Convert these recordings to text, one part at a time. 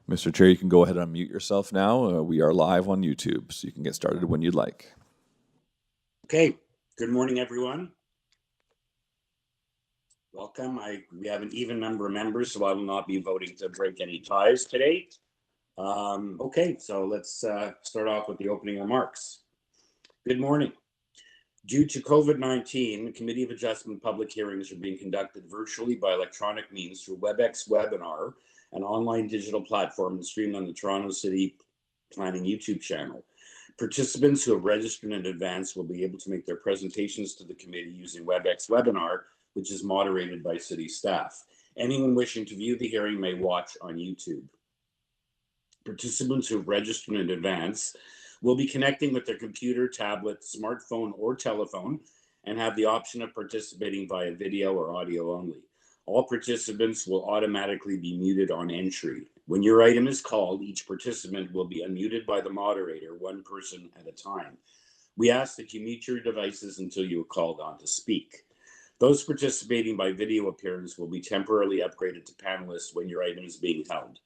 Mr. Chair, you can go ahead and unmute yourself now. We are live on YouTube, so you can get started when you'd like. Okay, good morning, everyone. Welcome. We have an even number of members, so I will not be voting to break any ties today. Okay, so let's start off with the opening remarks. Good morning. Due to COVID-19, the Committee of Adjustment public hearings are being conducted virtually by electronic means through WebEx Webinar, an online digital platform and streamed on the Toronto City Planning YouTube channel. Participants who have registered in advance will be able to make their presentations to the committee using WebEx Webinar, which is moderated by city staff. Anyone wishing to view the hearing may watch on YouTube. Participants who have registered in advance will be connecting with their computer, tablet, smartphone, or telephone and have the option of participating via video or audio only. All participants will automatically be muted on entry. When your item is called, each participant will be unmuted by the moderator, one person at a time. We ask that you mute your devices until you are called on to speak. Those participating by video appearance will be temporarily upgraded to panelists when your item is being held.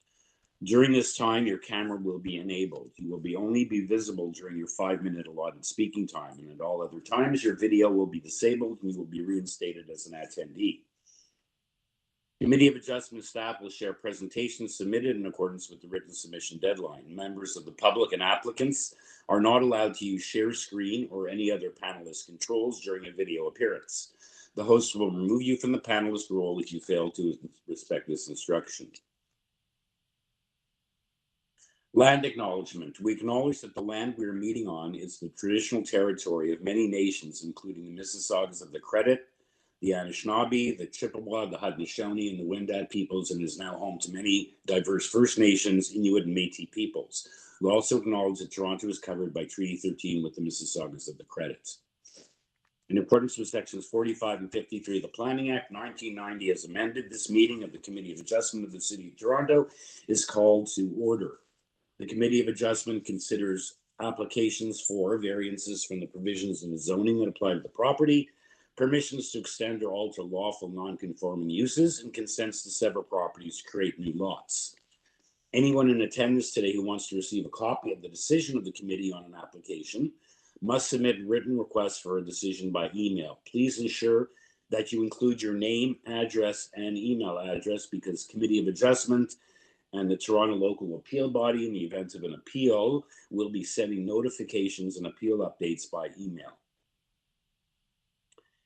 During this time, your camera will be enabled. You will only be visible during your 5-minute allotted speaking time, and at all other times, your video will be disabled and you will be reinstated as an attendee. Committee of Adjustment staff will share presentations submitted in accordance with the written submission deadline. Members of the public and applicants are not allowed to use share screen or any other panelist controls during a video appearance. The host will remove you from the panelist role if you fail to respect this instruction. Land acknowledgement. We acknowledge that the land we are meeting on is the traditional territory of many nations, including the Mississaugas of the Credit, the Anishinaabe, the Chippewa, the Haudenosaunee, and the Wendat peoples, and is now home to many diverse First Nations, Inuit, and Métis peoples. We also acknowledge that Toronto is covered by Treaty 13 with the Mississaugas of the Credit. In accordance with sections 45 and 53 of the Planning Act 1990 as amended, this meeting of the Committee of Adjustment of the City of Toronto is called to order. The Committee of Adjustment considers applications for variances from the provisions in the zoning that apply to the property, permissions to extend or alter lawful non-conforming uses, and consents to several properties to create new lots. Anyone in attendance today who wants to receive a copy of the decision of the committee on an application must submit written requests for a decision by email. Please ensure that you include your name, address, and email address because Committee of Adjustment and the Toronto Local Appeal Body, in the event of an appeal, will be sending notifications and appeal updates by email.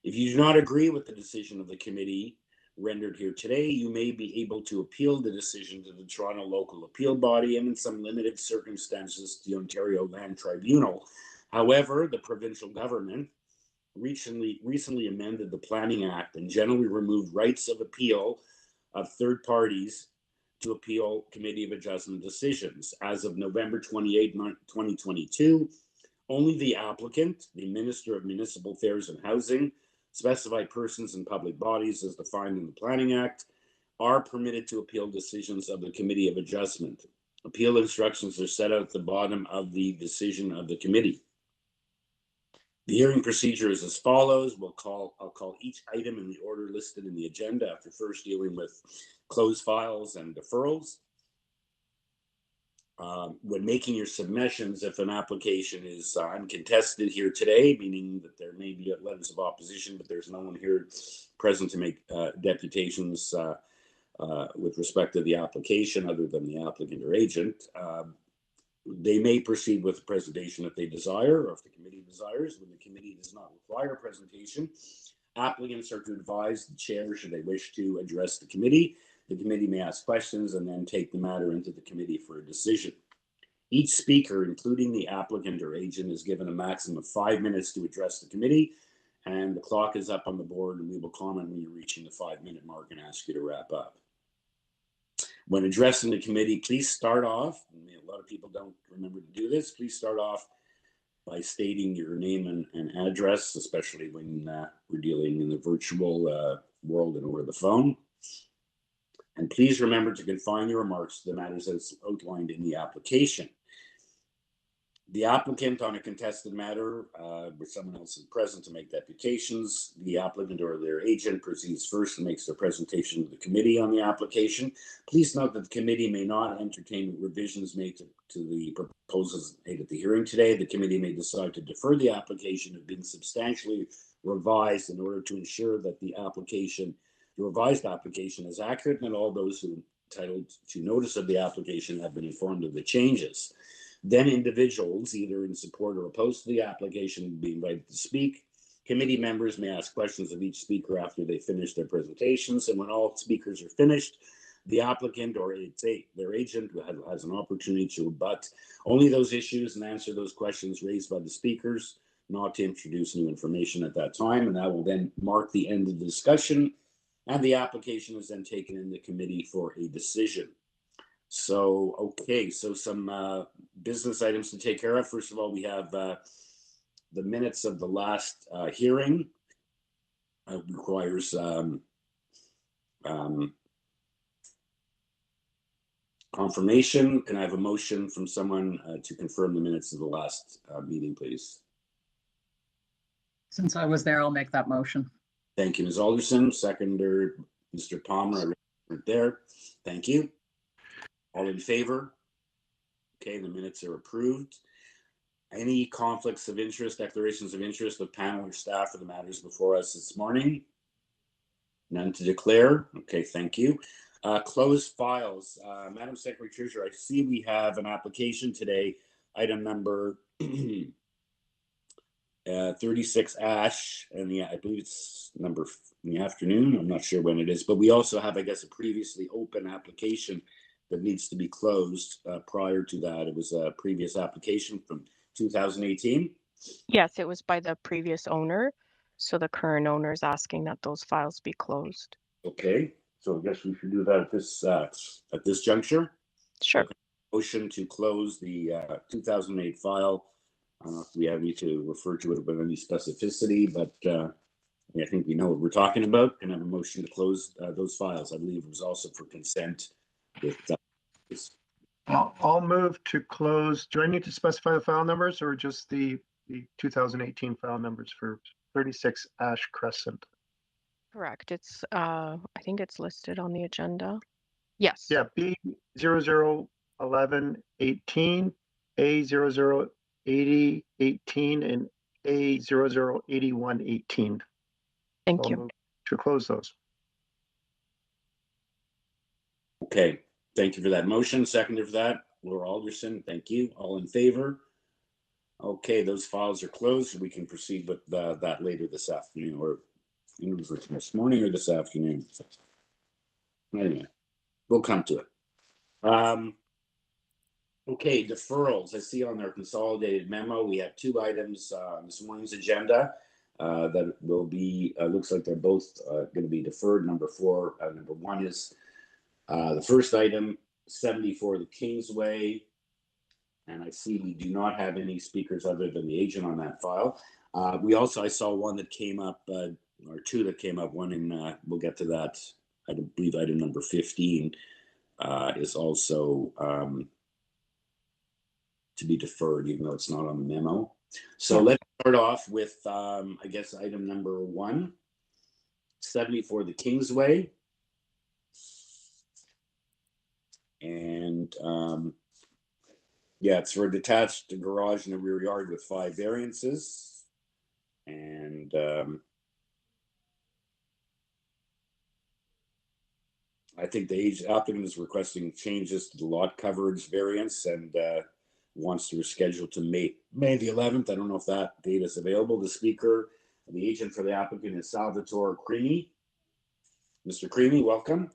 If you do not agree with the decision of the committee rendered here today, you may be able to appeal the decision to the Toronto Local Appeal Body and in some limited circumstances the Ontario Land Tribunal. However, the provincial government recently amended the Planning Act and generally removed rights of appeal of third parties to appeal Committee of Adjustment decisions. As of November 28, 2022, only the applicant, the Minister of Municipal Affairs and Housing, specified persons and public bodies as defined in the Planning Act are permitted to appeal decisions of the Committee of Adjustment. Appeal instructions are set out at the bottom of the decision of the committee. The hearing procedure is as follows. I'll call each item in the order listed in the agenda after first dealing with closed files and deferrals. When making your submissions, if an application is uncontested here today, meaning that there may be letters of opposition, but there's no one here present to make deputations with respect to the application other than the applicant or agent, they may proceed with the presentation if they desire, or if the committee desires. When the committee does not require a presentation, applicants are to advise the chair should they wish to address the committee. The committee may ask questions and then take the matter into the committee for a decision. Each speaker, including the applicant or agent, is given a maximum of 5 minutes to address the committee, and the clock is up on the board, and we will comment when you're reaching the 5-minute mark and ask you to wrap up. When addressing the committee, please start off, a lot of people don't remember to do this, please start off by stating your name and address, especially when we're dealing in the virtual world and over the phone. And please remember to confine your remarks to the matters as outlined in the application. The applicant on a contested matter, where someone else is present to make deputations, the applicant or their agent proceeds first and makes their presentation to the committee on the application. Please note that the committee may not entertain revisions made to the proposals made at the hearing today. The committee may decide to defer the application if being substantially revised in order to ensure that the revised application is accurate and all those who are entitled to notice of the application have been informed of the changes. Then individuals, either in support or opposed to the application, will be invited to speak. Committee members may ask questions of each speaker after they finish their presentations, and when all speakers are finished, the applicant or their agent has an opportunity to rebut only those issues and answer those questions raised by the speakers, not to introduce new information at that time, and that will then mark the end of the discussion, and the application is then taken into committee for a decision. So, okay, so some business items to take care of. First of all, we have the minutes of the last hearing. Requires confirmation. Can I have a motion from someone to confirm the minutes of the last meeting, please? Since I was there, I'll make that motion. Thank you, Ms. Alderson. Seconder, Mr. Palmer, right there. Thank you. All in favor? Okay, the minutes are approved. Any conflicts of interest, declarations of interest of panel or staff for the matters before us this morning? None to declare. Okay, thank you. Closed files. Madam Secretary Treasurer, I see we have an application today, item number 36 Ash, and I believe it's number in the afternoon. I'm not sure when it is, but we also have, I guess, a previously open application that needs to be closed. Prior to that, it was a previous application from 2018. Yes, it was by the previous owner. So the current owner is asking that those files be closed. Okay, so I guess we should do that at this juncture. Sure. Okay. Motion to close the 2008 file. I don't know if we need to refer to it with any specificity, but I think we know what we're talking about. Can I have a motion to close those files? I believe it was also for consent. I'll move to close. Do I need to specify the file numbers or just the 2018 file numbers for 36 Ash Crescent? Correct. It's I think it's listed on the agenda. Yes. Yeah, B001118, A008018, and A008118. Thank I'll you. move to close those. Okay, thank you for that motion. Seconder for that, Laura Alderson. Thank you. All in favor? Okay, those files are closed. So we can proceed with that later this afternoon, or this morning or this afternoon. Anyway, we'll come to it. Okay, deferrals. I see on our consolidated memo, we have two items on this morning's agenda that will be, looks like they're both going to be deferred. Number one is the first item, 74 the Kingsway. And I see we do not have any speakers other than the agent on that file. I saw one that came up, or two that came up, one in, we'll get to that. I believe item number 15 is also to be deferred, even though it's not on the memo. So let's start off with, I guess, item number 1, 74 the Kingsway. And yeah, it's for a detached garage in the rear yard with 5 variances. And I think the applicant is requesting changes to the lot coverage variance and wants to reschedule to May the 11th. I don't know if that date is available. The speaker, the agent for the applicant is Salvatore Creamy. Mr. Creamy, welcome.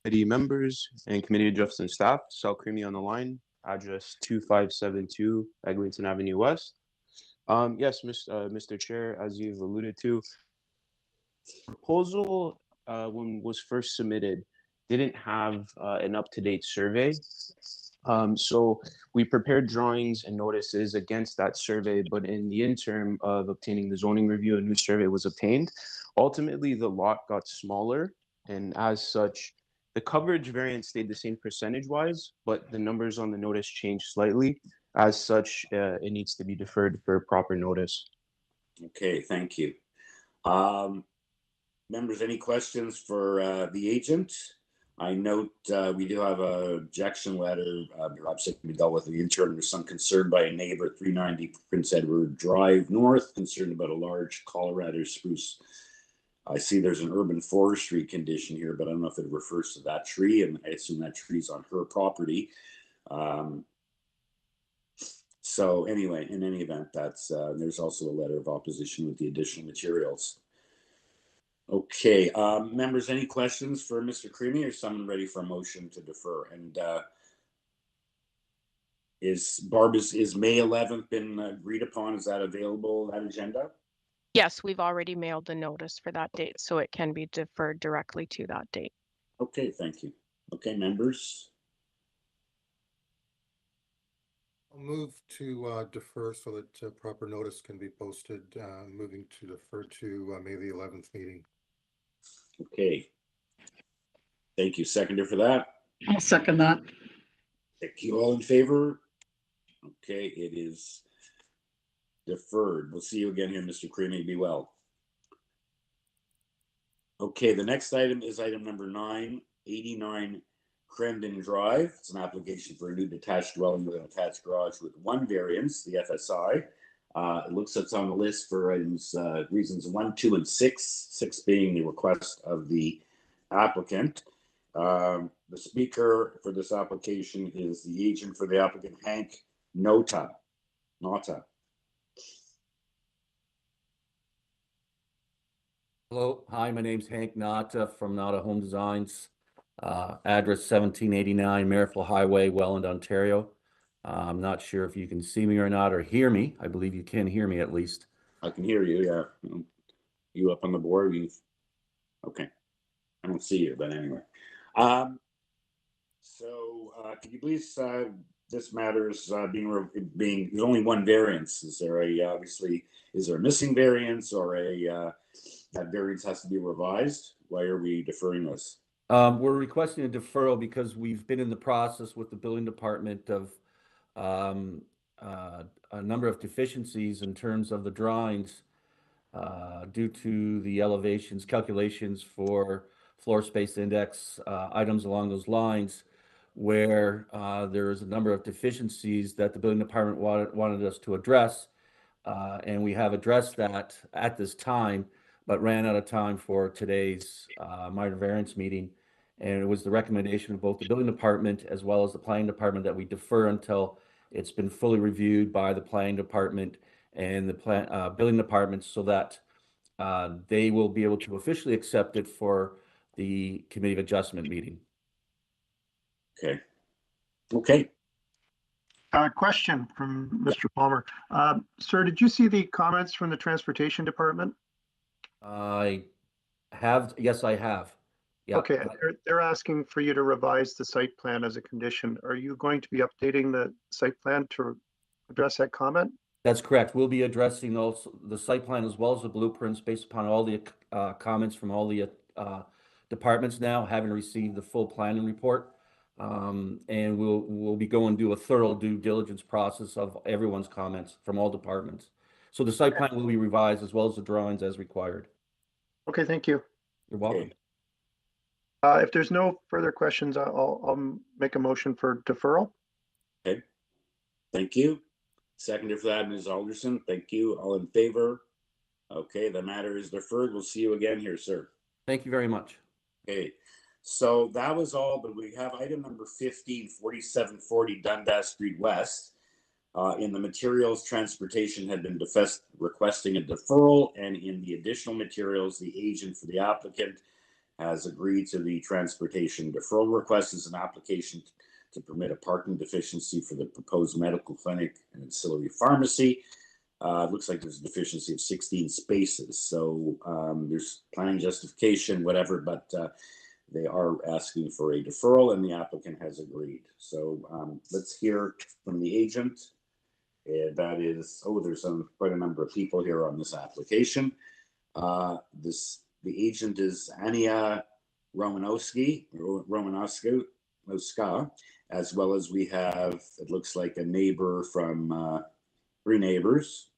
Committee members and committee adjusters and staff, Sal Creamy on the line, address 2572 Eglinton Avenue West. Yes, Mr. Chair, as you've alluded to, proposal when was first submitted didn't have an up-to-date survey. So we prepared drawings and notices against that survey, but in the interim of obtaining the zoning review, a new survey was obtained. Ultimately, the lot got smaller, and as such, The coverage variance stayed the same percentage-wise, but the numbers on the notice changed slightly. As such, it needs to be deferred for proper notice. Okay, thank you. Members, any questions for the agent? I note we do have a objection letter. Perhaps it can be dealt with the intern. There's some concern by a neighbor at 390 Prince Edward Drive North, concerned about a large Colorado spruce. I see there's an urban forestry condition here, but I don't know if it refers to that tree, and I assume that tree's on her property. So anyway, in any event, that's there's also a letter of opposition with the additional materials. Okay, members, any questions for Mr. Creamy, or someone ready for a motion to defer? And is May 11th been agreed upon? Is that available, that agenda? Yes, we've already mailed the notice for that date, so it can be deferred directly to that date. Okay, thank you. Okay, members. I'll move to defer so that proper notice can be posted, moving to defer to May the 11th meeting. Okay. Thank you. Seconder for that? I'll second that. Thank you. All in favor? Okay, it is deferred. We'll see you again here, Mr. Creamy. Be well. Okay, the next item is item number 9, 89 CRENDON Drive. It's an application for a new detached dwelling with an attached garage with one variance, the FSI. It looks like it's on the list for items, reasons 1, 2, and 6, 6 being the request of the applicant. The speaker for this application is the agent for the applicant, Hank Nota. Hello, hi, my name's Hank Nata from Nata Home Designs. Address 1789 Maryville Highway, Welland, Ontario. I'm not sure if you can see me or not, or hear me. I believe you can hear me at least. I can hear you, yeah. You up on the board? Okay. I don't see you, but anyway. So could you please, this matters being there's only one variance. Is there a missing variance, or that variance has to be revised? Why are we deferring this? We're requesting a deferral because we've been in the process with the building department of a number of deficiencies in terms of the drawings due to the elevations, calculations for floor space index, items along those lines, where there is a number of deficiencies that the building department wanted us to address. And we have addressed that at this time, but ran out of time for today's minor variance meeting. And it was the recommendation of both the building department as well as the planning department that we defer until it's been fully reviewed by the planning department and the building department, so that they will be able to officially accept it for the committee of adjustment meeting. Okay. Question from Mr. Palmer. Sir, did you see the comments from the transportation department? I have, yes, I have. Yeah. Okay, they're asking for you to revise the site plan as a condition. Are you going to be updating the site plan to address that comment? That's correct. We'll be addressing also the site plan as well as the blueprints based upon all the comments from all the departments now, having received the full planning report. And we'll be going to do a thorough due diligence process of everyone's comments from all departments. So the site plan will be revised as well as the drawings as required. Okay, thank you. You're welcome. If there's no further questions, I'll make a motion for deferral. Okay. Thank you. Seconder for that, Ms. Alderson. Thank you. All in favor? Okay, the matter is deferred. We'll see you again here, sir. Thank you very much. Okay, so that was all, but we have item number 15, 4740 Dundas Street West. In the materials, transportation had been requesting a deferral, and in the additional materials, the agent for the applicant has agreed to the transportation deferral request as an application to permit a parking deficiency for the proposed medical clinic and ancillary pharmacy. It looks like there's a deficiency of 16 spaces. So there's planning justification, whatever, but they are asking for a deferral and the applicant has agreed. So let's hear from the agent. That is, there's quite a number of people here on this application. The agent is Ania Romanowski, as well as we have, it looks like a neighbor from, 3 neighbors,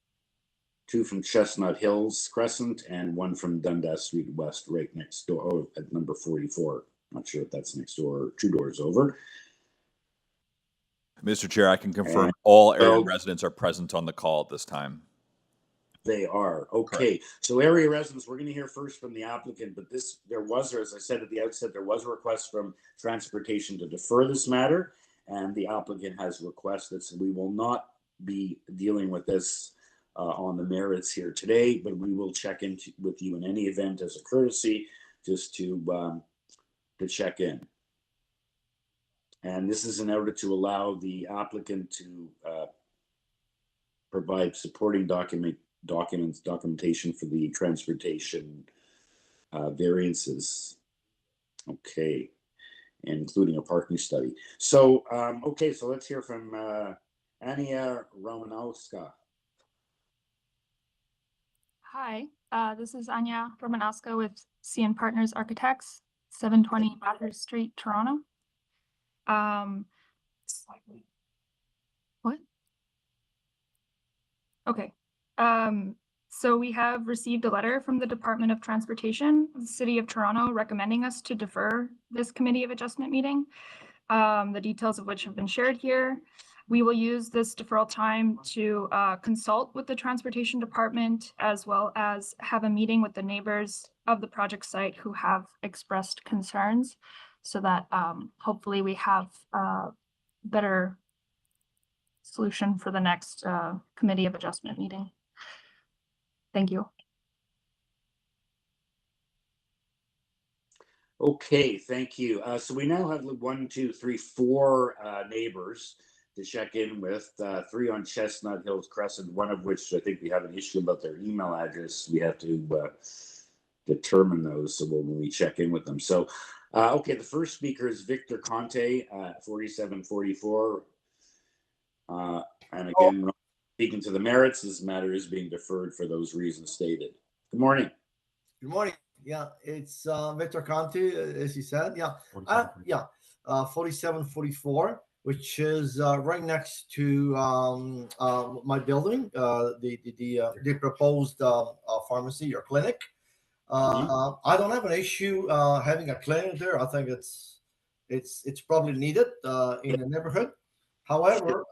2 from Chestnut Hills Crescent and 1 from Dundas Street West, right next door, at number 44. Not sure if that's next door or 2 doors over. Mr. Chair, I can confirm And all area so- residents are present on the call at this time. They are. Okay. So area residents, we're going to hear first from the applicant, but there was, or as I said at the outset, there was a request from transportation to defer this matter, and the applicant has requested, so we will not be dealing with this on the merits here today, but we will check in with you in any event as a courtesy, just to check in. And this is in order to allow the applicant to provide supporting documentation for the transportation variances. Okay, including a parking study. So, okay, so let's hear from Ania Romanowska. Hi, this is Anya Romanowska with CN Partners Architects, 720 Bathurst Street, Toronto. What? Okay. So we have received a letter from the Department of Transportation, the City of Toronto, recommending us to defer this Committee of Adjustment meeting, the details of which have been shared here. We will use this deferral time to consult with the Transportation Department, as well as have a meeting with the neighbors of the project site who have expressed concerns, so that hopefully we have a better solution for the next Committee of Adjustment meeting. Thank you. Okay, thank you. So we now have 4 neighbors to check in with, 3 on Chestnut Hills Crescent, one of which I think we have an issue about their email address. We have to determine those, so when we check in with them. So, okay, the first speaker is Victor Conte, 4744. And again, speaking to the merits, this matter is being deferred for those reasons stated. Good morning. Good morning. Yeah, it's Victor Conti, as you said. Yeah, 4744, which is right next to my building, the proposed pharmacy or clinic. I don't have an issue having a clinic there. I think it's probably needed in the neighborhood. However,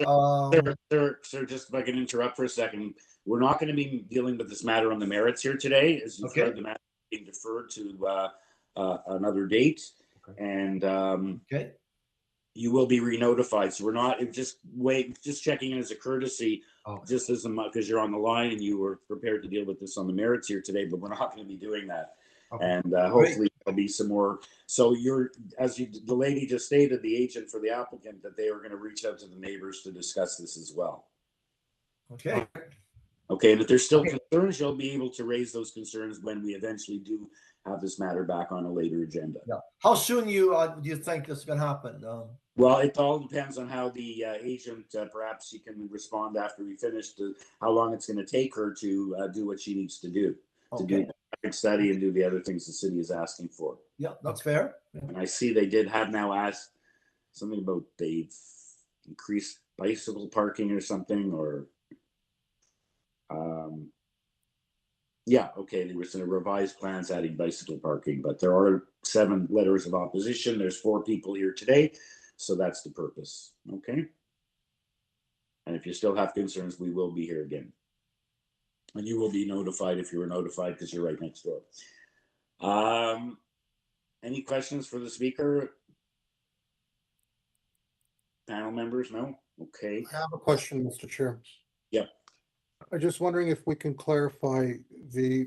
sir, just if I can interrupt for a second, we're not going to be dealing with this matter on the merits here today, as you've heard the matter being deferred to another date, and you will be re-notified. So we're not just checking in as a courtesy, just as because you're on the line and you were prepared to deal with this on the merits here today, but we're not going to be doing that. And hopefully there'll be some more. So the lady just stated, the agent for the applicant, that they were going to reach out to the neighbors to discuss this as well. Okay. Okay, and if there's still concerns, you'll be able to raise those concerns when we eventually do have this matter back on a later agenda. Yeah. How soon do you think this can happen? Well, it all depends on how the agent, perhaps she can respond after we finish, to how long it's going to take her to do what she needs to do. To do the study and do the other things the city is asking for. Yeah, that's fair. Yeah. And I see they did have now asked something about they've increased bicycle parking or something, or there was some revised plans adding bicycle parking, but there are 7 letters of opposition. There's 4 people here today, so that's the purpose. Okay. And if you still have concerns, we will be here again. And you will be notified if you were notified, because you're right next door. Any questions for the speaker? Panel members? No? Okay. I have a question, Mr. Chair. Yeah. I'm just wondering if we can clarify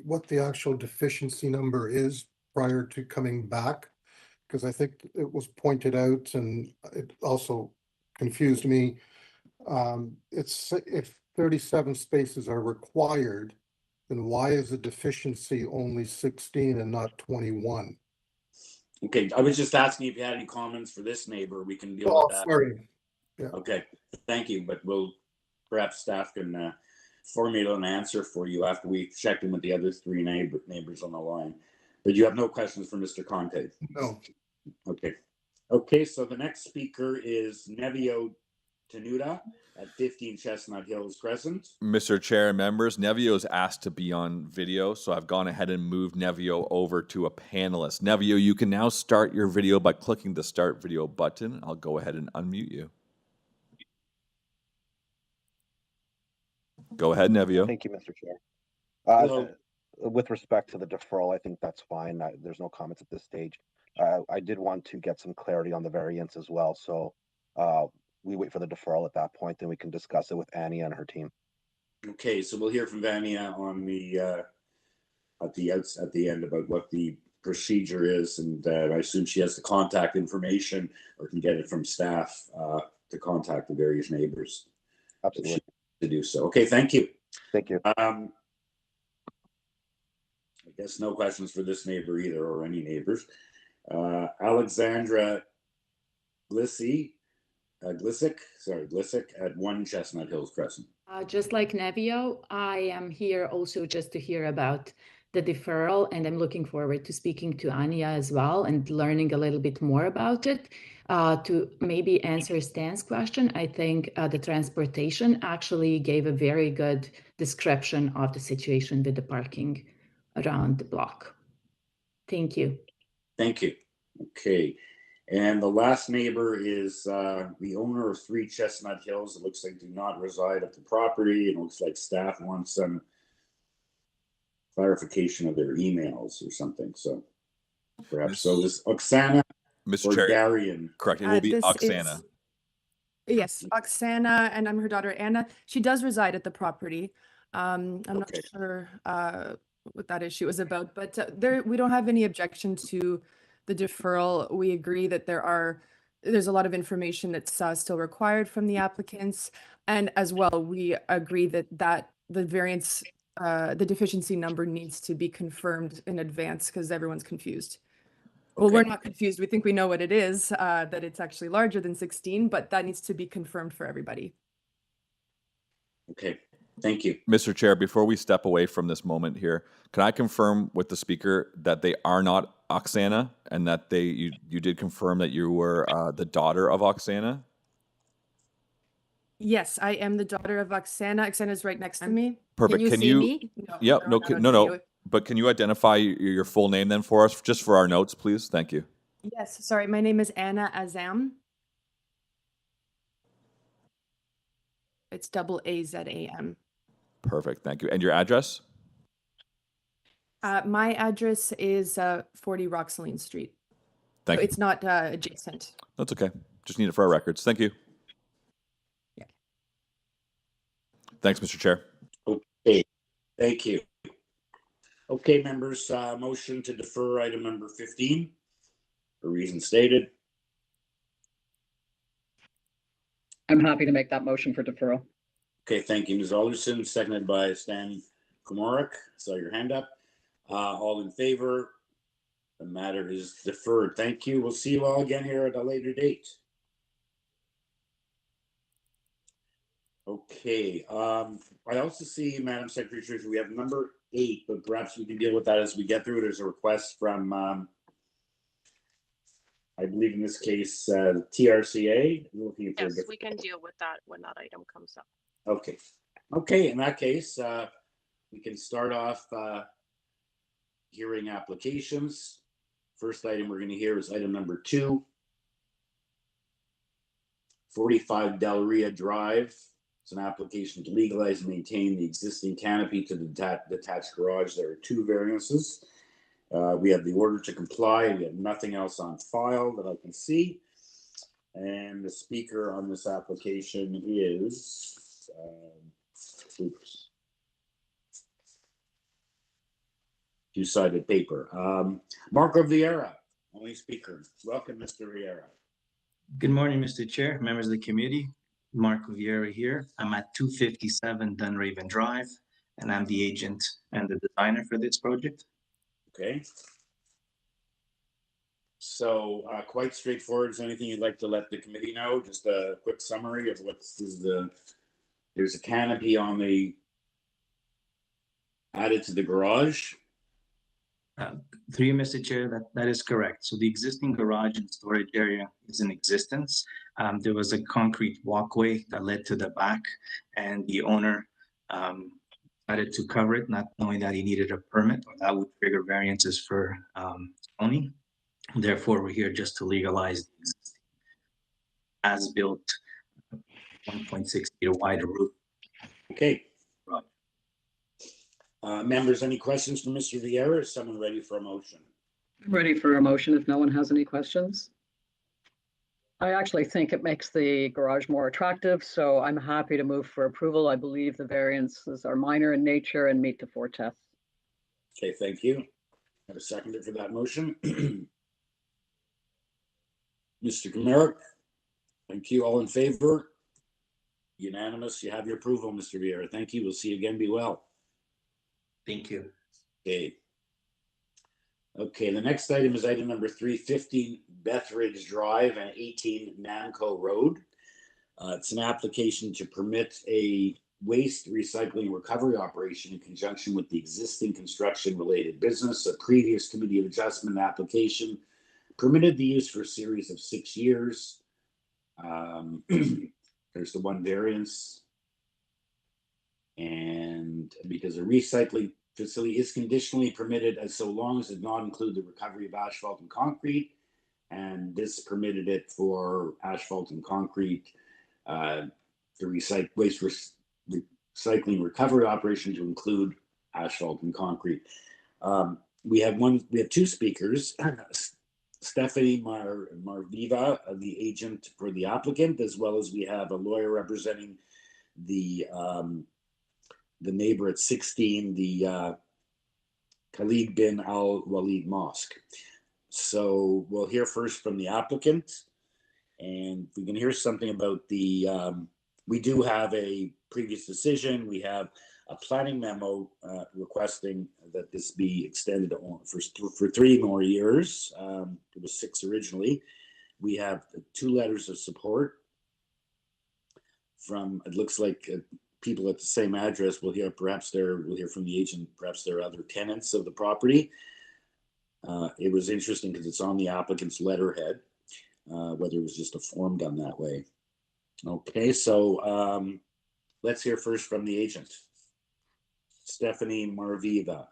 what the actual deficiency number is prior to coming back, because I think it was pointed out and it also confused me. It's if 37 spaces are required, then why is the deficiency only 16 and not 21? Okay, I was just asking if you had any comments for this neighbor. We can deal with that. Sorry. Yeah. Okay, thank you, but perhaps staff can formulate an answer for you after we've checked in with the other 3 neighbors on the line. But you have no questions for Mr. Conte? No. Okay. Okay, so the next speaker is Nevio Tenuta at 15 Chestnut Hills Crescent. Mr. Chair and members, Nevio's asked to be on video, so I've gone ahead and moved Nevio over to a panelist. Nevio, you can now start your video by clicking the Start Video button. I'll go ahead and unmute you. Go ahead, Nevio. Thank you, Mr. Chair. Hello. With respect to the deferral, I think that's fine. There's no comments at this stage. I did want to get some clarity on the variance as well, so we wait for the deferral at that point, then we can discuss it with Annie and her team. Okay, so we'll hear from Vania on the at the end about what the procedure is, and I assume she has the contact information or can get it from staff to contact the various neighbors. Absolutely. To do so. Okay, thank you. Thank you. I guess no questions for this neighbor either, or any neighbors. Alexandra Glisick at 1 Chestnut Hills Crescent. Just like Nevio, I am here also just to hear about the deferral, and I'm looking forward to speaking to Anya as well and learning a little bit more about it. To maybe answer Stan's question, I think the transportation actually gave a very good description of the situation with the parking around the block. Thank you. Thank you. Okay. And the last neighbor is the owner of 3 Chestnut Hills. It looks like do not reside at the property. It looks like staff wants some clarification of their emails or something. So perhaps so this Oksana Mr. or Chair, Darian. correct. It will be This Oksana. Yes, Oksana, and I'm her daughter Anna. She does reside at the property. I'm not Okay. sure what that issue is about, but we don't have any objection to the deferral. We agree that there's a lot of information that's still required from the applicants, and as well, we agree that the variance, the deficiency number needs to be confirmed in advance because everyone's confused. Well, Okay. we're not confused. We think we know what it is, that it's actually larger than 16, but that needs to be confirmed for everybody. Okay. Thank you. Mr. Chair, before we step away from this moment here, can I confirm with the speaker that they are not Oksana and that you did confirm that you were the daughter of Oksana? Yes, I am the daughter of Oksana. Oksana's right next to me. Perfect. Can you see me? Yep. No. not on No. video. But can you identify your full name then for us, just for our notes, please? Thank you. Yes, sorry. My name is Anna Azam. It's AAZAM. Perfect. Thank you. And your address? My address is 40 Roxaline Street. Thank So you. it's not adjacent. That's okay. Just need it for our records. Thank you. Yeah. Thanks, Mr. Chair. Okay. Thank you. Okay, members, motion to defer item number 15 for reasons stated. I'm happy to make that motion for deferral. Okay, thank you, Ms. Alderson, seconded by Stan Komarek. Saw your hand up. All in favor? The matter is deferred. Thank you. We'll see you all again here at a later date. Okay. I also see, Madam Secretary, we have number 8, but perhaps we can deal with that as we get through. There's a request from, I believe in this case, TRCA. Looking for Yes, we can deal with that when that item comes up. Okay. Okay, in that case, we can start off hearing applications. First item we're going to hear is item number 2, 45 Del Ria Drive. It's an application to legalize and maintain the existing canopy to the detached garage. There are 2 variances. We have the order to comply. We have nothing else on file that I can see. And the speaker on this application is, oops, 2-sided paper. Marco Vieira, only speaker. Welcome, Mr. Vieira. Good morning, Mr. Chair, members of the committee. Marco Vieira here. I'm at 257 Dunraven Drive, and I'm the agent and the designer for this project. Okay. So quite straightforward. Is there anything you'd like to let the committee know? Just a quick summary of there's a canopy on the added to the garage. Through you, Mr. Chair, that is correct. So the existing garage and storage area is in existence. There was a concrete walkway that led to the back, and the owner decided to cover it, not knowing that he needed a permit, or that would trigger variances for zoning. Therefore, we're here just to legalize the existing as-built 1.6 meter wide roof. Okay. Members, any questions for Mr. Vieira? Is someone ready for a motion? I'm ready for a motion if no one has any questions. I actually think it makes the garage more attractive, so I'm happy to move for approval. I believe the variances are minor in nature and meet the 4 tests. Okay, thank you. Have a seconder for that motion. Mr. Kamerick, thank you. All in favor? Unanimous. You have your approval, Mr. Vieira. Thank you. We'll see you again. Be well. Thank you. Okay. Okay, the next item is item number 315 Bethridge Drive and 18 Namco Road. It's an application to permit a waste recycling recovery operation in conjunction with the existing construction related business. A previous committee of adjustment application permitted the use for a series of 6 years. There's the one variance. And because a recycling facility is conditionally permitted as so long as it not include the recovery of asphalt and concrete, and this permitted it for asphalt and concrete, the waste recycling recovery operation to include asphalt and concrete. We have 2 speakers, Stephanie Marviva, the agent for the applicant, as well as we have a lawyer representing the neighbor at 16, the Khalid bin Al Walid Mosque. So we'll hear first from the applicant, and we can hear something about the, we do have a previous decision. We have a planning memo requesting that this be extended for 3 more years. It was 6 originally. We have 2 letters of support from, it looks like, people at the same address. We'll hear from the agent, perhaps there are other tenants of the property. It was interesting because it's on the applicant's letterhead, whether it was just a form done that way. Okay, so let's hear first from the agent. Stephanie Marviva.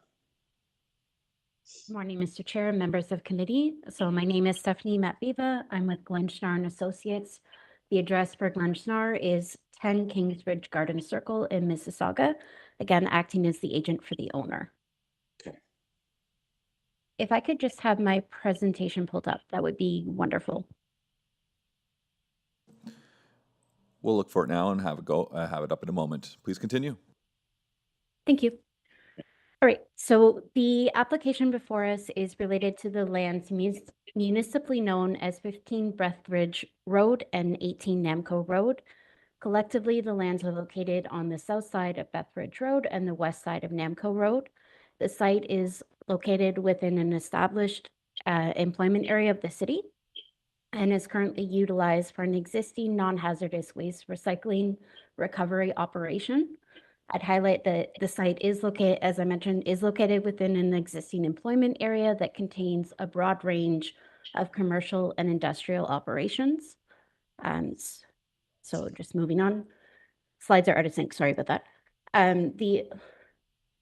Good morning, Mr. Chair and members of committee. So my name is Stephanie Matviva. I'm with Glenschnar and Associates. The address for Glenschnar is 10 Kingsbridge Garden Circle in Mississauga, again, acting as the agent for the owner. Okay. If I could just have my presentation pulled up, that would be wonderful. We'll look for it now and have it up in a moment. Please continue. Thank you. All right, so the application before us is related to the lands municipally known as 15 Bethridge Road and 18 Namco Road. Collectively, the lands are located on the south side of Bethridge Road and the west side of Namco Road. The site is located within an established employment area of the city and is currently utilized for an existing non-hazardous waste recycling recovery operation. I'd highlight that the site is located, as I mentioned, is located within an existing employment area that contains a broad range of commercial and industrial operations. So just moving on, slides are out of sync, sorry about that.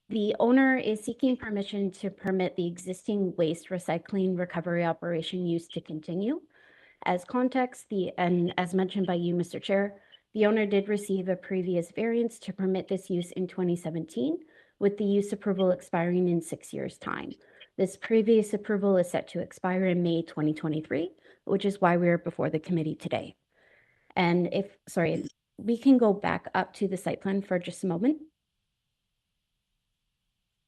The owner is seeking permission to permit the existing waste recycling recovery operation use to continue. As context, and as mentioned by you, Mr. Chair, the owner did receive a previous variance to permit this use in 2017, with the use approval expiring in 6 years' time. This previous approval is set to expire in May 2023, which is why we're before the committee today. And if we can go back up to the site plan for just a moment.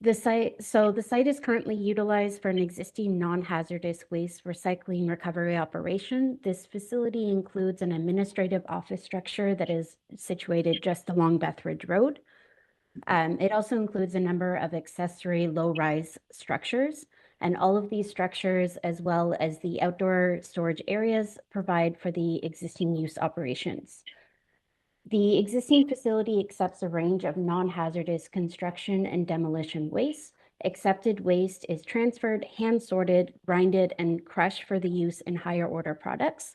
The site is currently utilized for an existing non-hazardous waste recycling recovery operation. This facility includes an administrative office structure that is situated just along Bethridge Road. It also includes a number of accessory low-rise structures, and all of these structures, as well as the outdoor storage areas, provide for the existing use operations. The existing facility accepts a range of non-hazardous construction and demolition waste Accepted waste is transferred, hand sorted, grinded, and crushed for the use in higher order products.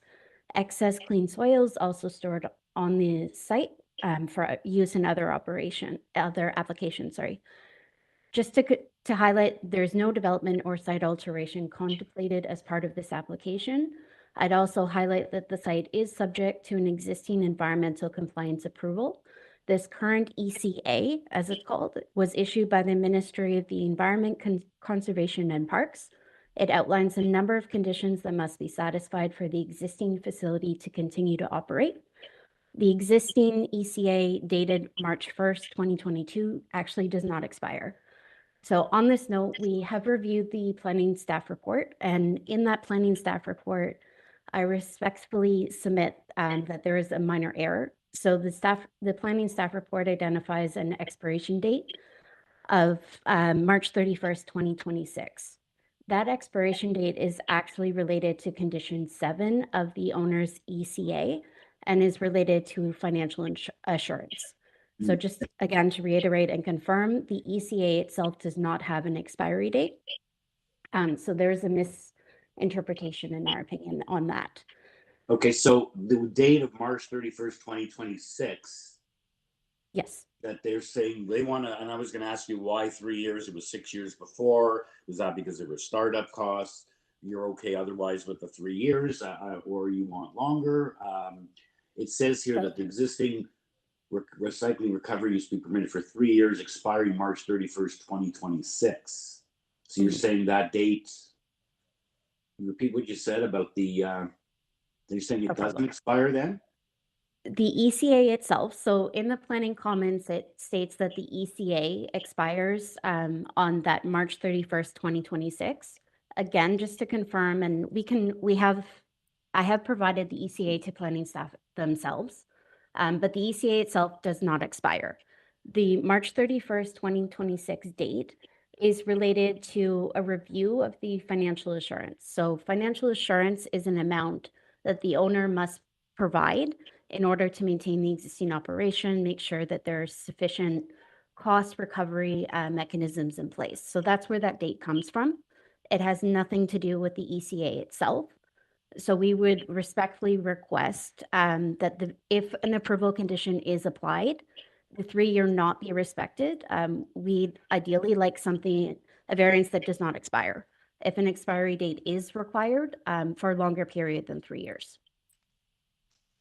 Excess clean soil is also stored on the site for use in other applications, sorry. Just to highlight, there's no development or site alteration contemplated as part of this application. I'd also highlight that the site is subject to an existing environmental compliance approval. This current ECA, as it's called, was issued by the Ministry of the Environment, Conservation and Parks. It outlines a number of conditions that must be satisfied for the existing facility to continue to operate. The existing ECA dated March 1st, 2022 actually does not expire. So on this note, we have reviewed the planning staff report, and in that planning staff report, I respectfully submit that there is a minor error. So the planning staff report identifies an expiration date of March 31st, 2026. That expiration date is actually related to condition 7 of the owner's ECA and is related to financial assurance. So just again, to reiterate and confirm, the ECA itself does not have an expiry date. So there's a misinterpretation in our opinion on that. Okay, so the date of March 31st, 2026. Yes. That they're saying they want to, and I was going to ask you why 3 years, it was 6 years before. Was that because there were startup costs? You're okay otherwise with the 3 years, or you want longer? It says here that the existing recycling recovery used to be permitted for 3 years, expiring March 31st, 2026. So you're saying that date, repeat what you said about the, you're saying it doesn't expire then? The ECA itself, so in the planning comments, it states that the ECA expires on that March 31st, 2026. Again, just to confirm, and I have provided the ECA to planning staff themselves. But the ECA itself does not expire. The March 31st, 2026 date is related to a review of the financial assurance. So financial assurance is an amount that the owner must provide in order to maintain the existing operation, make sure that there's sufficient cost recovery mechanisms in place. So that's where that date comes from. It has nothing to do with the ECA itself. So we would respectfully request that if an approval condition is applied, the 3-year not be respected. We'd ideally like a variance that does not expire. If an expiry date is required for a longer period than 3 years.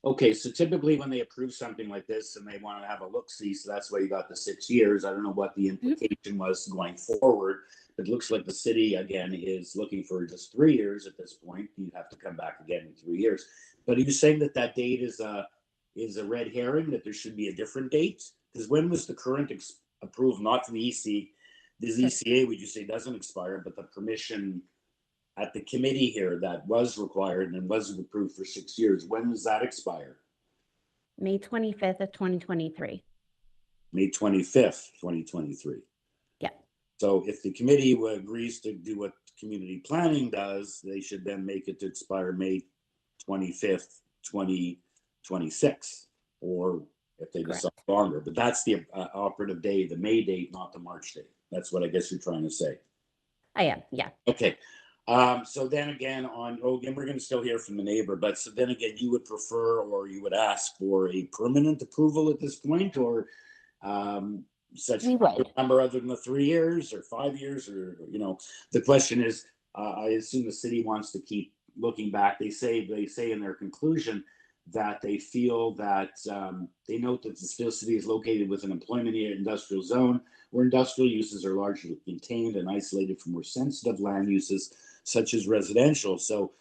Okay, so typically when they approve something like this and they want to have a look-see, so that's why you got the 6 years. I don't know what the implication was going forward. It looks like the city, again, is looking for just 3 years at this point. You'd have to come back again in 3 years. But are you saying that that date is a red herring, that there should be a different date? Because when was the current approved, not from the EC? This ECA, would you say, doesn't expire, but the permission at the committee here that was required and was approved for 6 years, when does that expire? May 25th of 2023. May 25th, 2023. Yeah. So if the committee agrees to do what community planning does, they should then make it to expire May 25th, 2026, or if they decide longer. But that's the operative day, the May date, not the March date. That's what I guess you're trying to say. I am, yeah. Okay. So then again, again, we're going to still hear from the neighbor, but so then again, you would prefer, or you would ask for a permanent approval at this point, or such a number other than the 3 years or 5 years, or, you know, the question is, I assume the city wants to keep looking back. They say in their conclusion that they feel that they note that the Still City is located within an employment area industrial zone where industrial uses are largely contained and isolated from more sensitive land uses such as residential. So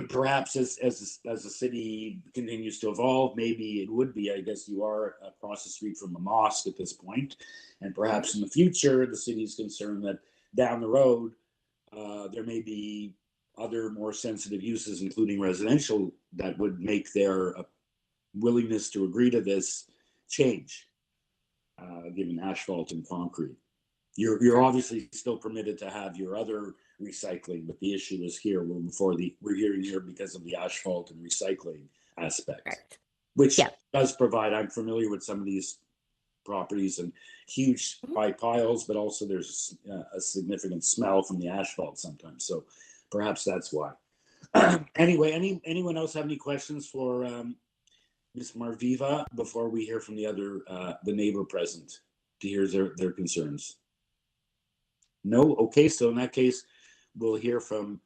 perhaps as the city continues to evolve, maybe it would be, I guess you are across the street from a mosque at this point, and perhaps in the future, the city is concerned that down the road, there may be other more sensitive uses, including residential, that would make their willingness to agree to this change, given asphalt and concrete. You're obviously still permitted to have your other recycling, but the issue is here. We're hearing here because of the asphalt and recycling aspect, which does provide. I'm familiar with some of these properties and huge high piles, but also there's a significant smell from the asphalt sometimes. So perhaps that's why. Anyway, anyone else have any questions for Ms. Marviva before we hear from the other the neighbor present to hear their concerns? No? Okay, so in that case, we'll hear from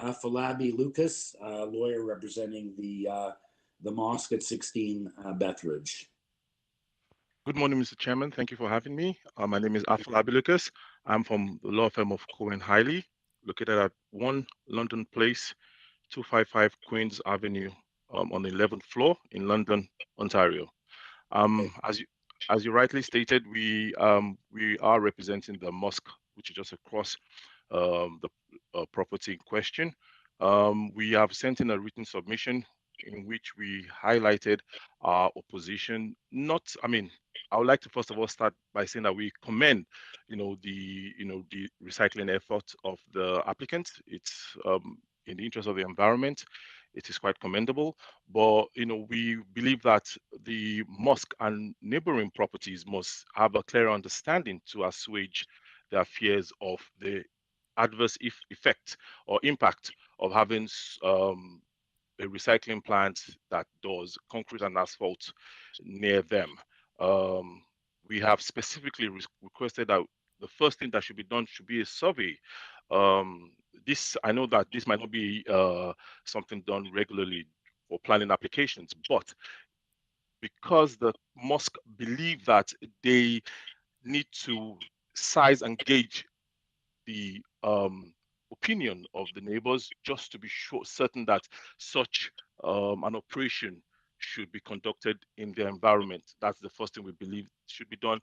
Afolabi Lucas, lawyer representing the mosque at 16 Bethridge. Good morning, Mr. Chairman. Thank you for having me. My name is Afolabi Lucas. I'm from the law firm of Cohen Hiley, located at 1 London Place, 255 Queens Avenue, on the 11th floor in London, Ontario. As you rightly stated, we are representing the mosque, which is just across the property in question. We have sent in a written submission in which we highlighted our opposition. I would like to first of all start by saying that we commend, the recycling effort of the applicant. It's in the interest of the environment. It is quite commendable, but we believe that the mosque and neighboring properties must have a clear understanding to assuage their fears of the adverse effect or impact of having a recycling plant that does concrete and asphalt near them. We have specifically requested that the first thing that should be done should be a survey. I know that this might not be something done regularly for planning applications, but because the mosque believe that they need to size and gauge the opinion of the neighbors just to be certain that such an operation should be conducted in their environment. That's the first thing we believe should be done.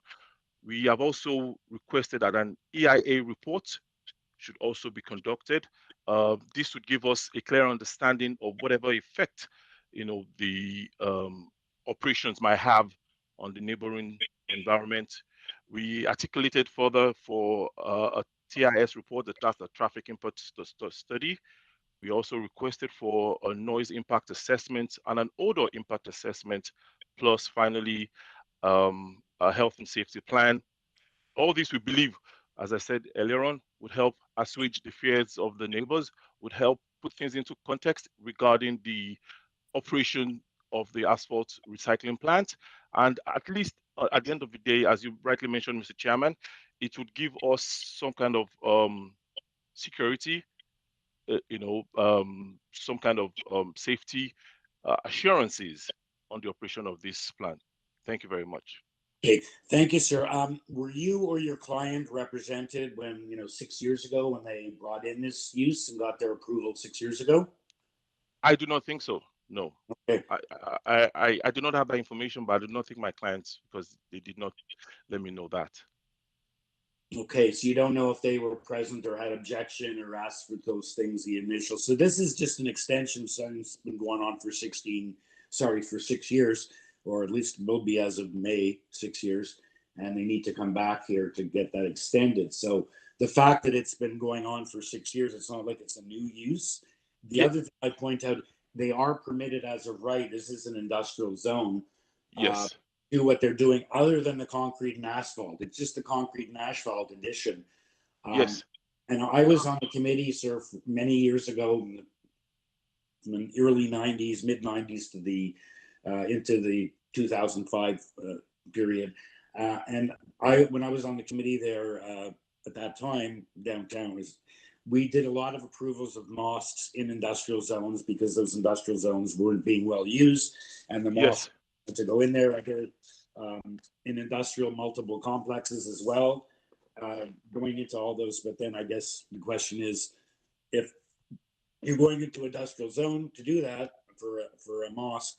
We have also requested that an EIA report should also be conducted. This would give us a clear understanding of whatever effect the operations might have on the neighboring environment. We articulated further for a TIS report, that's the traffic impact study. We also requested for a noise impact assessment and an odor impact assessment, plus finally a health and safety plan. All this we believe, as I said earlier on, would help assuage the fears of the neighbors, would help put things into context regarding the operation of the asphalt recycling plant. And at least at the end of the day, as you rightly mentioned, Mr. Chairman, it would give us some kind of security, some kind of safety assurances on the operation of this plant. Thank you very much. Okay, thank you, sir. Were you or your client represented when, 6 years ago when they brought in this use and got their approval 6 years ago? I do not think so. No. Okay. I do not have that information, but I do not think my clients, because they did not let me know that. Okay, so you don't know if they were present or had objection or asked for those things, the initial. So this is just an extension, so it's been going on for 6 years, or at least will be as of May, 6 years, and they need to come back here to get that extended. So the fact that it's been going on for 6 years, it's not like it's a new use. The other thing I point out, they are permitted as of right. This is an industrial zone. Yes. Do what they're doing other than the concrete and asphalt. It's just the concrete and asphalt addition. Yes. And I was on the committee, sir, many years ago, in the early 90s, mid 90s to the into the 2005 period. And when I was on the committee there at that time, downtown, we did a lot of approvals of mosques in industrial zones because those industrial zones weren't being well used, and the mosque had to go in there. I did in industrial multiple complexes as well, going into all those. But then I guess the question is, if you're going into industrial zone to do that for a mosque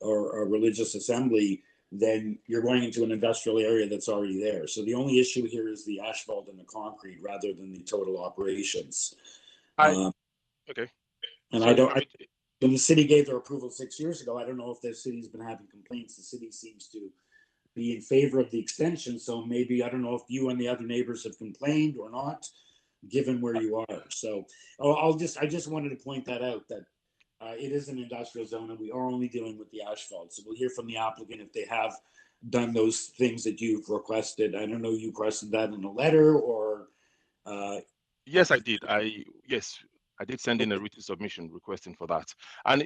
or a religious assembly, then you're going into an industrial area that's already there. So the only issue here is the asphalt and the concrete rather than the total operations. Okay. And when the city gave their approval 6 years ago, I don't know if the city's been having complaints. The city seems to be in favor of the extension. So maybe, I don't know if you and the other neighbors have complained or not, given where you are. So I just wanted to point that out, that it is an industrial zone and we are only dealing with the asphalt. So we'll hear from the applicant if they have done those things that you've requested? I don't know, you requested that in a letter or? Yes, I did. I did send in a written submission requesting for that. And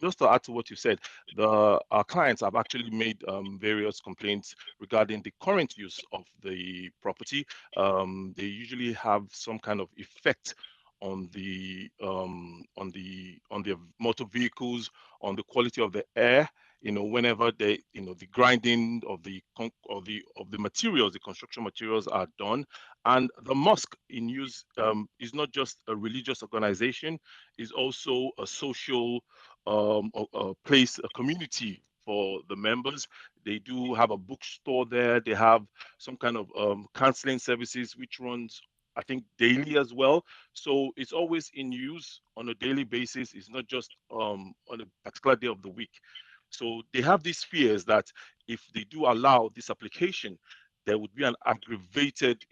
just to add to what you said, our clients have actually made various complaints regarding the current use of the property. They usually have some kind of effect on the motor vehicles, on the quality of the air. Whenever the grinding of the materials, the construction materials are done. And the mosque in use is not just a religious organization, is also a social a place, a community for the members. They do have a bookstore there. They have some kind of counseling services, which runs, I think, daily as well. So it's always in use on a daily basis. It's not just on a particular day of the week. So they have these fears that if they do allow this application, there would be an aggravated,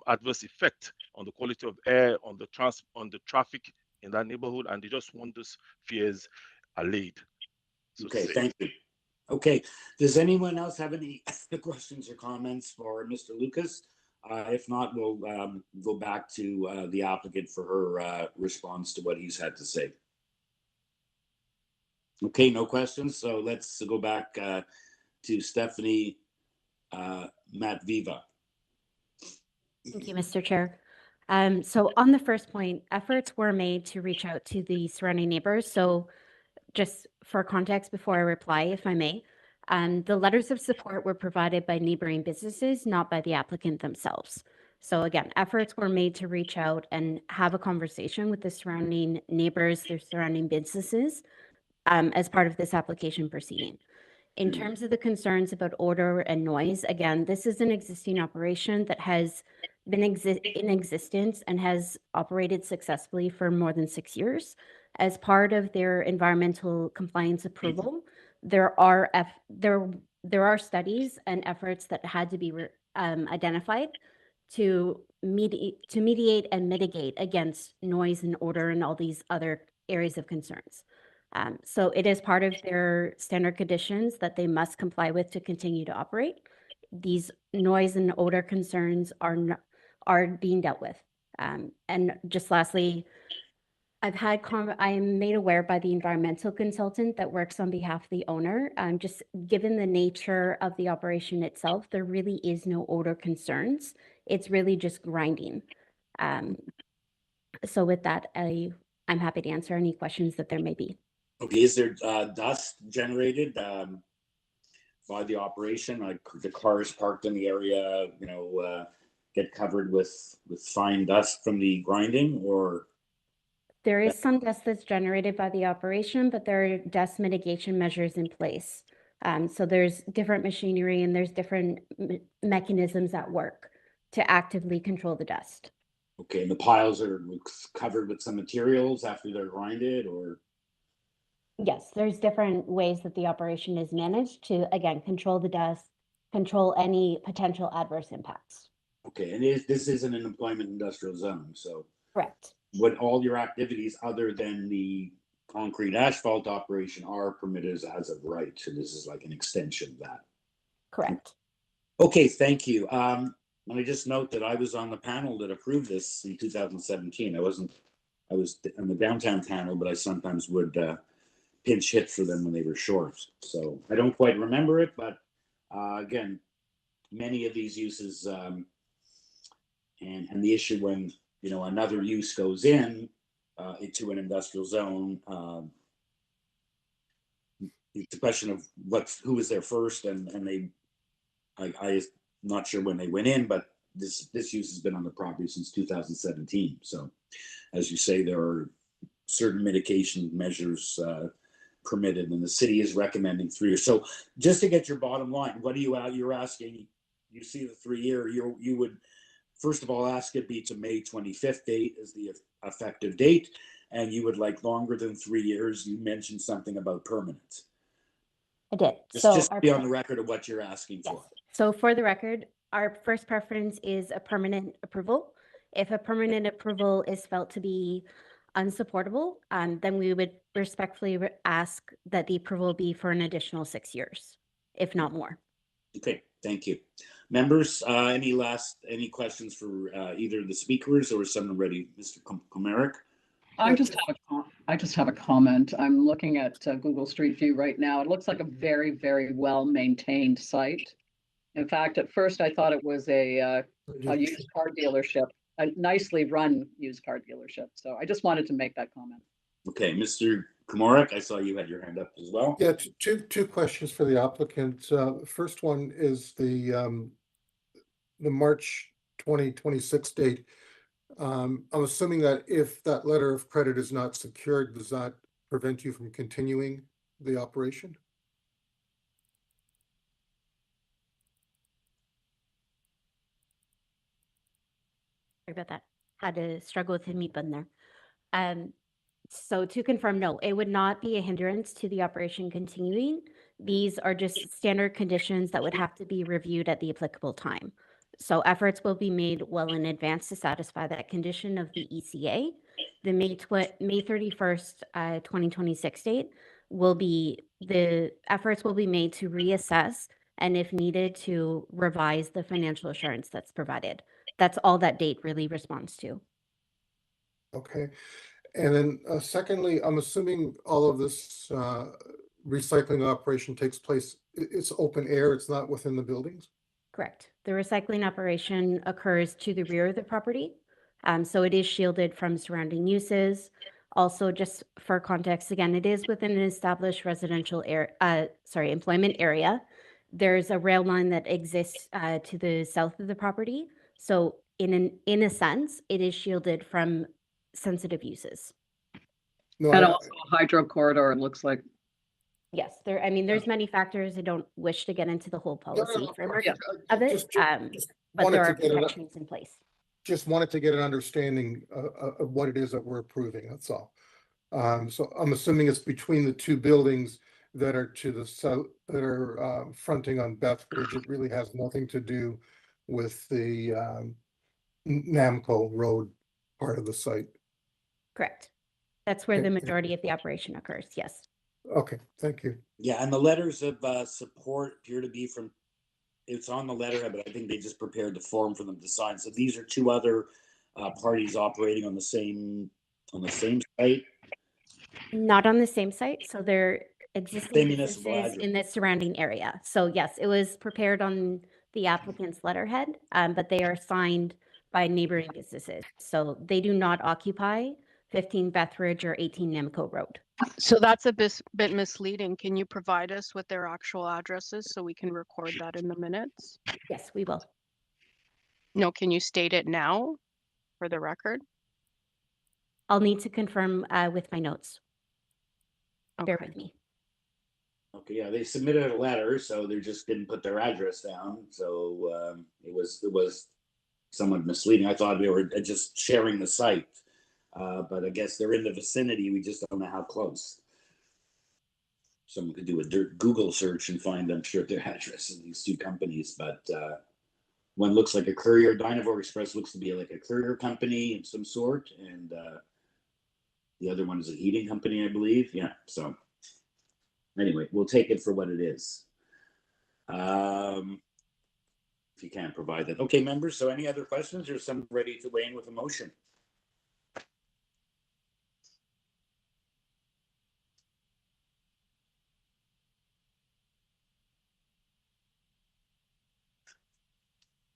adverse effect on the quality of air, on the traffic in that neighborhood, and they just want those fears allayed. Okay, thank you. Okay, does anyone else have any questions or comments for Mr. Lucas? If not, we'll go back to the applicant for her response to what he's had to say. Okay, no questions. So let's go back to Stephanie Matviva. Thank you, Mr. Chair. So on the first point, efforts were made to reach out to the surrounding neighbors. So just for context before I reply, if I may, the letters of support were provided by neighboring businesses, not by the applicant themselves. So again, efforts were made to reach out and have a conversation with the surrounding neighbors, their surrounding businesses, as part of this application proceeding. In terms of the concerns about odor and noise, again, this is an existing operation that has been in existence and has operated successfully for more than 6 years. As part of their environmental compliance approval, there are studies and efforts that had to be identified to mediate and mitigate against noise and odor and all these other areas of concerns. So it is part of their standard conditions that they must comply with to continue to operate. These noise and odor concerns are being dealt with. And just lastly, I am made aware by the environmental consultant that works on behalf of the owner. Just given the nature of the operation itself, there really is no odor concerns. It's really just grinding. So with that, I'm happy to answer any questions that there may be. Okay, is there dust generated by the operation? Like the cars parked in the area, get covered with fine dust from the grinding, or? There is some dust that's generated by the operation, but there are dust mitigation measures in place. So there's different machinery and there's different mechanisms at work to actively control the dust. Okay, and the piles are covered with some materials after they're grinded, or? Yes, there's different ways that the operation is managed to, again, control the dust, control any potential adverse impacts. Okay, and this isn't an employment industrial zone, so. Correct. What all your activities other than the concrete asphalt operation are permitted as of right, so this is like an extension of that. Correct. Okay, thank you. Let me just note that I was on the panel that approved this in 2017. I was on the downtown panel, but I sometimes would pinch hit for them when they were short. So I don't quite remember it, but again, many of these uses and the issue when another use goes in into an industrial zone, it's a question of who was there first, and I'm not sure when they went in, but this use has been on the property since 2017. So as you say, there are certain mitigation measures permitted, and the city is recommending 3 years. So just to get your bottom line, what are you're asking? You see the 3 year, you would first of all ask it be to May 25th date as the effective date, and you would like longer than 3 years. You mentioned something about permanent. I did. Just be on the record of what you're asking for. So for the record, our first preference is a permanent approval. If a permanent approval is felt to be unsupportable, then we would respectfully ask that the approval be for an additional 6 years. if not more. Okay, thank you. Members, any questions for either the speakers or someone ready? Mr. Komaric? I just have a comment. I'm looking at Google Street View right now. It looks like a very, very well maintained site. In fact, at first I thought it was a used car dealership, a nicely run used car dealership. So I just wanted to make that comment. Okay, Mr. Komaric, I saw you had your hand up as well. Yeah, two questions for the applicant. First one is the March 2026 date. I'm assuming that if that letter of credit is not secured, does that prevent you from continuing the operation? Sorry about that. Had to struggle with the mute button there. So to confirm, no, it would not be a hindrance to the operation continuing. These are just standard conditions that would have to be reviewed at the applicable time. So efforts will be made well in advance to satisfy that condition of the ECA. The May 31st, 2026 date the efforts will be made to reassess and if needed to revise the financial assurance that's provided. That's all that date really responds to. Okay. And then secondly, I'm assuming all of this recycling operation takes place, it's open air, it's not within the buildings? Correct. The recycling operation occurs to the rear of the property. So it is shielded from surrounding uses. Also, just for context, again, it is within an established residential employment area. There's a rail line that exists to the south of the property. So in a sense, it is shielded from sensitive uses. No, and also a hydro corridor, it looks like. Yes, there's many factors. I don't wish to get into the whole policy framework of it, but there are protections in place. Just wanted to get an understanding of what it is that we're approving, that's all. So I'm assuming it's between the two buildings that are to the south, that are fronting on BETHRIDGE. It really has nothing to do with the Namco Road part of the site. Correct. That's where the majority of the operation occurs, yes. Okay, thank you. Yeah, and the letters of support appear to be from, it's on the letterhead, but I think they just prepared the form for them to sign. So these are two other parties operating on the same site? Not on the same site, so they're existing municipal businesses in the surrounding area. So yes, it was prepared on the applicant's letterhead, but they are signed by neighboring businesses. So they do not occupy 15 BETHRIDGE or 18 Namco Road. So that's a bit misleading. Can you provide us with their actual addresses so we can record that in the minutes? Yes, we will. No, can you state it now for the record? I'll need to confirm with my notes. Bear with me. Okay, yeah, they submitted a letter, so they just didn't put their address down. So it was somewhat misleading. I thought they were just sharing the site, but I guess they're in the vicinity. We just don't know how close. Someone could do a Google search and find, I'm sure, their address in these two companies. But one looks like a courier. Dynavore Express looks to be like a courier company of some sort, and the other one is a heating company, I believe. Yeah, so anyway, we'll take it for what it is. If you can't provide that. Okay, members, so any other questions or someone ready to weigh in with a motion?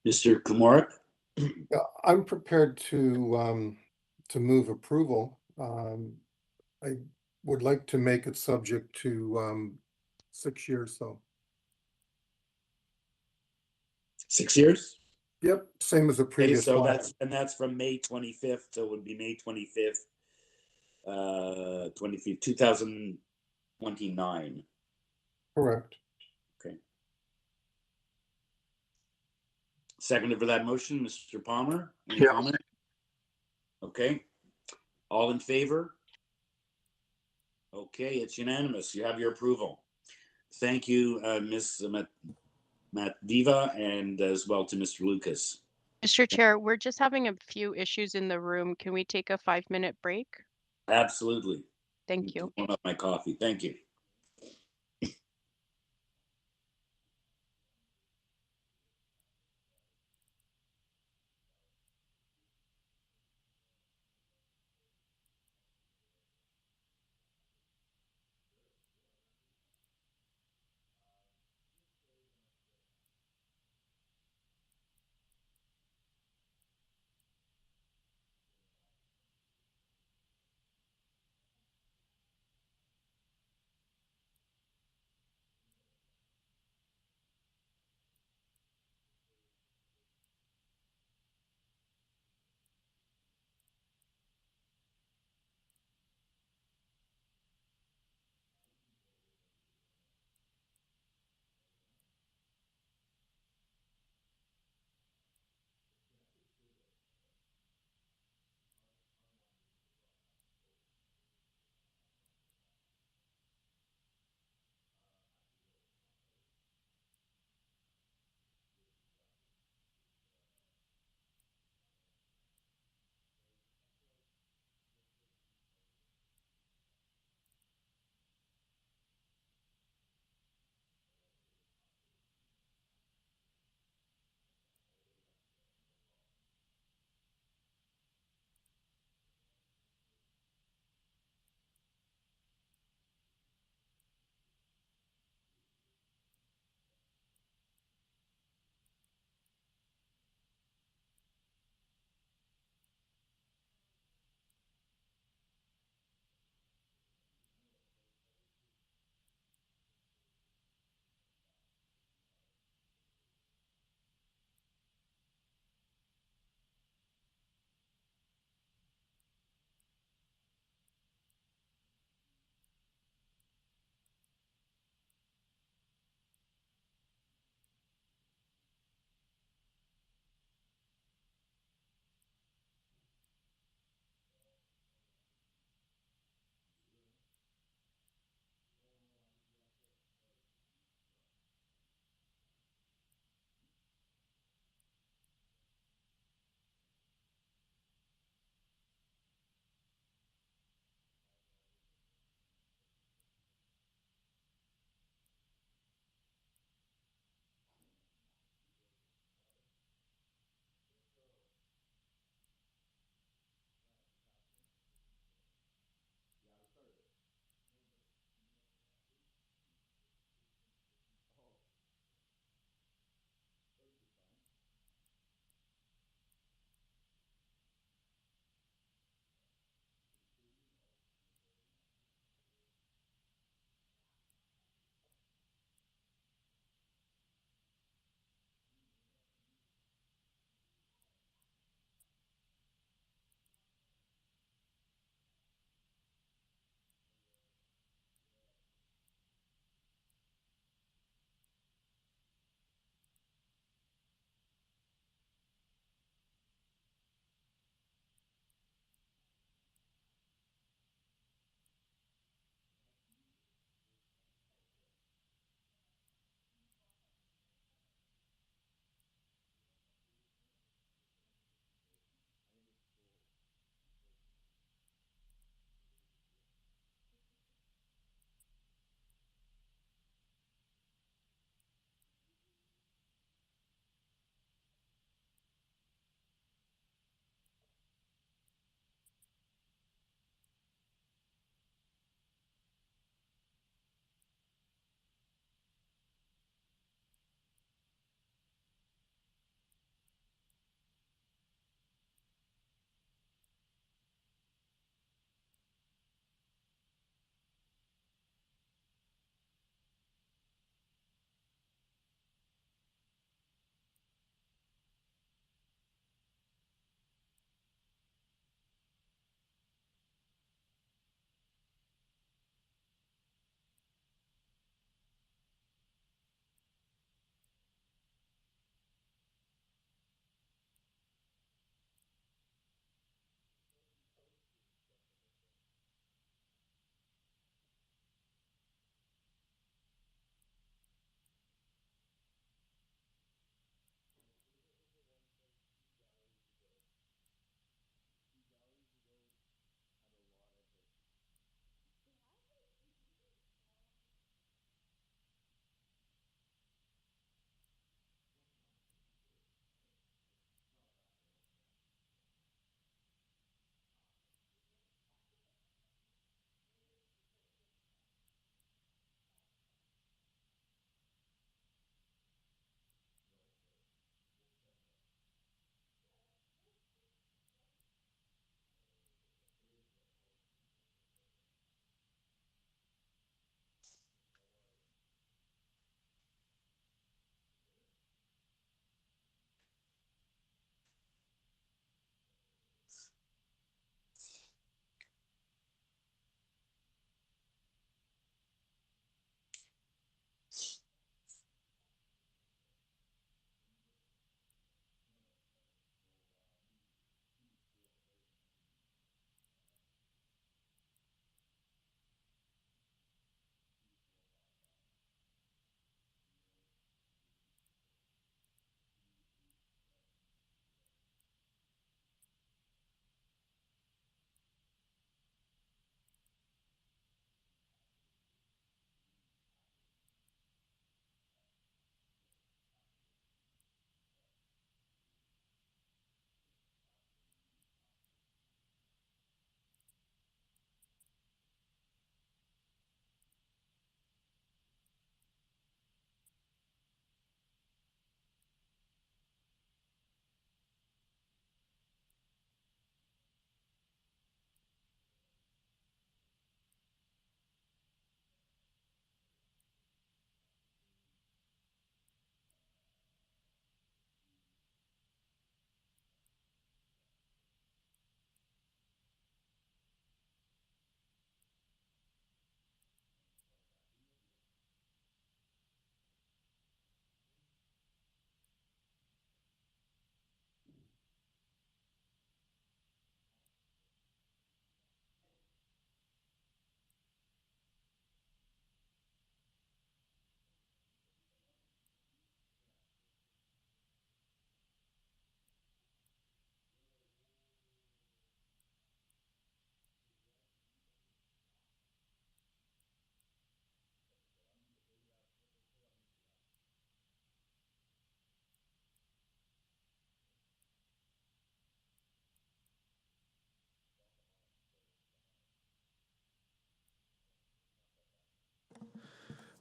Mr. Komaric? Yeah, I'm prepared to move approval. I would like to make it subject to 6 years though. 6 years? Yep, same as the previous so one. that's from May 25th, so it would be May 25th, 2029. Correct. Okay. Seconded for that motion, Mr. Palmer. Any comment? Okay. All in favor? Okay, it's unanimous. You have your approval. Thank you, Ms. Matviva, and as well to Mr. Lucas. Mr. Chair, we're just having a few issues in the room. Can we take a 5-minute break? Absolutely. Thank you. Warm up my coffee. Thank you.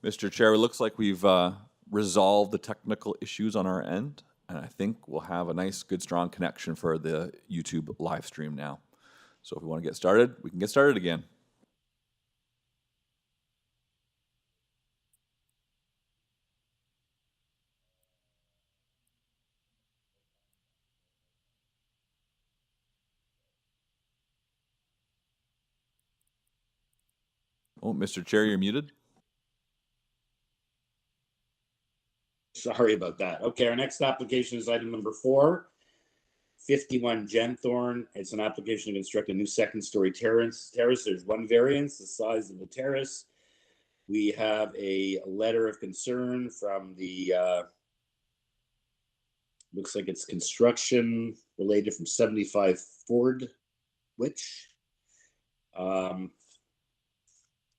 Mr. Chair, it looks like we've resolved the technical issues on our end, and I think we'll have a nice, good, strong connection for the YouTube live stream now. So if we want to get started, we can get started again. Oh, Mr. Chair, you're muted. Sorry about that. Okay, our next application is item number 4, 51 Genthorn. It's an application to construct a new second-story terrace. There's one variance, the size of the terrace. We have a letter of concern from the, looks like it's construction related from 75 Ford, which,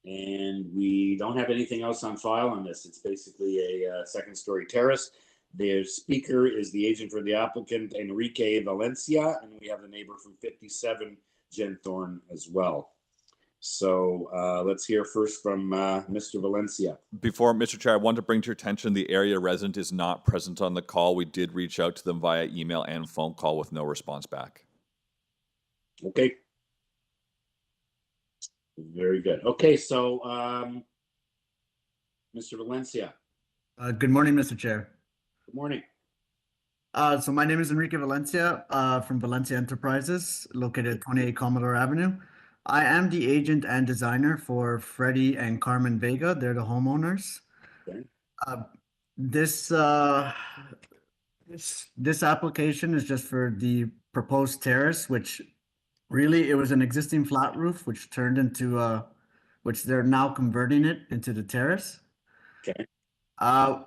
and we don't have anything else on file on this. It's basically a second-story terrace. The speaker is the agent for the applicant, Enrique Valencia, and we have the neighbor from 57 Genthorn as well. So let's hear first from Mr. Valencia. Before, Mr. Chair, I want to bring to your attention the area resident is not present on the call. We did reach out to them via email and phone call with no response back. Okay. Very good. Okay, so Mr. Valencia. Good morning, Mr. Chair. Good morning. So my name is Enrique Valencia from Valencia Enterprises, located at 28 Commodore Avenue. I am the agent and designer for Freddie and Carmen Vega. They're the homeowners. Okay. This application is just for the proposed terrace, which really it was an existing flat roof, which turned into which they're now converting it into the terrace. Okay.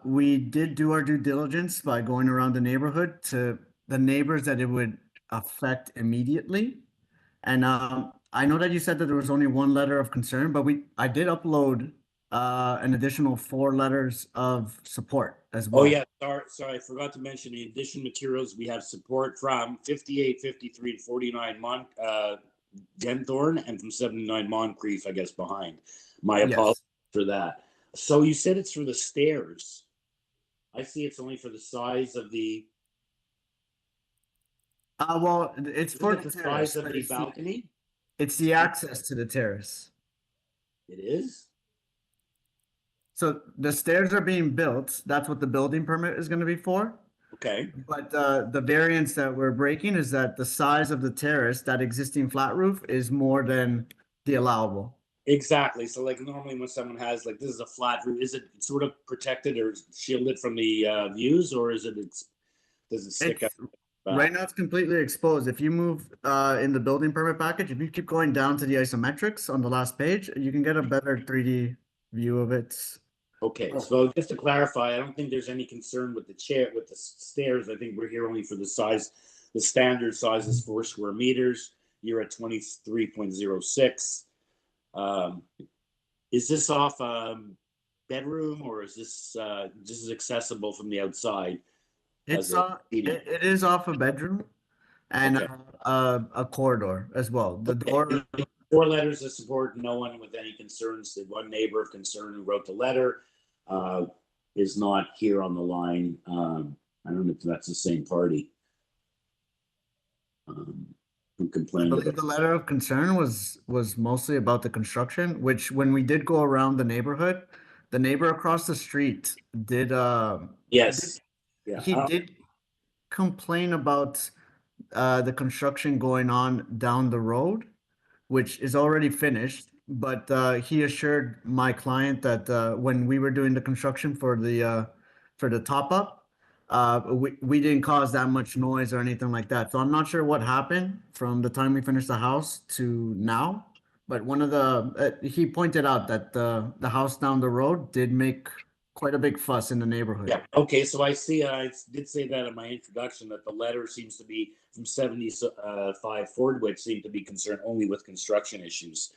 We did do our due diligence by going around the neighborhood to the neighbors that it would affect immediately. And I know that you said that there was only one letter of concern, but I did upload an additional 4 letters of support as well. Oh yeah, sorry, I forgot to mention the addition materials. We have support from 58, 53, and 49 Genthorn, and from 79 Moncrief, I guess, behind. My apologies for that. So you said it's for the stairs. I see it's only for the size of the. Well, it's for the size of the balcony. It's the access to the terrace. It is. So the stairs are being built. That's what the building permit is going to be for. Okay. But the variance that we're breaking is that the size of the terrace, that existing flat roof, is more than the allowable. Exactly. So like normally when someone has like, this is a flat roof, is it sort of protected or shielded from the views, or is it, does it stick out? Right now it's completely exposed. If you move in the building permit package, if you keep going down to the isometrics on the last page, you can get a better 3D view of it. Okay, so just to clarify, I don't think there's any concern with the stairs. I think we're here only for the size. The standard size is 4 square meters. You're at 23.06. Is this off a bedroom, or is this just accessible from the outside? It is off a bedroom and Okay. a corridor as well. The door. 4 letters of support. No one with any concerns. The one neighbor of concern who wrote the letter is not here on the line. I don't know if that's the same party who I complained believe about. the letter of concern was mostly about the construction, which when we did go around the neighborhood, the neighbor across the street did Yes. Yeah. he did complain about the construction going on down the road, which is already finished. But he assured my client that when we were doing the construction for the top up, we didn't cause that much noise or anything like that. So I'm not sure what happened from the time we finished the house to now. But one of the he pointed out that the house down the road did make quite a big fuss in the neighborhood. Yeah. Okay. So I see. I did say that in my introduction that the letter seems to be from 75 Ford, which seemed to be concerned only with construction issues.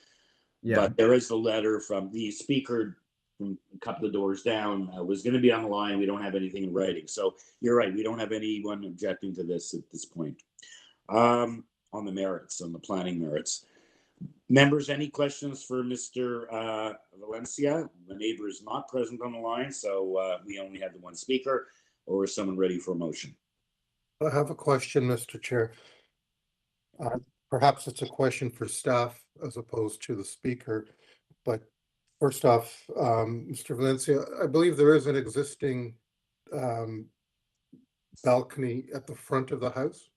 Yeah. But there is a letter from the speaker from a couple of doors down. Was going to be on the line. We don't have anything in writing. So you're right. We don't have anyone objecting to this at this point. On the merits, on the planning merits. Members, any questions for Mr. Valencia? The neighbor is not present on the line, so we only have the one speaker. Or is someone ready for a motion? I have a question, Mr. Chair. Perhaps it's a question for staff as opposed to the speaker, but first off, Mr. Valencia, I believe there is an existing balcony at the front of the house.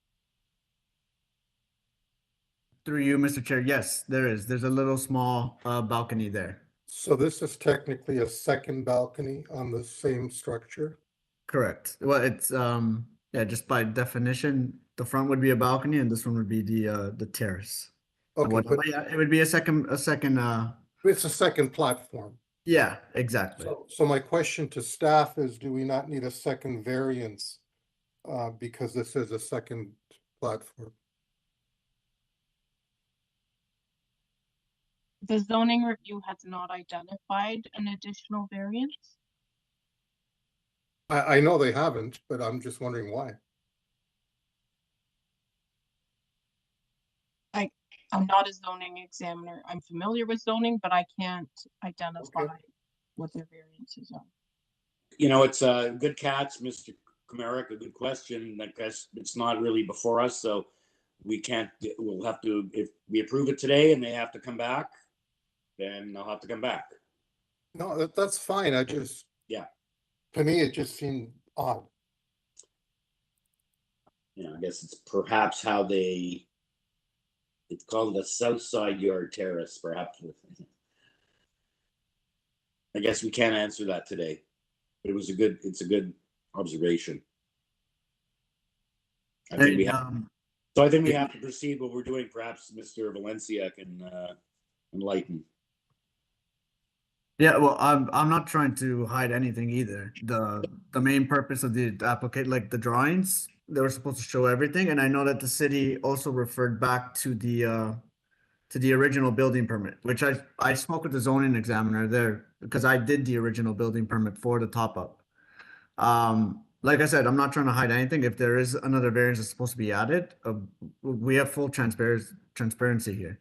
Through you, Mr. Chair, yes, there is. There's a little small balcony there. So this is technically a second balcony on the same structure? Correct. Well, it's yeah, just by definition, the front would be a balcony and this one would be the terrace. Okay, but yeah, it would be a second it's a second platform. Yeah, exactly. So my question to staff is, do we not need a second variance because this is a second platform? The zoning review has not identified an additional variance. I know they haven't, but I'm just wondering why. I'm not a zoning examiner. I'm familiar with zoning, but I can't identify what their variances are. You know, it's a good catch, Mr. Comeric, a good question. I guess it's not really before us, so we can't, we'll have to, if we approve it today and they have to come back, then they'll have to come back. No, that's fine. I just, yeah, to me, it just seemed odd. You know, I guess it's perhaps how they, it's called the South Side Yard Terrace, perhaps. I guess we can't answer that today, but it's a good observation. I think we have, so I think we have to proceed what we're doing. Perhaps Mr. Valencia can enlighten. Yeah, well, I'm not trying to hide anything either. The main purpose of the applicant, like the drawings, they were supposed to show everything, and I know that the city also referred back to the original building permit, which I spoke with the zoning examiner there because I did the original building permit for the top up. Like I said, I'm not trying to hide anything. If there is another variance that's supposed to be added, we have full transparency here.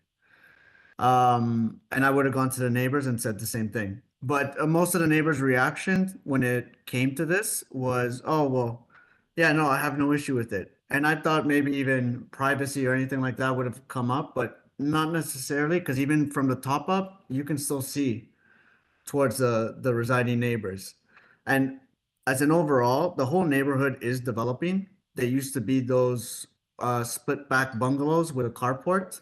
And I would have gone to the neighbors and said the same thing. But most of the neighbors' reaction when it came to this was, oh, well, yeah, no, I have no issue with it. And I thought maybe even privacy or anything like that would have come up, but not necessarily, because even from the top up, you can still see towards the residing neighbors. And as an overall, the whole neighborhood is developing. There used to be those split back bungalows with a carport.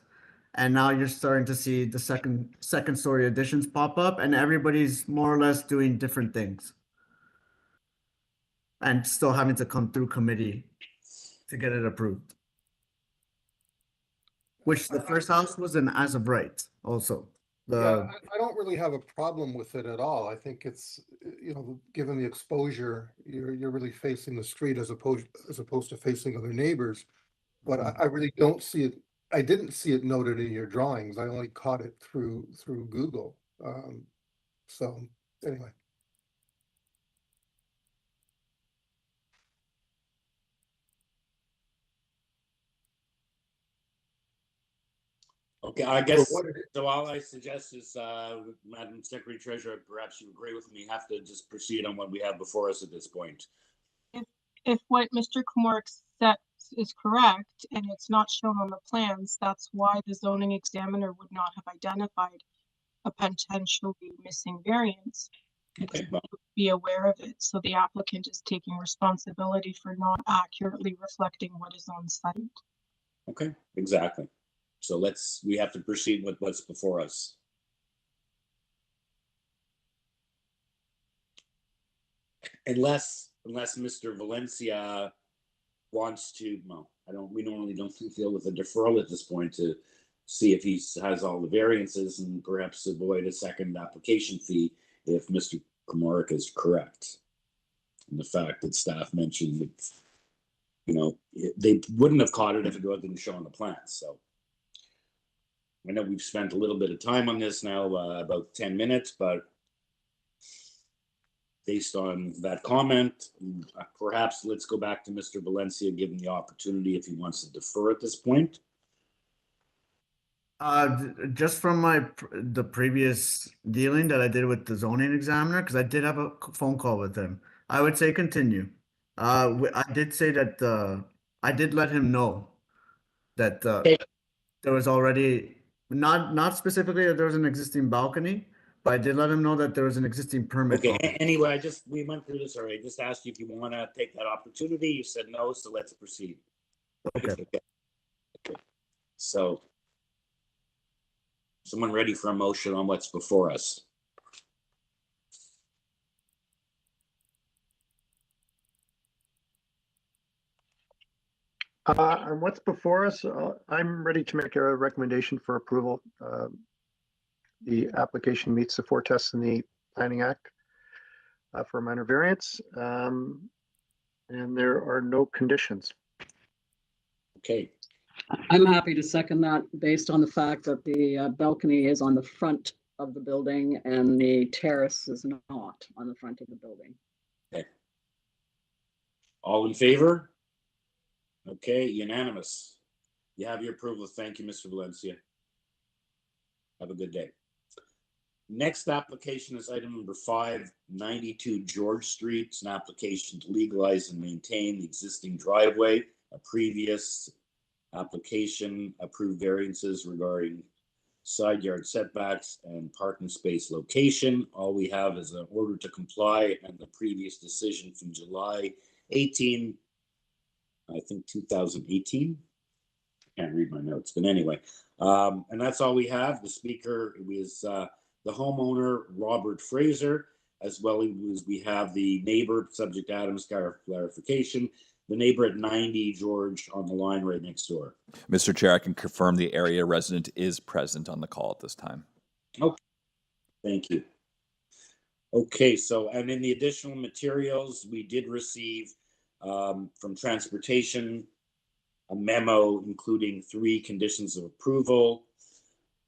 And now you're starting to see the second story additions pop up, and everybody's more or less doing different things. And still having to come through committee to get it approved. Which the first house was an as of right also. Yeah, I don't really have a problem with it at all. I think it's, you know, given the exposure, you're really facing the street as opposed to facing other neighbors. But I really don't see it. I didn't see it noted in your drawings. I only caught it through Google. So anyway. Okay, I guess so. All I suggest is, Madam Secretary Treasurer, perhaps you agree with me. Have to just proceed on what we have before us at this point. If what Mr. Comeric said is correct and it's not shown on the plans, that's why the zoning examiner would not have identified a potentially missing variance. Okay, well, be aware of it. So the applicant is taking responsibility for not accurately reflecting what is on site. Okay, exactly. So we have to proceed with what's before us. Unless Mr. Valencia wants to, well, we normally don't deal with a deferral at this point to see if he has all the variances and perhaps avoid a second application fee if Mr. Comeric is correct. And the fact that staff mentioned that, you know, they wouldn't have caught it if it didn't show on the plan. So I know we've spent a little bit of time on this now, about 10 minutes, but based on that comment, perhaps let's go back to Mr. Valencia, give him the opportunity if he wants to defer at this point. Just from the previous dealing that I did with the zoning examiner, because I did have a phone call with him. I would say continue. I did say that I did let him know that there was already not specifically that there was an existing balcony, but I did let him know that there was an existing permit. Okay. Anyway, we went through this already. I just asked you if you want to take that opportunity. You said no, so let's proceed. Okay. Okay. So, someone ready for a motion on what's before us? On what's before us, I'm ready to make a recommendation for approval. The application meets the 4 tests in the Planning Act for a minor variance, and there are no conditions. Okay. I'm happy to second that based on the fact that the balcony is on the front of the building and the terrace is not on the front of the building. Okay. All in favor? Okay, unanimous. You have your approval. Thank you, Mr. Valencia. Have a good day. Next application is item number 5, 92 George Street. It's an application to legalize and maintain the existing driveway. A previous application approved variances regarding side yard setbacks and parking space location. All we have is an order to comply and the previous decision from July 18, I think 2018. Can't read my notes, but anyway, and that's all we have. The speaker is the homeowner, Robert Fraser, as well as we have the neighbor, subject to Adam's clarification, the neighbor at 90 George on the line right next door. Mr. Chair, I can confirm the area resident is present on the call at this time. Okay, thank you. Okay, so, and in the additional materials, we did receive from transportation a memo including 3 conditions of approval,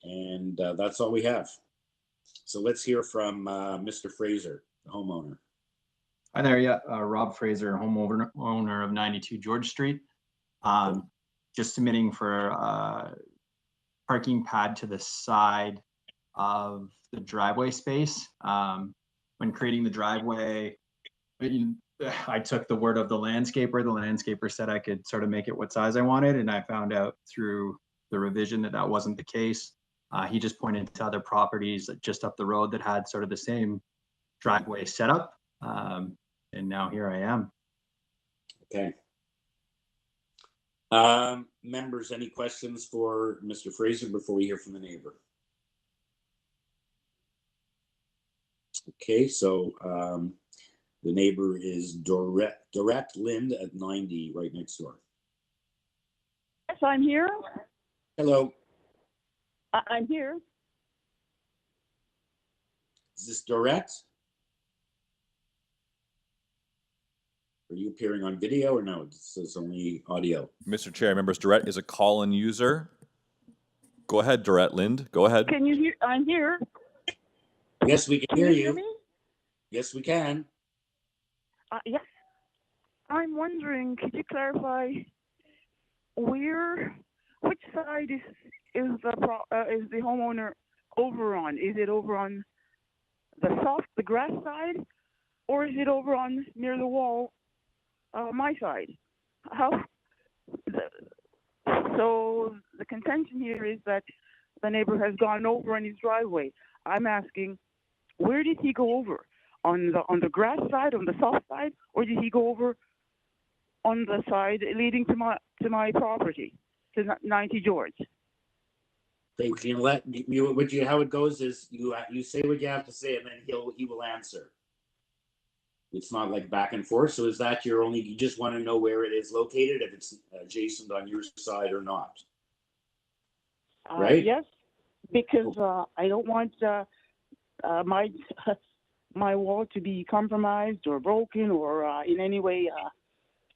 and that's all we have. So let's hear from Mr. Fraser, the homeowner. Hi there, Rob Fraser, homeowner of 92 George Street. Just submitting for a parking pad to the side of the driveway space. When creating the driveway, I took the word of the landscaper. The landscaper said I could sort of make it what size I wanted, and I found out through the revision that that wasn't the case. He just pointed to other properties just up the road that had sort of the same driveway setup. And now here I am. Okay. Members, any questions for Mr. Fraser before we hear from the neighbor? Okay, so the neighbor is Dorette Lind at 90 right next door. Yes, I'm here. Hello. I'm here. Is this Dorette? Are you appearing on video or no? It says only audio. Mr. Chair, members, Dorette is a call-in user. Go ahead, Dorette Lind. Go ahead. Can you hear? I'm here. Yes, we can hear you. Me? Yes, we can. Yes. I'm wondering, could you clarify which side is the homeowner over on? Is it over on the grass side, or is it over on near the wall, my side? So the contention here is that the neighbor has gone over on his driveway. I'm asking, where did he go over? On the grass side, on the soft side, or did he go over on the side leading to my property, to 90 George? Okay, can you let you how it goes is you say what you have to say and then he will answer. It's not like back and forth. So is that you just want to know where it is located, if it's adjacent on your side or not? Right? Yes, because I don't want my wall to be compromised or broken or in any way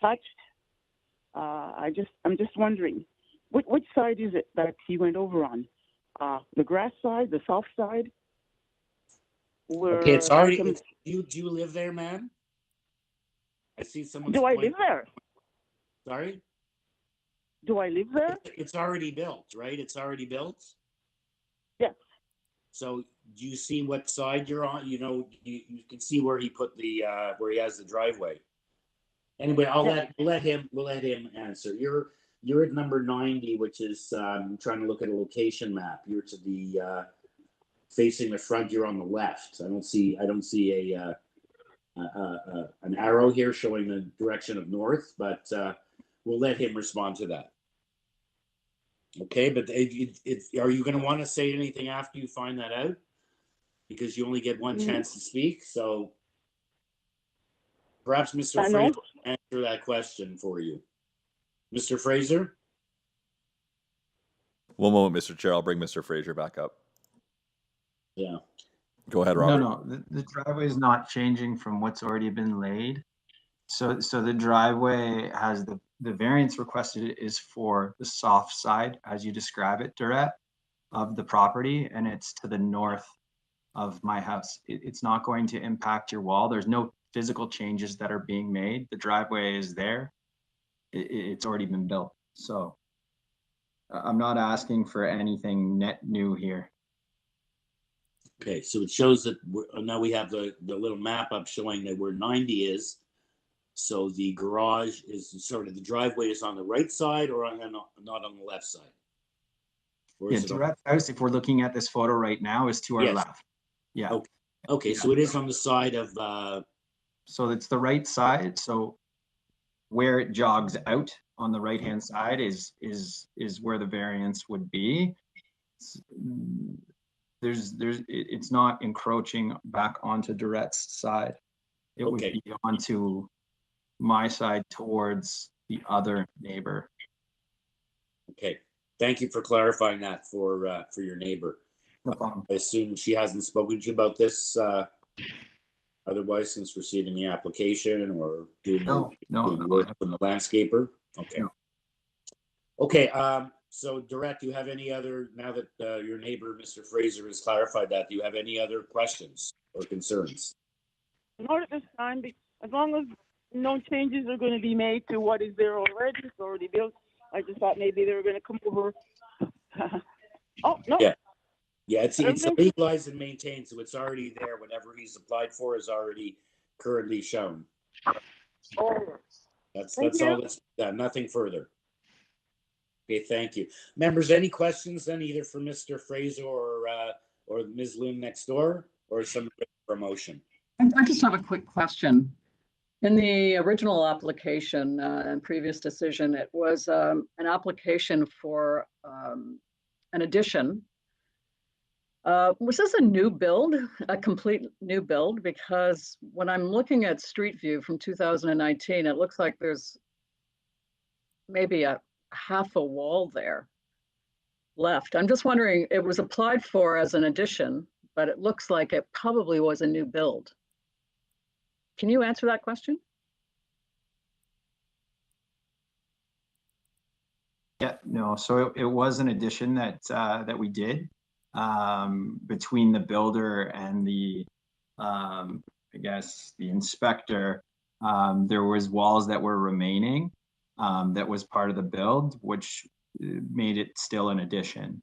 touched. I'm just wondering, which side is it that he went over on? The grass side, the soft side? Okay, it's already. Do you live there, man? I see someone. Do I live there? Sorry. Do I live there? It's already built, right? It's already built. So do you see what side you're on? You know, you can see where he put the where he has the driveway. Anyway, we'll let him answer. You're at number 90, which is trying to look at a location map. You're to the facing the front. You're on the left. I don't see an arrow here showing the direction of north, but we'll let him respond to that. Okay, but are you going to want to say anything after you find that out? Because you only get one chance to speak. So perhaps Mr. Fraser will answer that question for you. Mr. Fraser? One moment, Mr. Chair. I'll bring Mr. Fraser back up. Yeah. Go ahead, Robert. No, the driveway is not changing from what's already been laid. So the driveway has the variance requested is for the soft side, as you describe it, Durrett, of the property, and it's to the north of my house. It's not going to impact your wall. There's no physical changes that are being made. The driveway is there. It's already been built. So I'm not asking for anything net new here. Okay, so it shows that now we have the little map up showing that where 90 is. So the garage is sort of, the driveway is on the right side or not on the left side? Or Yeah, direct house, if we're looking at this photo right now, is to our left. Yeah. Okay, Yeah. so it is on the side of so it's the right side. So where it jogs out on the right hand side is where the variance would be. It's not encroaching back onto Durette's side. It would be onto my side towards the other neighbor. Okay, thank you for clarifying that for your neighbor. No problem. I assume she hasn't spoken to you about this otherwise since receiving the application or doing work from the landscaper. Okay. No. Okay. So, Durrett, do you have any other, now that your neighbor, Mr. Fraser, has clarified that, do you have any other questions or concerns? Not at this time, as long as no changes are going to be made to what is there already. It's already built. I just thought maybe they were going to come over. Oh, no. Yeah, it's legalized and maintained, so it's already there. Whatever he's applied for is already currently shown. Oh. That's all that's done, nothing further. Okay, thank you. Members, any questions then, either for Mr. Fraser or Ms. Loon next door, or some promotion? I just have a quick question. In the original application and previous decision, it was an application for an addition. Was this a new build, a complete new build? Because when I'm looking at Street View from 2019, it looks like there's maybe a half a wall there left. I'm just wondering, it was applied for as an addition, but it looks like it probably was a new build. Can you answer that question? Yeah, no, so it was an addition that we did between the builder and the I guess the inspector. There was walls that were remaining that was part of the build, which made it still an addition.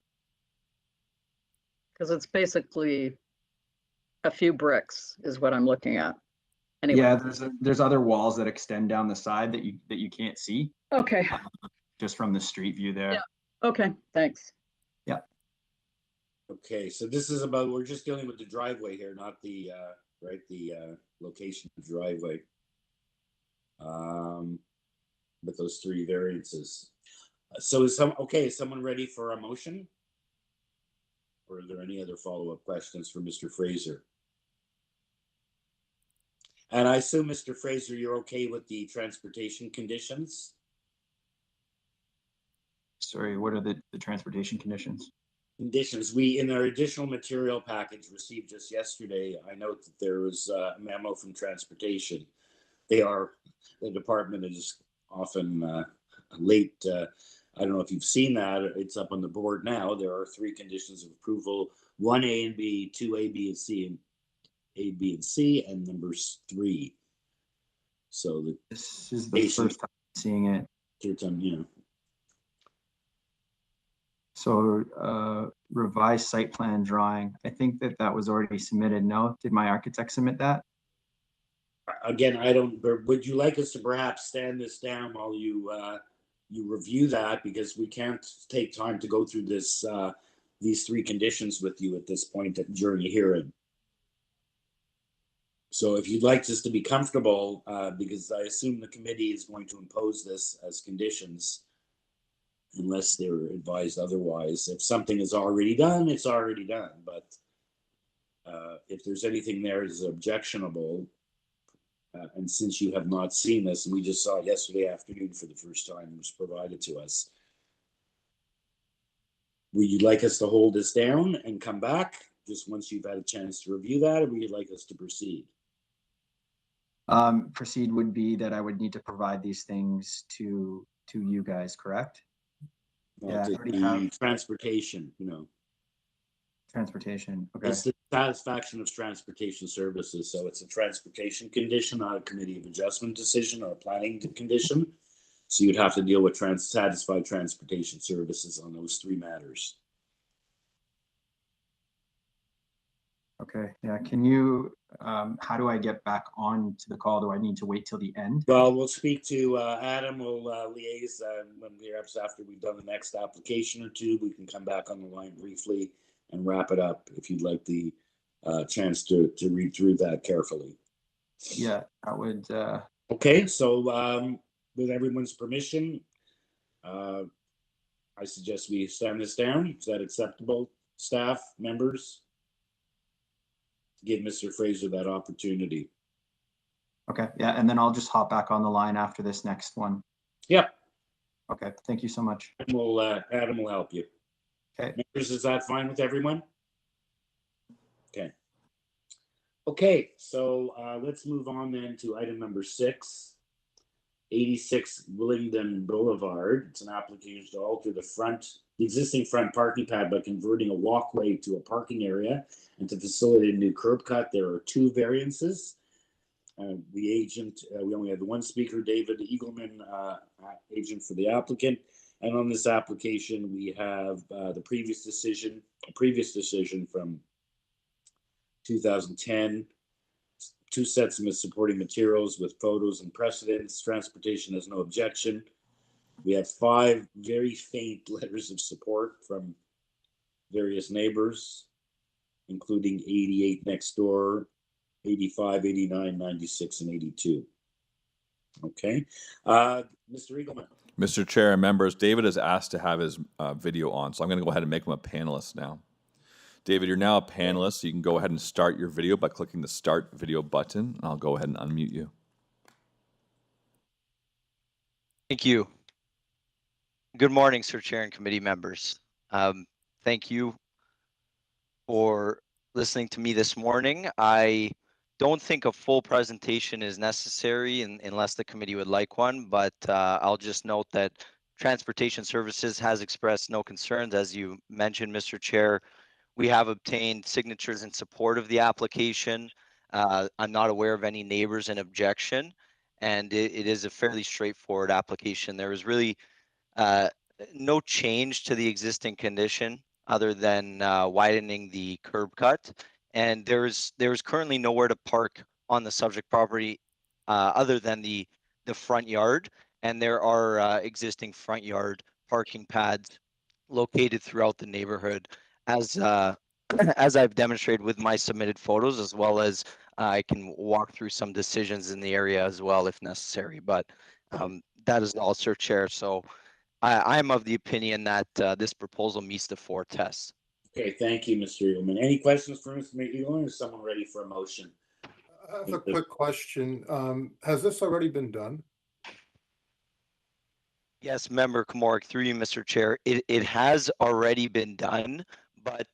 Because it's basically a few bricks is what I'm looking at. Anyway. Yeah, there's other walls that extend down the side that you can't see. Okay. Just from the street view there. Yeah. Okay, thanks. Yeah. Okay, so this is about, we're just dealing with the driveway here, not the location of the driveway. With those three variances. So is someone ready for a motion? Or are there any other follow-up questions for Mr. Fraser? And I assume, Mr. Fraser, you're okay with the transportation conditions? Sorry, what are the transportation conditions? Conditions. We, in our additional material package received just yesterday, I note that there was a memo from transportation. The department is often late. I don't know if you've seen that. It's up on the board now. There are 3 conditions of approval: 1A and B, 2A, B, and C, and A, B, and C, and numbers 3. So this is the first time seeing it. Third time, yeah. So revised site plan drawing. I think that that was already submitted. No, did my architect submit that? Again, I don't, but would you like us to perhaps stand this down while you review that? Because we can't take time to go through this, these three conditions with you at this point during a hearing. So if you'd like us to be comfortable, because I assume the committee is going to impose this as conditions unless they're advised otherwise. If something is already done, it's already done. But if there's anything there that is objectionable, and since you have not seen this, and we just saw it yesterday afternoon for the first time, it was provided to us. Would you like us to hold this down and come back just once you've had a chance to review that, or would you like us to proceed? Proceed would be that I would need to provide these things to you guys, correct? Yeah, the transportation, you know. Transportation, okay. It's the satisfaction of transportation services. So it's a transportation condition, not a committee of adjustment decision or a planning condition. So you'd have to deal with satisfied transportation services on those three matters. Okay, yeah, can you, how do I get back on to the call? Do I need to wait till the end? Well, we'll speak to Adam, we'll liaise when perhaps after we've done the next application or two, we can come back on the line briefly and wrap it up if you'd like the chance to read through that carefully. Yeah, I would. Okay, so with everyone's permission, I suggest we stand this down. Is that acceptable, staff members? Give Mr. Fraser that opportunity. Okay, yeah, and then I'll just hop back on the line after this next one. Yep. Okay, thank you so much. Adam will help you. Okay. Members, is that fine with everyone? Okay. Okay, so let's move on then to item number 6, 86 Willingdon Boulevard. It's an application to alter the existing front parking pad by converting a walkway to a parking area and to facilitate a new curb cut. There are 2 variances. The agent, we only have one speaker, David Eagleman, agent for the applicant. And on this application, we have the previous decision from 2010, 2 sets of supporting materials with photos and precedents. Transportation has no objection. We have 5 very faint letters of support from various neighbors, including 88 next door, 85, 89, 96, and 82. Okay. Mr. Eagleman. Mr. Chair and members, David has asked to have his video on, so I'm going to go ahead and make him a panelist now. David, you're now a panelist, so you can go ahead and start your video by clicking the Start Video button, and I'll go ahead and unmute you. Thank you. Good morning, Sir Chair and committee members. Thank you for listening to me this morning. I don't think a full presentation is necessary unless the committee would like one, but I'll just note that Transportation Services has expressed no concerns. As you mentioned, Mr. Chair, we have obtained signatures in support of the application. I'm not aware of any neighbors in objection, and it is a fairly straightforward application. There is really no change to the existing condition other than widening the curb cut. And there's currently nowhere to park on the subject property other than the front yard. And there are existing front yard parking pads located throughout the neighborhood, as I've demonstrated with my submitted photos, as well as I can walk through some decisions in the area as well if necessary. But that is all, Sir Chair. So I'm of the opinion that this proposal meets the 4 tests. Okay, thank you, Mr. Eagleman. Any questions for Mr. Eagleman? Is someone ready for a motion? I have a quick question. Has this already been done? Yes, Member Komorek, through you, Mr. Chair. It has already been done, but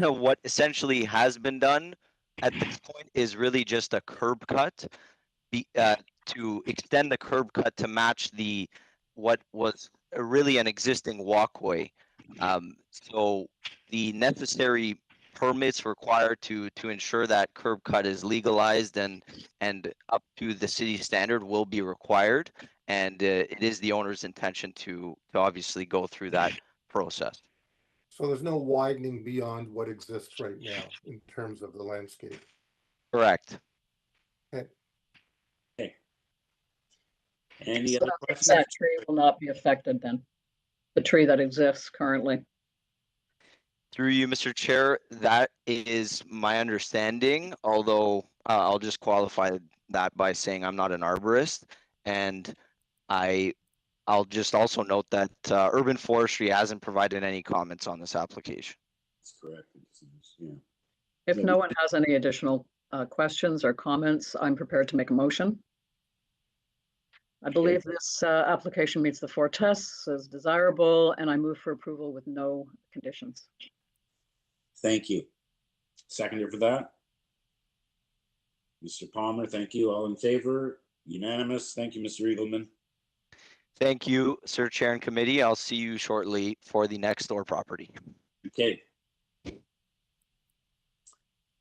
what essentially has been done at this point is really just a curb cut to extend the curb cut to match what was really an existing walkway. So the necessary permits required to ensure that curb cut is legalized and up to the city standard will be required, and it is the owner's intention to obviously go through that process. So there's no widening beyond what exists right now in terms of the landscape. Correct. Okay. Okay. Any So other that questions? that tree will not be affected then? The tree that exists currently? Through you, Mr. Chair, that is my understanding, although I'll just qualify that by saying I'm not an arborist. And I'll just also note that Urban Forestry hasn't provided any comments on this application. That's correct. Yeah. If no one has any additional questions or comments, I'm prepared to make a motion. I believe this application meets the 4 tests as desirable, and I move for approval with no conditions. Thank you. Seconder for that? Mr. Palmer, thank you. All in favor? Unanimous. Thank you, Mr. Eagleman. Thank you, Sir Chair and Committee. I'll see you shortly for the next door property. Okay.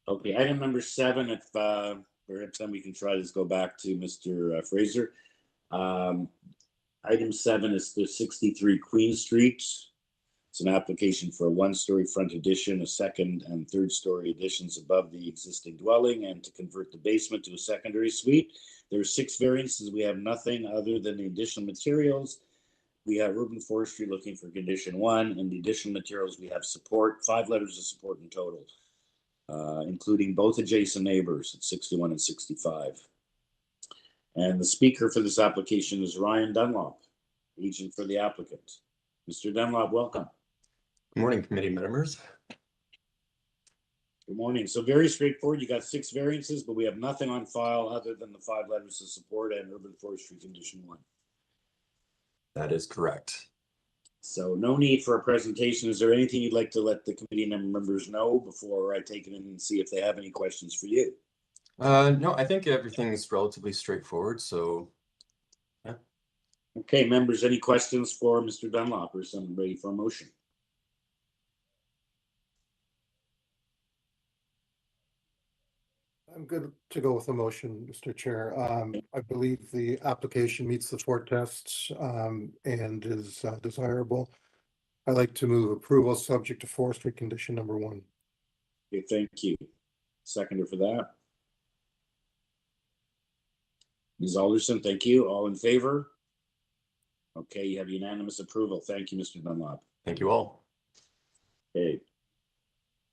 Okay, item number 7, if perhaps then we can try this, go back to Mr. Fraser. Item 7 is the 63 Queen Street. It's an application for a 1-story front addition, a 2nd and 3rd story additions above the existing dwelling, and to convert the basement to a secondary suite. There are 6 variances. We have nothing other than the additional materials. We have Urban Forestry looking for condition 1, and the additional materials we have support, 5 letters of support in total, including both adjacent neighbors at 61 and 65. And the speaker for this application is Ryan Dunlop, agent for the applicant. Mr. Dunlop, welcome. Good morning, committee members. Good morning. So very straightforward. You got 6 variances, but we have nothing on file other than the 5 letters of support and Urban Forestry condition 1. That is correct. So no need for a presentation. Is there anything you'd like to let the committee members know before I take it in and see if they have any questions for you? No, I think everything is relatively straightforward. So, yeah. Okay, members, any questions for Mr. Dunlop, or someone ready for a motion? I'm good to go with the motion, Mr. Chair. I believe the application meets the 4 tests and is desirable. I'd like to move approval subject to forestry condition number 1. Okay, thank you. Seconder for that. Ms. Alderson, thank you. All in favor? Okay, you have unanimous approval. Thank you, Mr. Dunlop. Thank you all. Okay.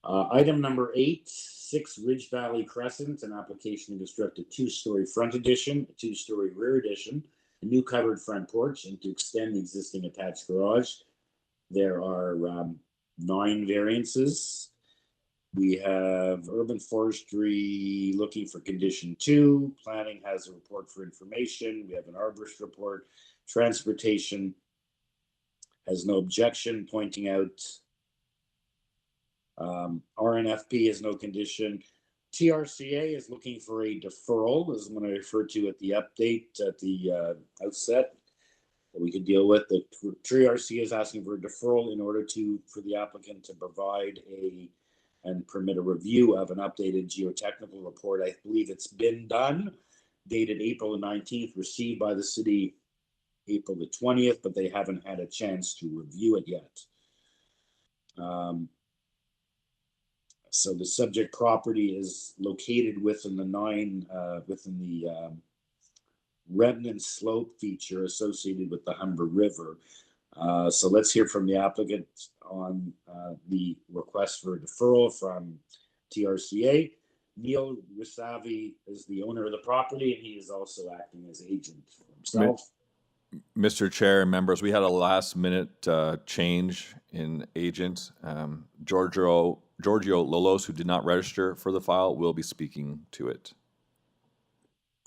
Item number 8, 6 Ridge Valley Crescent, an application to construct a 2-story front addition, a 2-story rear addition, a new covered front porch, and to extend the existing attached garage. There are 9 variances. We have Urban Forestry looking for condition 2. Planning has a report for information. We have an arborist report. Transportation has no objection, pointing out RNFP has no condition. TRCA is looking for a deferral, as I'm going to refer to at the update at the outset that we could deal with. The TRCA is asking for a deferral in order for the applicant to provide and permit a review of an updated geotechnical report. I believe it's been done, dated April the 19th, received by the city April the 20th, but they haven't had a chance to review it yet. So the subject property is located within the remnant slope feature associated with the Humber River. So let's hear from the applicant on the request for a deferral from TRCA. Neil Risavi is the owner of the property, and he is also acting as agent for himself. Mr. Chair and members, we had a last-minute change in agent. Giorgio Lolos, who did not register for the file, will be speaking to it.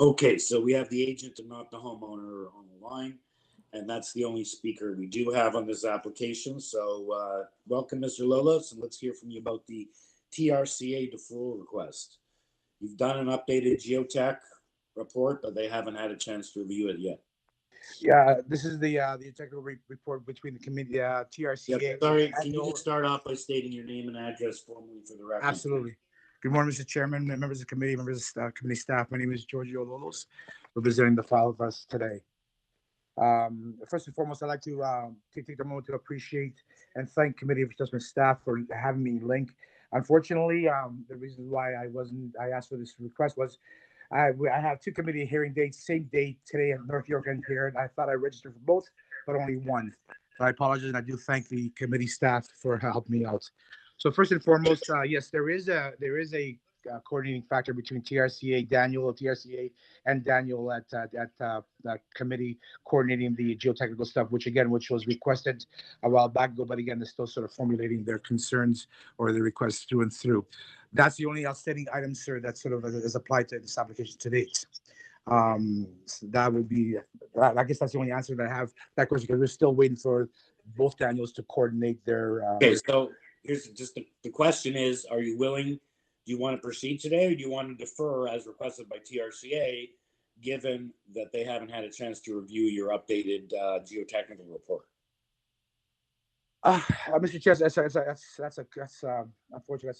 Okay, so we have the agent and not the homeowner on the line, and that's the only speaker we do have on this application. So welcome, Mr. Lolos, and let's hear from you about the TRCA deferral request. You've done an updated geotech report, but they haven't had a chance to review it yet. Yeah, this is the technical report between the committee, TRCA. Yep, sorry, can you just start off by stating your name and address formally for the record? Absolutely. Good morning, Mr. Chairman, members of the committee, members of committee staff. My name is Giorgio Lolos, representing the file of us today. First and foremost, I'd like to take a moment to appreciate and thank Committee of Adjustment staff for having me link. Unfortunately, the reason why I asked for this request was I have two committee hearing dates, same date today at North York and here. And I thought I registered for both, but only one. So I apologize, and I do thank the committee staff for helping me out. So first and foremost, yes, there is a coordinating factor between TRCA, Daniel, TRCA, and Daniel at the committee coordinating the geotechnical stuff, which was requested a while back ago, but again, they're still sort of formulating their concerns or their requests through and through. That's the only outstanding item, sir, that sort of is applied to this application to date. So that would be, I guess that's the only answer that I have that question, because we're still waiting for both Daniels to coordinate their. Okay, so here's just the question is, are you willing? Do you want to proceed today, or do you want to defer as requested by TRCA, given that they haven't had a chance to review your updated geotechnical report? Mr. Chair, that's unfortunate.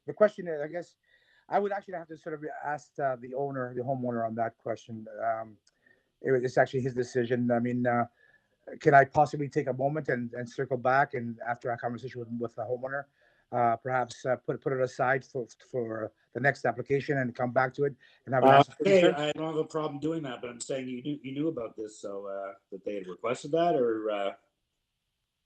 The question is, I guess I would actually have to sort of ask the homeowner on that question. It's actually his decision. I mean, can I possibly take a moment and circle back, and after our conversation with the homeowner, perhaps put it aside for the next application and come back to it and have an answer? Okay, I don't have a problem doing that, but I'm saying you knew about this, so that they had requested that, or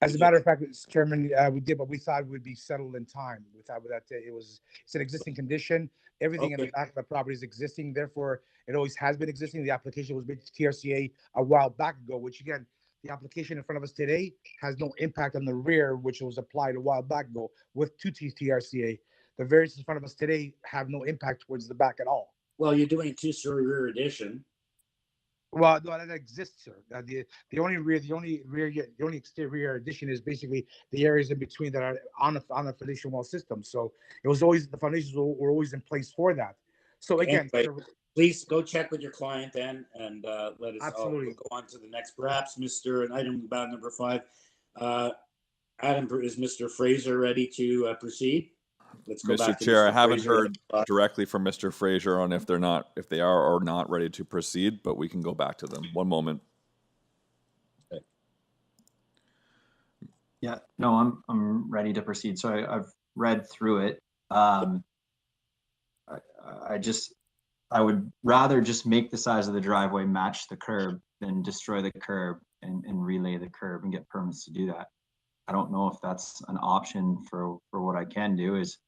as a matter of fact, Mr. Chairman, we did, but we thought it would be settled in time. We thought that it's an existing condition. Everything in the back of the property is existing. Therefore, it always has been existing. The application was made to TRCA a while back ago, which again, the application in front of us today has no impact on the rear, which was applied a while back ago with TRCA. The variances in front of us today have no impact towards the back at all. Well, you're doing a two-story rear addition. Well, no, that exists, sir. The only exterior addition is basically the areas in between that are on the foundation wall system. So it was always, the foundations were always in place for that. So again, anyway, please go check with your client then, and let us absolutely go on to the next. Perhaps item about number 5. Adam, is Mr. Fraser ready to proceed? Let's go Mr. back to Chair, Mr. I haven't Fraser. heard directly from Mr. Fraser on if they are or not ready to proceed, but we can go back to them. One moment. Okay. Yeah, no, I'm ready to proceed. So I've read through it. I would rather just make the size of the driveway match the curb than destroy the curb and relay the curb and get permits to do that. I don't know if that's an option for what I can do is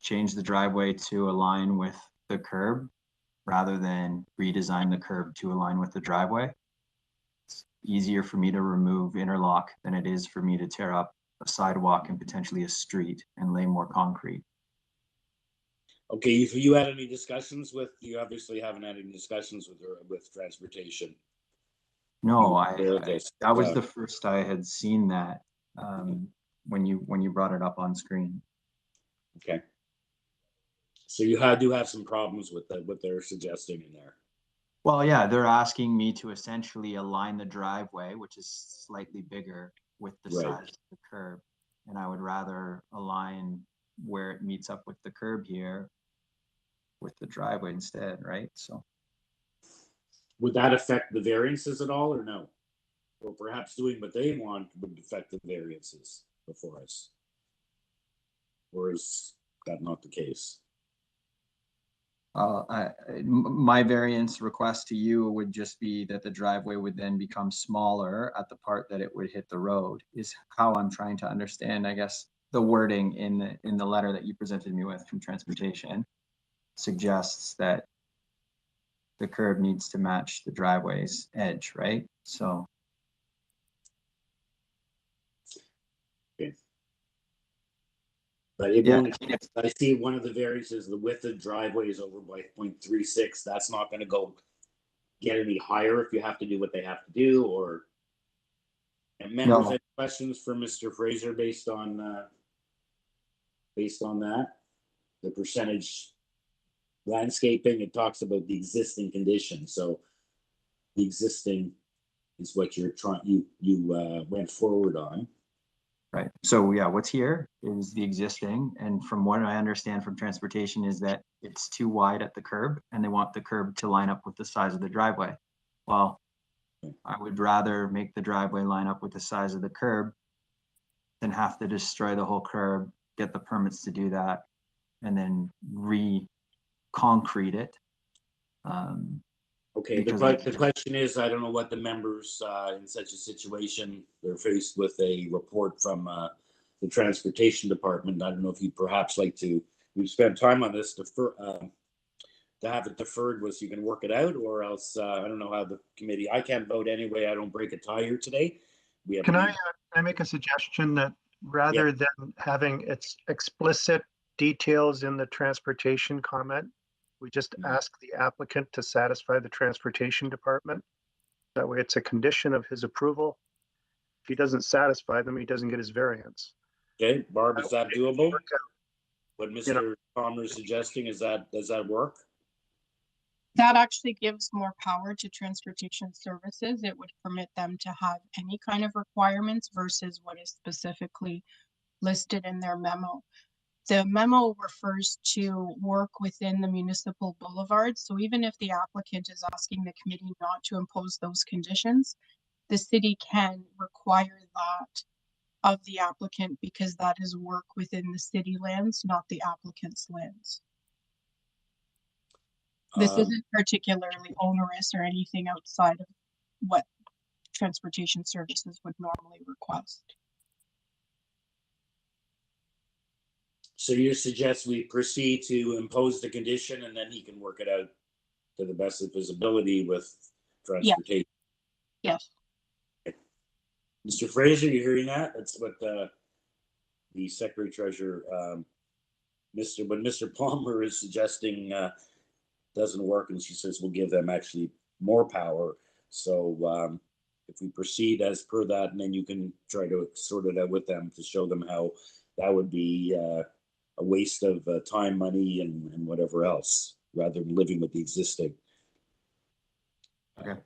change the driveway to align with the curb rather than redesign the curb to align with the driveway. It's easier for me to remove interlock than it is for me to tear up a sidewalk and potentially a street and lay more concrete. Okay, if you had any discussions with, you obviously haven't had any discussions with transportation. No, that was the first I had seen that when you brought it up on screen. Okay. So you do have some problems with what they're suggesting in there. Well, yeah, they're asking me to essentially align the driveway, which is slightly bigger, with the size of the curb. And I would rather align where it meets up with the curb here with the driveway instead, right? So would that affect the variances at all, or no? Or perhaps doing what they want would affect the variances before us? Or is that not the case? My variance request to you would just be that the driveway would then become smaller at the part that it would hit the road, is how I'm trying to understand, I guess, the wording in the letter that you presented me with from transportation suggests that the curb needs to match the driveway's edge, right? So. Okay. But it won't, I see one of the variances, the width of the driveway is over by 0.36. That's not going to go get any higher if you have to do what they have to do, or. And members, any questions for Mr. Fraser based on that? The percentage landscaping, it talks about the existing condition. So the existing is what you're trying, you went forward on. Right. So yeah, what's here is the existing. And from what I understand from transportation is that it's too wide at the curb and they want the curb to line up with the size of the driveway. Well, I would rather make the driveway line up with the size of the curb than have to destroy the whole curb, get the permits to do that, and then re-concrete it. Okay, the question is, I don't know what the members in such a situation, they're faced with a report from the transportation department. I don't know if you'd perhaps like to, we've spent time on this, to have it deferred was you can work it out, or else I don't know how the committee, I can't vote anyway. I don't break a tie here today. We have Can I make a suggestion that rather than having its explicit details in the transportation comment, we just ask the applicant to satisfy the transportation department? That way it's a condition of his approval. If he doesn't satisfy them, he doesn't get his variance. Okay, Barb, is that doable? What Mr. Palmer is suggesting, does that work? That actually gives more power to transportation services. It would permit them to have any kind of requirements versus what is specifically listed in their memo. The memo refers to work within the municipal boulevard. So even if the applicant is asking the committee not to impose those conditions, the city can require that of the applicant because that is work within the city lands, not the applicant's lands. This isn't particularly onerous or anything outside of what transportation services would normally request. So you suggest we proceed to impose the condition and then he can work it out to the best of his ability with transportation? Yes. Okay. Mr. Fraser, you hearing that? That's what the Secretary Treasurer, Mr. Palmer is suggesting doesn't work, and she says we'll give them actually more power. So if we proceed as per that, and then you can try to sort it out with them to show them how that would be a waste of time, money, and whatever else, rather than living with the existing. Okay,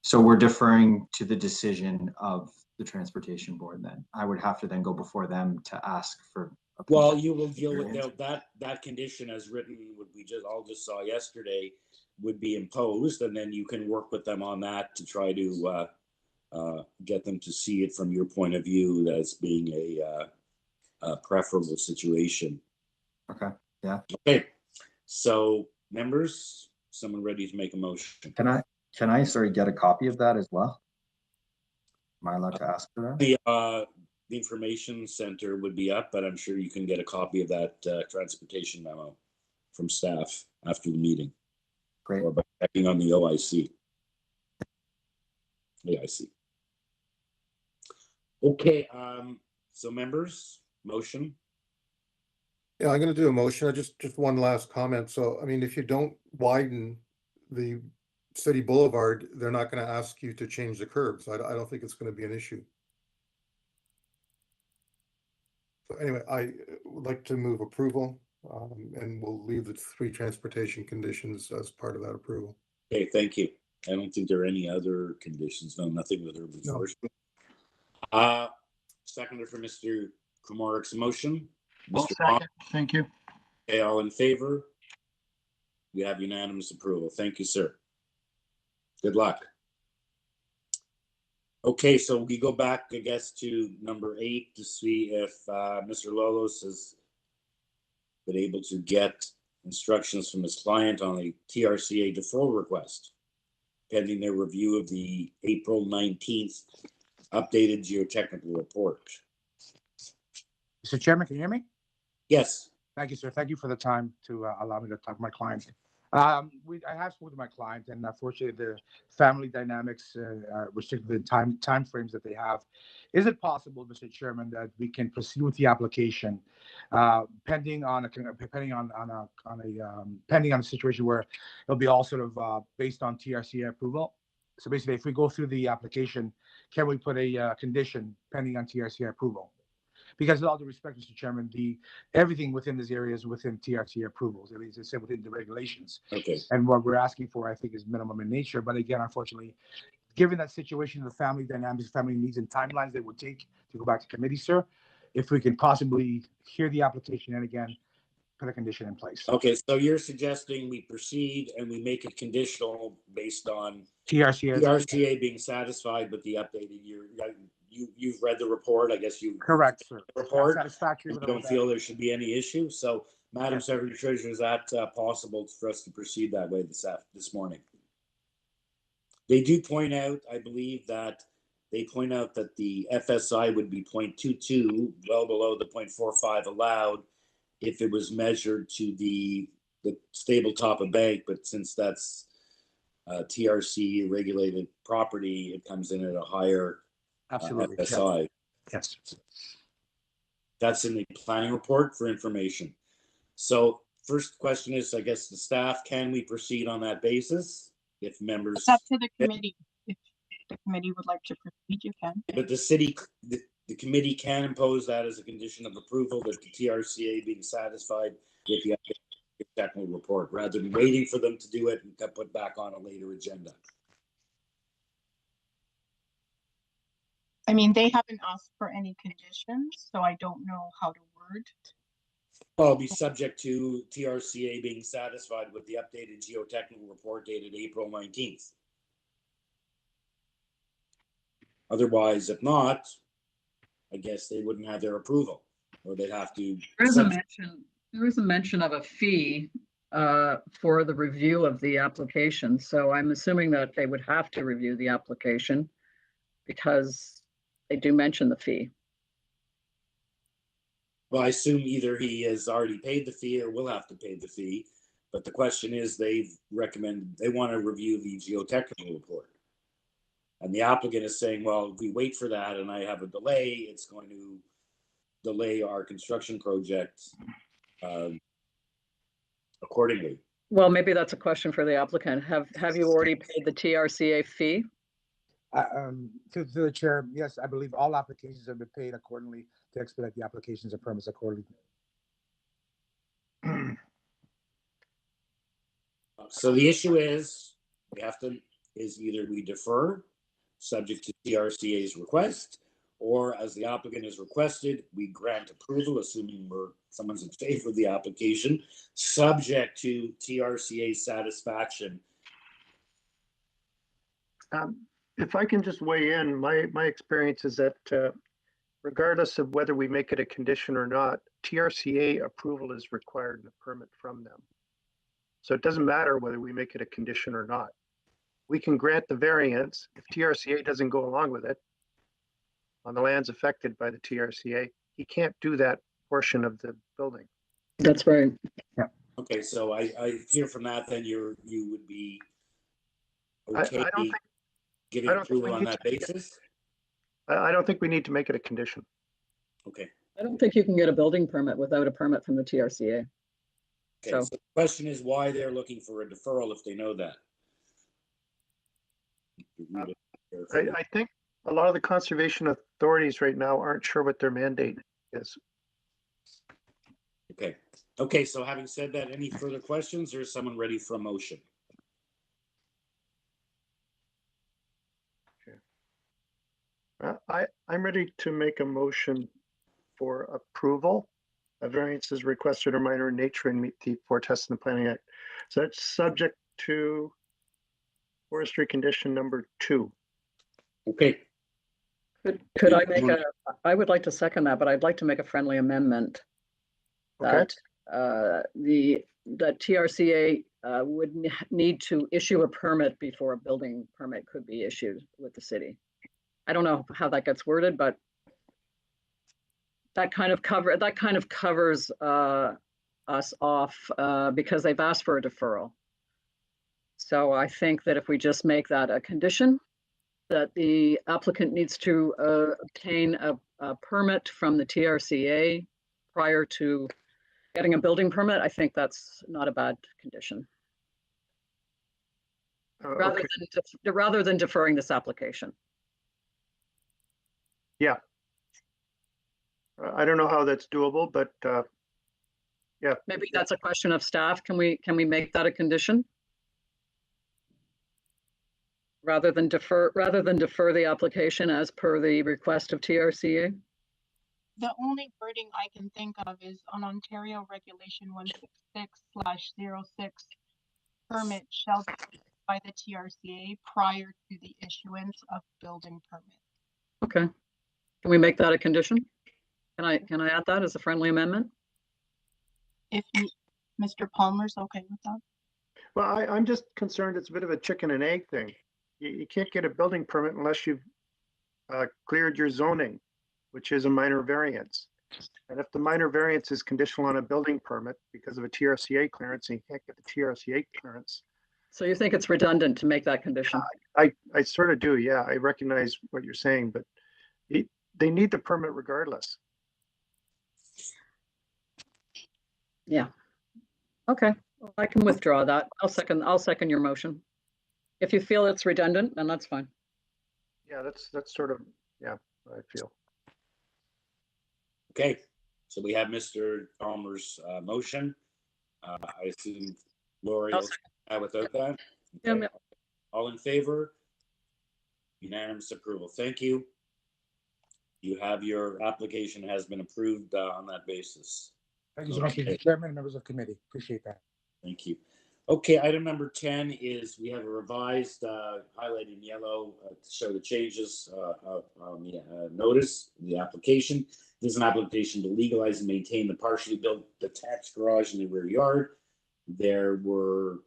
so we're deferring to the decision of the transportation board then. I would have to then go before them to ask for. Well, you will deal with that condition as written, what we all just saw yesterday, would be imposed, and then you can work with them on that to try to get them to see it from your point of view as being a preferable situation. Okay, yeah. Okay, so members, someone ready to make a motion? Can I sorry, get a copy of that as well? Am I allowed to ask for that? The information center would be up, but I'm sure you can get a copy of that transportation memo from staff after the meeting. Great. Or by checking on the OIC. AIC. Okay, so members, motion. Yeah, I'm gonna do a motion. I just one last comment. So, I mean, if you don't widen the city boulevard, they're not gonna ask you to change the curbs. I don't think it's gonna be an issue. So anyway, I would like to move approval, and we'll leave the 3 transportation conditions as part of that approval. Okay, thank you. I don't think there are any other conditions. No, nothing with urban forestry. Seconder for Mr. Kumarik's motion. Mr. Second. Thank you. Okay, all in favor? We have unanimous approval. Thank you, sir. Good luck. Okay, so we go back, I guess, to number 8 to see if Mr. Lolos has been able to get instructions from his client on a TRCA deferral request, pending their review of the April 19th updated geotechnical report. Mr. Chairman, can you hear me? Yes. Thank you, sir. Thank you for the time to allow me to talk to my client. I have spoken to my client, and unfortunately, the family dynamics restrict the time frames that they have. Is it possible, Mr. Chairman, that we can proceed with the application pending on a situation where it'll be all sort of based on TRCA approval? So basically, if we go through the application, can we put a condition pending on TRCA approval? Because with all due respect, Mr. Chairman, everything within this area is within TRCA approvals. I mean, it's said within the regulations. Okay. And what we're asking for, I think, is minimum in nature. But again, unfortunately, given that situation, the family dynamics, family needs, and timelines that would take to go back to committee, sir, if we can possibly hear the application and again, put a condition in place. Okay, so you're suggesting we proceed and we make it conditional based on TRCA. being satisfied with the updated you've read the report. I guess you Correct, sir. report. Satisfactory You with don't feel there should be any issue. So, Madam Secretary Treasurer, is that possible for us to proceed that way this morning? They do point out, I believe that they point out that the FSI would be 0.22, well below the 0.45 allowed if it was measured to the stable top of bank, but since that's TRC regulated property, it comes in at a higher FSI. Yes. That's in the planning report for information. So first question is, I guess, the staff, can we proceed on that basis? If members... It's up to the committee. If the committee would like to proceed, you can. But the committee can impose that as a condition of approval, that the TRCA being satisfied with the technical report, rather than waiting for them to do it and get put back on a later agenda. I mean, they haven't asked for any conditions, so I don't know how to word. Well, it'll be subject to TRCA being satisfied with the updated geotechnical report dated April 19th. Otherwise, if not, I guess they wouldn't have their approval, or they'd have to. There is a mention of a fee for the review of the application. So I'm assuming that they would have to review the application because they do mention the fee. Well, I assume either he has already paid the fee or will have to pay the fee. But the question is, they want to review the geotechnical report. And the applicant is saying, well, if we wait for that and I have a delay, it's going to delay our construction project accordingly. Well, maybe that's a question for the applicant. Have you already paid the TRCA fee? To the chair, yes, I believe all applications have been paid accordingly to expedite the applications and permits accordingly. So the issue is, either we defer, subject to TRCA's request, or as the applicant has requested, we grant approval, assuming someone's in favor of the application, subject to TRCA satisfaction. If I can just weigh in, my experience is that regardless of whether we make it a condition or not, TRCA approval is required in a permit from them. So it doesn't matter whether we make it a condition or not. We can grant the variance if TRCA doesn't go along with it on the lands affected by the TRCA. He can't do that portion of the building. That's right. Yeah. Okay, so I hear from that, then you would be okay giving approval on that basis? I don't think we need to make it a condition. Okay. I don't think you can get a building permit without a permit from the TRCA. Okay, so the question is why they're looking for a deferral if they know that. I think a lot of the conservation authorities right now aren't sure what their mandate is. Okay. Okay, so having said that, any further questions, or is someone ready for a motion? I'm ready to make a motion for approval. A variance is requested or minor in nature and meet the foretests in the Planning Act. So that's subject to forestry condition number 2. Okay. Could I make I would like to second that, but I'd like to make a friendly amendment that the TRCA would need to issue a permit before a building permit could be issued with the city. I don't know how that gets worded, but that kind of covers us off because they've asked for a deferral. So I think that if we just make that a condition, that the applicant needs to obtain a permit from the TRCA prior to getting a building permit, I think that's not a bad condition. Rather than deferring this application. Yeah. I don't know how that's doable, but yeah. Maybe that's a question of staff. Can we make that a condition? Rather than defer the application as per the request of TRCA? The only wording I can think of is on Ontario Regulation 166/06, permit shall be by the TRCA prior to the issuance of building permit. Okay. Can we make that a condition? Can I add that as a friendly amendment? If Mr. Palmer's okay with that. Well, I'm just concerned it's a bit of a chicken and egg thing. You can't get a building permit unless you've cleared your zoning, which is a minor variance. And if the minor variance is conditional on a building permit because of a TRCA clearance, and you can't get the TRCA clearance. So you think it's redundant to make that condition? I sort of do, yeah. I recognize what you're saying, but they need the permit regardless. Yeah. Okay, well, I can withdraw that. I'll second your motion. If you feel it's redundant, then that's fine. Yeah, that's sort of, yeah, what I feel. Okay, so we have Mr. Palmer's motion. I assume Lori will without that. Okay. Yeah. All in favor? Unanimous approval. Thank you. You have your application has been approved on that basis. Thank you so much, Mr. Chairman and members of committee. Appreciate that. Thank you. Okay, item number 10 is we have a revised highlighted in yellow to show the changes on the notice, the application. This is an application to legalize and maintain the partially built detached garage in the rear yard. There were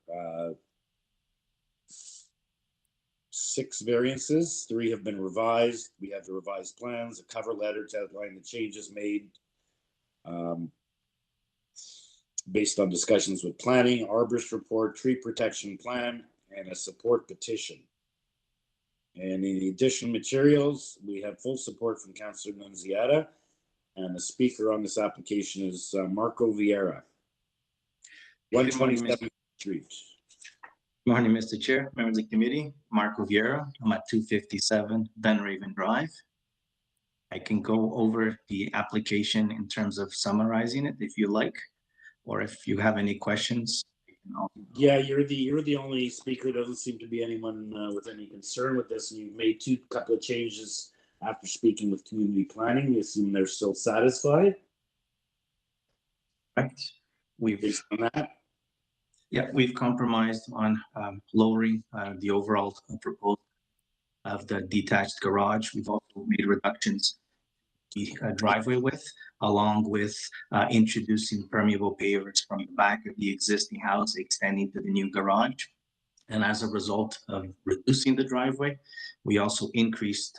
6 variances, 3 have been revised. We have the revised plans, a cover letter to outline the changes made based on discussions with planning, arborist report, tree protection plan, and a support petition. And in the additional materials, we have full support from Councillor Nunziata, and the speaker on this application is Marco Vieira. 127th Street. Good morning, Mr. Chair, members of the committee. Marco Vieira. I'm at 257 Dunraven Drive. I can go over the application in terms of summarizing it if you like, or if you have any questions. Yeah, you're the only speaker. Doesn't seem to be anyone with any concern with this. And you've made couple of changes after speaking with community planning. You assume they're still satisfied? Right. Based on that? Yeah, we've compromised on lowering the overall proposal of the detached garage. We've also made reductions to the driveway width, along with introducing permeable pavers from the back of the existing house extending to the new garage. And as a result of reducing the driveway, we also increased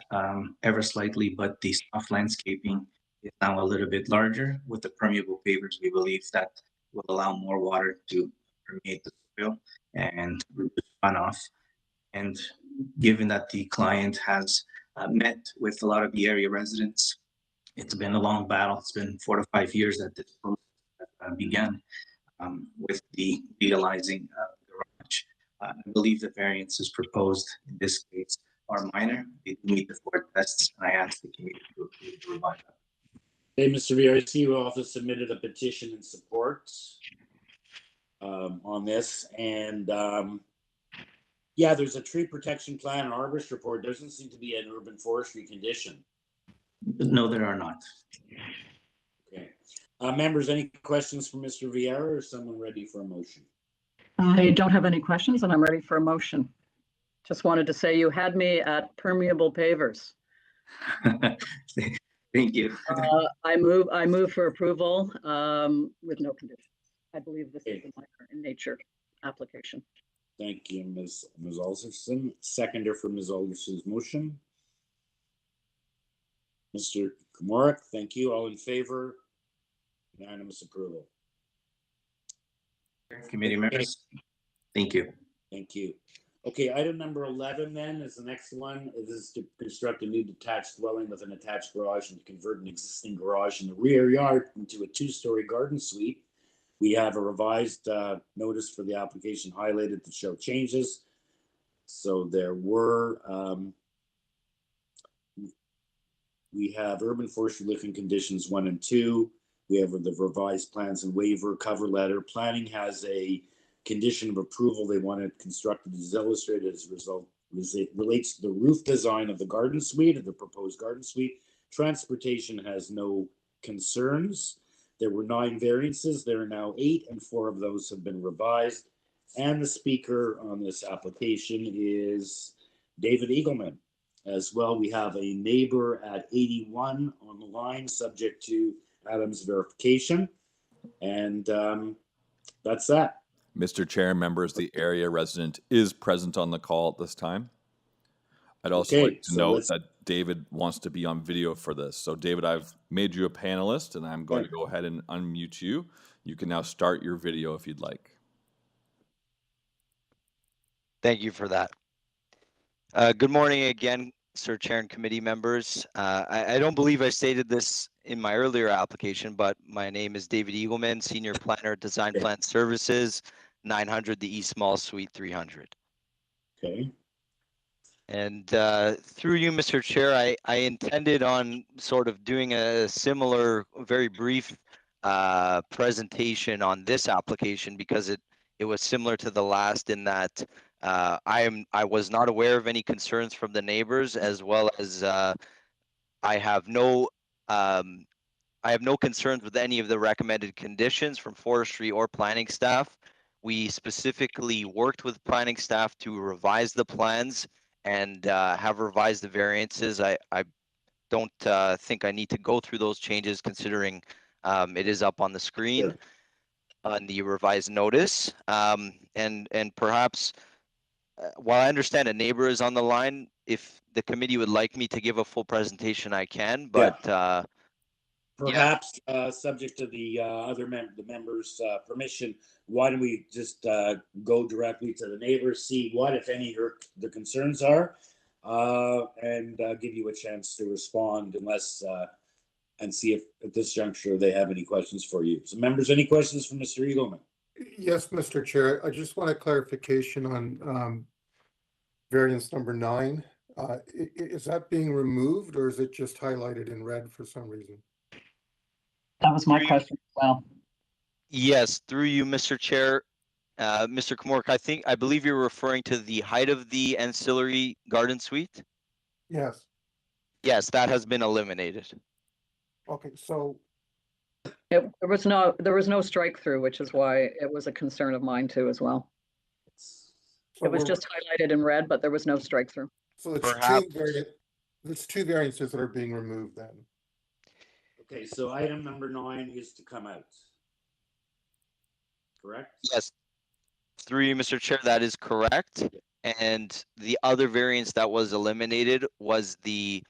ever slightly, but the soft landscaping is now a little bit larger. With the permeable pavers, we believe that will allow more water to permeate the soil and reduce runoff. And given that the client has met with a lot of the area residents, it's been a long battle. It's been 4 to 5 years that this process began with the legalizing garage. I believe the variances proposed in this case are minor. They meet the 4 tests, and I ask the committee to approve the revised. Hey, Mr. Vieira, I see you also submitted a petition in support on this, and yeah, there's a tree protection plan, an arborist report. There doesn't seem to be an urban forestry condition. No, there are not. Okay. Members, any questions for Mr. Vieira or someone ready for a motion? I don't have any questions and I'm ready for a motion. Just wanted to say you had me at permeable pavers. Thank you. I move for approval with no conditions. I believe this is a minor in nature application. Thank you, Ms. Alderson. Seconder for Ms. Alderson's motion. Mr. Komorik, thank you. All in favor? Unanimous approval. Committee members, thank you. Thank you. Okay, item number 11 then is the next one. This is to construct a new detached dwelling with an attached garage and to convert an existing garage in the rear yard into a 2-story garden suite. We have a revised notice for the application highlighted to show changes. So there were, we have urban forestry living conditions 1 and 2. We have the revised plans and waiver cover letter. Planning has a condition of approval. They want it constructed as illustrated as a result. It relates to the roof design of the garden suite, of the proposed garden suite. Transportation has no concerns. There were 9 variances. There are now 8, and 4 of those have been revised. And the speaker on this application is David Eagleman. As well, we have a neighbor at 81 on the line, subject to Adam's verification. And that's that. Mr. Chair and members, the area resident is present on the call at this time. I'd also Okay, like to so note let's- that David wants to be on video for this. So David, I've made you a panelist and I'm going to go ahead and unmute you. You can now start your video if you'd like. Thank you for that. Good morning again, Sir Chair and committee members. I don't believe I stated this in my earlier application, but my name is David Eagleman, Senior Planner at Design Plan Services, 900 the East Mall Suite 300. Okay. And through you, Mr. Chair, I intended on sort of doing a similar, very brief presentation on this application because it was similar to the last in that I was not aware of any concerns from the neighbors, as well as I have no concerns with any of the recommended conditions from forestry or planning staff. We specifically worked with planning staff to revise the plans and have revised the variances. I don't think I need to go through those changes considering it is up on the screen on the revised notice. And perhaps while I understand a neighbor is on the line, if the committee would like me to give a full presentation, I can, but perhaps subject to the the members' permission, why don't we just go directly to the neighbors, see what, if any, the concerns are, and give you a chance to respond unless, and see if at this juncture they have any questions for you. So members, any questions from Mr. Eagleman? Yes, Mr. Chair. I just want a clarification on variance number 9. Is that being removed or is it just highlighted in red for some reason? That was my question as well. yes, through you, Mr. Chair. Mr. Komork, I believe you're referring to the height of the ancillary garden suite? Yes. Yes, that has been eliminated. Okay, so There was no strike through, which is why it was a concern of mine too as well. So It was we're- just highlighted in red, but there was no strike through. So it's two variances that are being removed then. Okay, so item number 9 is to come out. Correct? Yes, through you, Mr. Chair, that is correct. And the other variance that was eliminated was the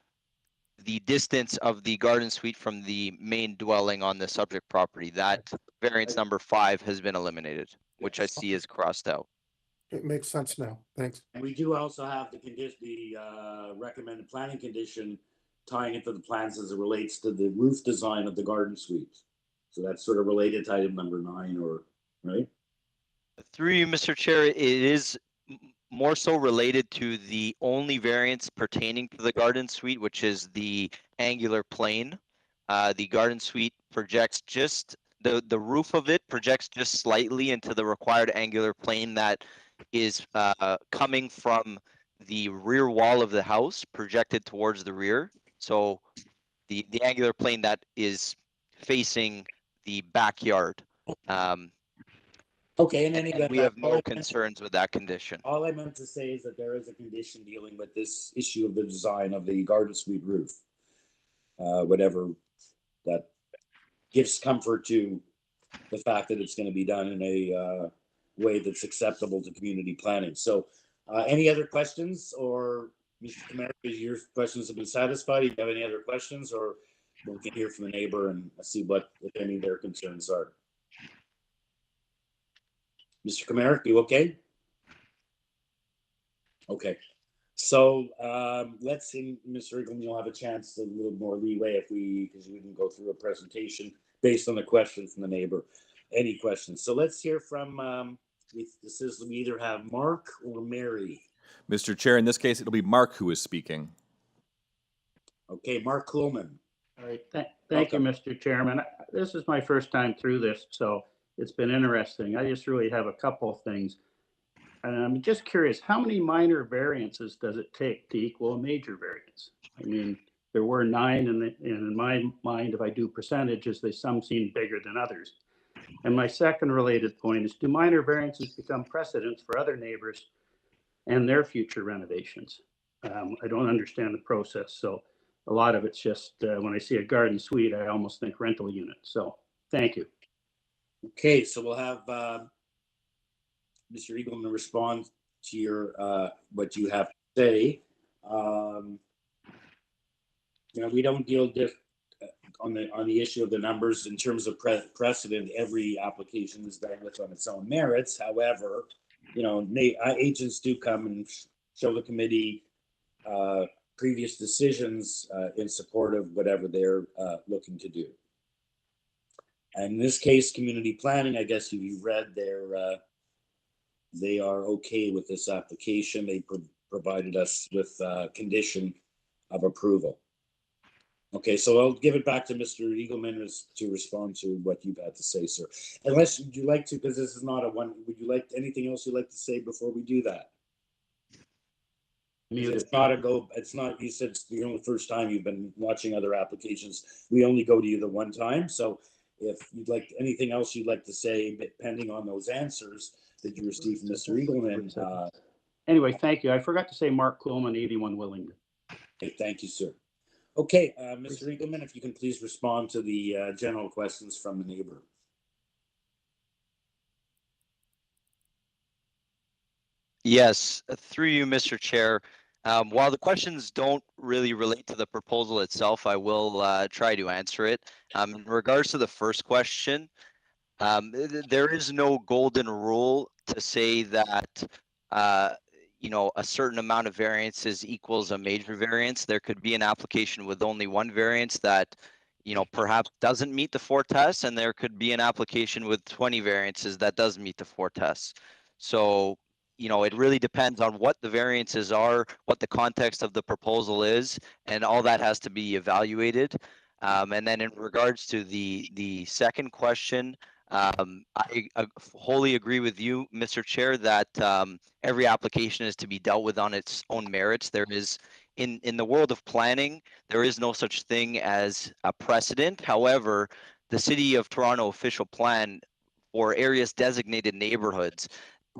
distance of the garden suite from the main dwelling on the subject property. That variance number 5 has been eliminated, which I see is crossed out. It makes sense now. Thanks. And we do also have the recommended planning condition tying into the plans as it relates to the roof design of the garden suite. So that's sort of related to item number 9, or right? Through you, Mr. Chair, it is more so related to the only variance pertaining to the garden suite, which is the angular plane. The garden suite projects just, the roof of it projects just slightly into the required angular plane that is coming from the rear wall of the house, projected towards the rear. So the angular plane that is facing the backyard. Okay, in any event, we have no concerns with that condition. All I meant to say is that there is a condition dealing with this issue of the design of the garden suite roof. Whatever that gives comfort to the fact that it's going to be done in a way that's acceptable to community planning. So any other questions, or Mr. Kamara, your questions have been satisfied? Do you have any other questions, or we can hear from the neighbor and see what, if any, their concerns are? Mr. Kamara, you okay? Okay. So let's see, Mr. Eagleman, you'll have a chance, a little more leeway because we didn't go through a presentation based on the question from the neighbor. Any questions? So let's hear from, we either have Mark or Mary. Mr. Chair, in this case, it'll be Mark who is speaking. Okay, Mark Coolman. All right, thank you, Mr. Chairman. This is my first time through this, so it's been interesting. I just really have a couple of things. And I'm just curious, how many minor variances does it take to equal a major variance? I mean, there were 9 in my mind, if I do percentages, some seem bigger than others. And my second related point is, do minor variances become precedents for other neighbors and their future renovations? I don't understand the process. So a lot of it's just, when I see a garden suite, I almost think rental unit. So thank you. Okay, so we'll have Mr. Eagleman respond to your what you have to say. You know, we don't deal on the issue of the numbers in terms of precedent. Every application is dealt with on its own merits. However, you know, agents do come and show the committee previous decisions in support of whatever they're looking to do. And in this case, community planning, I guess you read they are okay with this application. They provided us with condition of approval. Okay, so I'll give it back to Mr. Eagleman to respond to what you've had to say, sir. Unless would you like to, because this is not a one, would you like anything else you'd like to say before we do that? It's not a go, it's not, you said it's the only first time you've been watching other applications. We only go to you the one time. So if you'd like anything else you'd like to say, depending on those answers that you received from Mr. Eagleman. Anyway, thank you. I forgot to say Mark Coleman, 81 Willingdon. Okay, thank you, sir. Okay, Mr. Eagleman, if you can please respond to the general questions from the neighbor. Yes, through you, Mr. Chair. While the questions don't really relate to the proposal itself, I will try to answer it. In regards to the first question, there is no golden rule to say that you know, a certain amount of variances equals a major variance. There could be an application with only one variance that, you know, perhaps doesn't meet the 4 tests, and there could be an application with 20 variances that does meet the 4 tests. So, you know, it really depends on what the variances are, what the context of the proposal is, and all that has to be evaluated. And then in regards to the second question, I wholly agree with you, Mr. Chair, that every application is to be dealt with on its own merits. There is, in the world of planning, there is no such thing as a precedent. However, the City of Toronto official plan for areas designated neighborhoods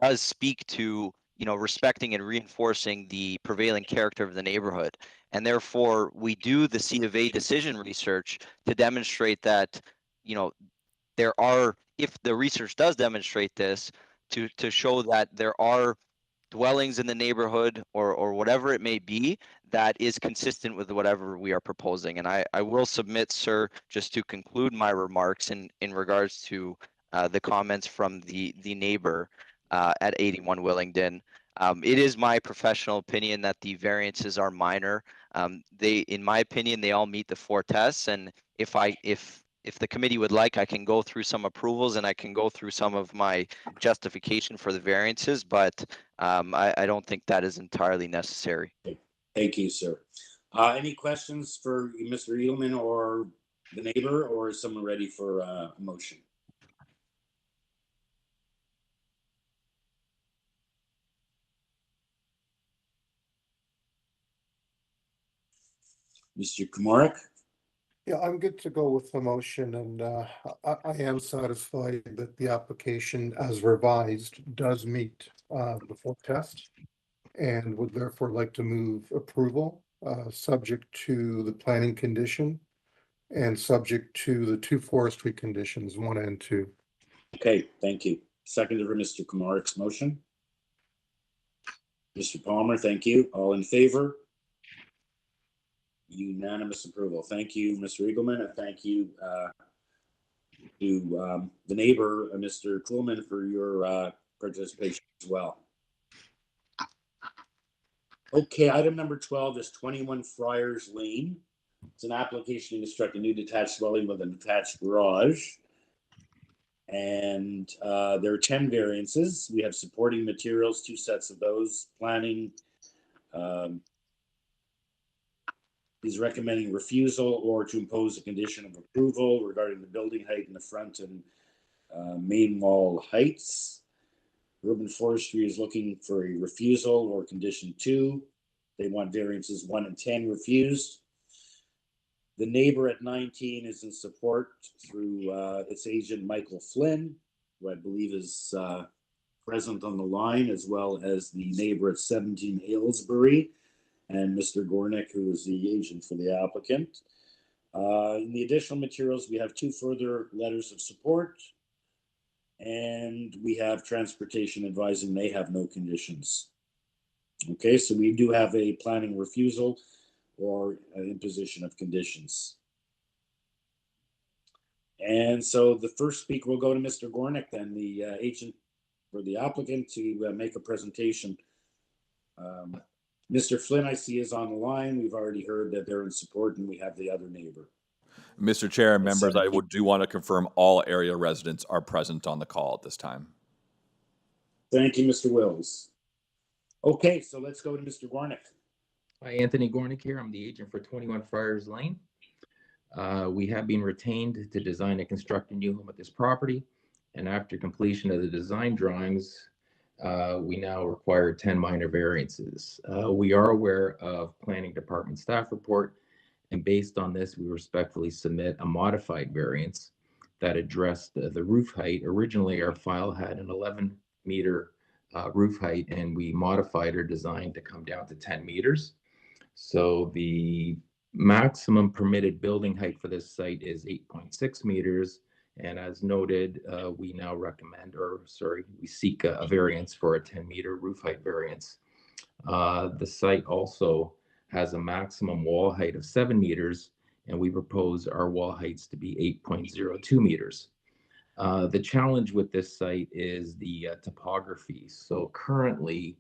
does speak to, you know, respecting and reinforcing the prevailing character of the neighborhood. And therefore, we do the C of A decision research to demonstrate that, you know, there are, if the research does demonstrate this, to show that there are dwellings in the neighborhood or whatever it may be that is consistent with whatever we are proposing. And I will submit, sir, just to conclude my remarks in regards to the comments from the neighbor at 81 Willingdon. It is my professional opinion that the variances are minor. In my opinion, they all meet the 4 tests. And if the committee would like, I can go through some approvals and I can go through some of my justification for the variances, but I don't think that is entirely necessary. Thank you, sir. Any questions for Mr. Eagleman or the neighbor, or is someone ready for a motion? Mr. Komarek? Yeah, I'm good to go with the motion, and I am satisfied that the application as revised does meet the 4 tests, and would therefore like to move approval, subject to the planning condition and subject to the 2 forestry conditions, 1 and 2. Okay, thank you. Seconded for Mr. Komarek's motion. Mr. Palmer, thank you. All in favor? Unanimous approval. Thank you, Mr. Eagleman, and thank you to the neighbor, Mr. Kuhlman, for your participation as well. Okay, item number 12 is 21 Friars Lane. It's an application to construct a new detached dwelling with an attached garage. And there are 10 variances. We have supporting materials, 2 sets of those. Planning, he's recommending refusal or to impose a condition of approval regarding the building height in the front and main wall heights. Urban Forestry is looking for a refusal or condition 2. They want variances 1 and 10 refused. The neighbor at 19 is in support through its agent, Michael Flynn, who I believe is present on the line, as well as the neighbor at 17 Aylesbury, and Mr. Gornick, who is the agent for the applicant. In the additional materials, we have 2 further letters of support, and we have transportation advising they have no conditions. Okay, so we do have a planning refusal or imposition of conditions. And so the first speaker will go to Mr. Gornick, then the agent for the applicant, to make a presentation. Mr. Flynn, I see, is on the line. We've already heard that they're in support, and we have the other neighbor. Mr. Chair and members, I 17. do want to confirm all area residents are present on the call at this time. Thank you, Mr. Wills. Okay, so let's go to Mr. Gornick. Hi, Anthony Gornick here. I'm the agent for 21 Friars Lane. We have been retained to design and construct a new home at this property. And after completion of the design drawings, we now require 10 minor variances. We are aware of Planning Department staff report, and based on this, we respectfully submit a modified variance that addressed the roof height. Originally, our file had an 11-meter roof height, and we modified our design to come down to 10 meters. So the maximum permitted building height for this site is 8.6 meters. And as noted, we now recommend, we seek a variance for a 10-meter roof height variance. The site also has a maximum wall height of 7 meters, and we propose our wall heights to be 8.02 meters. The challenge with this site is the topography. So currently,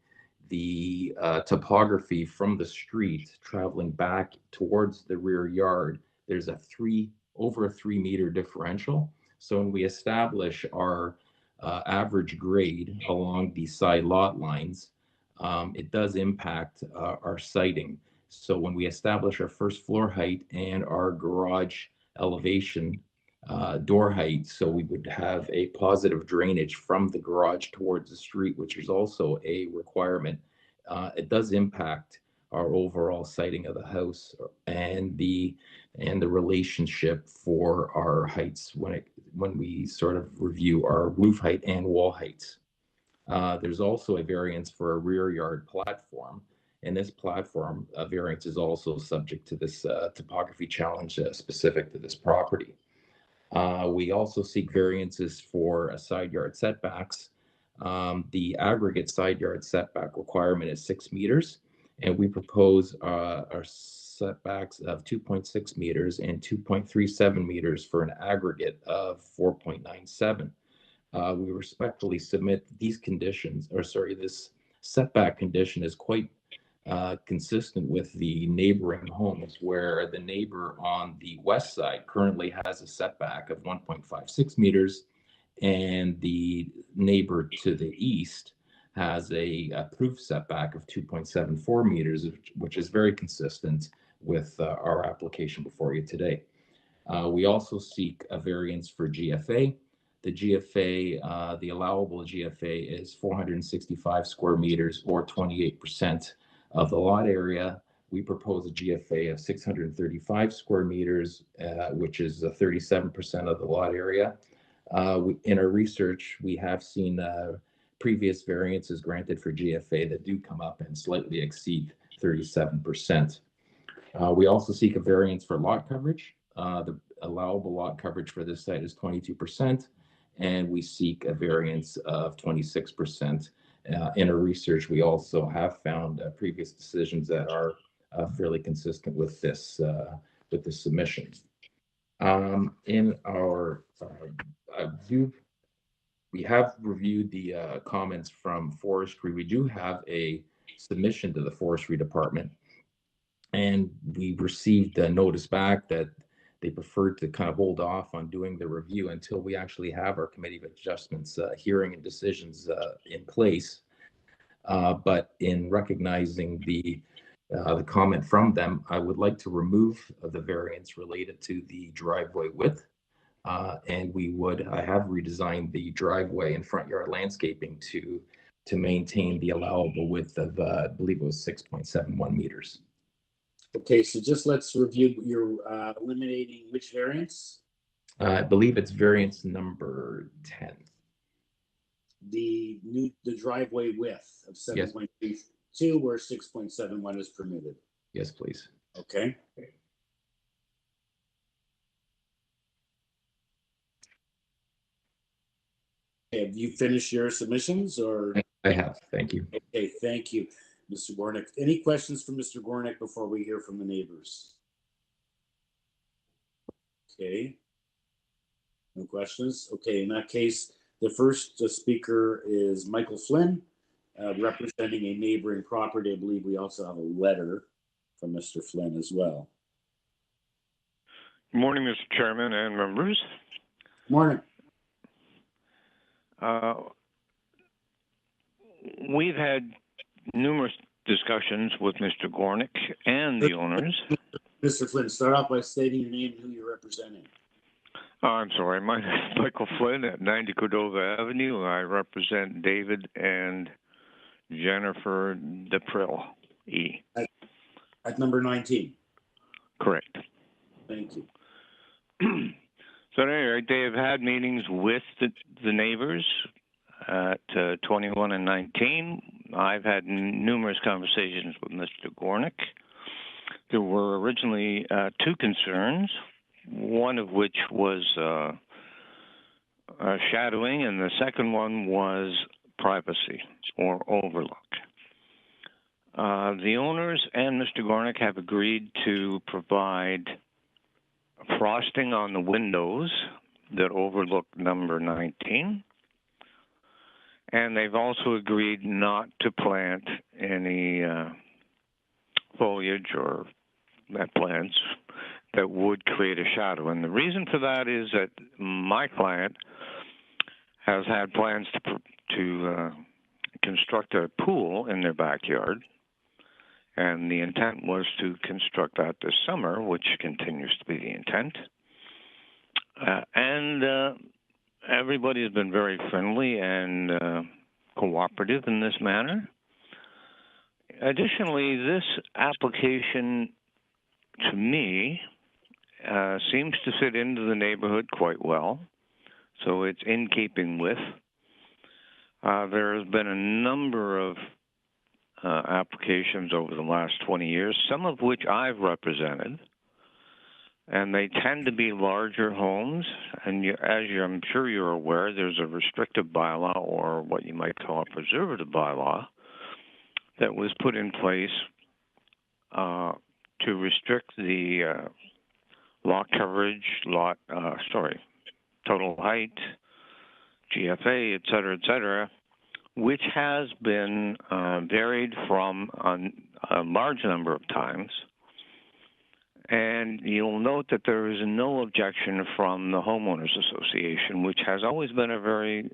the topography from the street traveling back towards the rear yard, there's over a 3-meter differential. So when we establish our average grade along the side lot lines, it does impact our siting. So when we establish our first floor height and our garage elevation door height, so we would have a positive drainage from the garage towards the street, which is also a requirement. It does impact our overall siting of the house and the relationship for our heights when we sort of review our roof height and wall heights. There's also a variance for a rear yard platform, and this platform variance is also subject to this topography challenge specific to this property. We also seek variances for side yard setbacks. The aggregate side yard setback requirement is 6 meters, and we propose our setbacks of 2.6 meters and 2.37 meters for an aggregate of 4.97. We respectfully submit these conditions, this setback condition is quite consistent with the neighboring homes, where the neighbor on the west side currently has a setback of 1.56 meters, and the neighbor to the east has a approved setback of 2.74 meters, which is very consistent with our application before you today. We also seek a variance for GFA. The GFA, the allowable GFA is 465 square meters, or 28% of the lot area. We propose a GFA of 635 square meters, which is 37% of the lot area. In our research, we have seen previous variances granted for GFA that do come up and slightly exceed 37%. We also seek a variance for lot coverage. The allowable lot coverage for this site is 22%, and we seek a variance of 26%. In our research, we also have found previous decisions that are fairly consistent with this submission. In our we have reviewed the comments from forestry. We do have a submission to the forestry department, and we received a notice back that they preferred to kind of hold off on doing the review until we actually have our committee of adjustments hearing and decisions in place. But in recognizing the comment from them, I would like to remove the variance related to the driveway width. And I have redesigned the driveway and front yard landscaping to maintain the allowable width of, I believe it was 6.71 meters. Okay, so just let's review. You're eliminating which variance? I believe it's variance number 10. The driveway width of Yes. 7.32 where 6.71 is permitted. Yes, please. Okay. Have you finished your submissions or? I have, thank you. Okay, thank you, Mr. Gornick. Any questions from Mr. Gornick before we hear from the neighbors? Okay. No questions? Okay, in that case, the first speaker is Michael Flynn, representing a neighboring property. I believe we also have a letter from Mr. Flynn as well. Good morning, Mr. Chairman and members. Morning. We've had numerous discussions with Mr. Gornick and the owners. Mr. Flynn, start off by stating your name and who you're representing. I'm sorry, my name is Michael Flynn at 90 Cordova Avenue. I represent David and Jennifer DePrill, E. At number 19. Correct. Thank you. So at any rate, they have had meetings with the neighbors at 21 and 19. I've had numerous conversations with Mr. Gornick. There were originally two concerns, one of which was shadowing, and the second one was privacy or overlook. The owners and Mr. Gornick have agreed to provide frosting on the windows that overlook number 19. And they've also agreed not to plant any foliage or plants that would create a shadow. And the reason for that is that my client has had plans to construct a pool in their backyard. And the intent was to construct that this summer, which continues to be the intent. Everybody has been very friendly and cooperative in this manner. Additionally, this application, to me, seems to fit into the neighborhood quite well. So it's in keeping with. There has been a number of applications over the last 20 years, some of which I've represented, and they tend to be larger homes. And I'm sure you're aware, there's a restrictive bylaw, or what you might call a preservative bylaw, that was put in place to restrict the lot coverage, total height, GFA, et cetera, which has been varied from a large number of times. And you'll note that there is no objection from the Homeowners Association, which has always been a very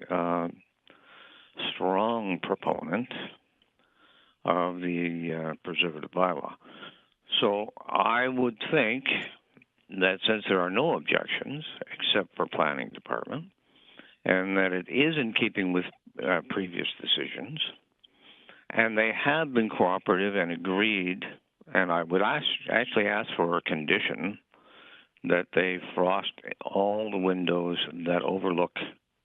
strong proponent of the preservative bylaw. So I would think that since there are no objections, except for Planning Department, and that it is in keeping with previous decisions, and they have been cooperative and agreed, and I would actually ask for a condition that they frost all the windows that overlook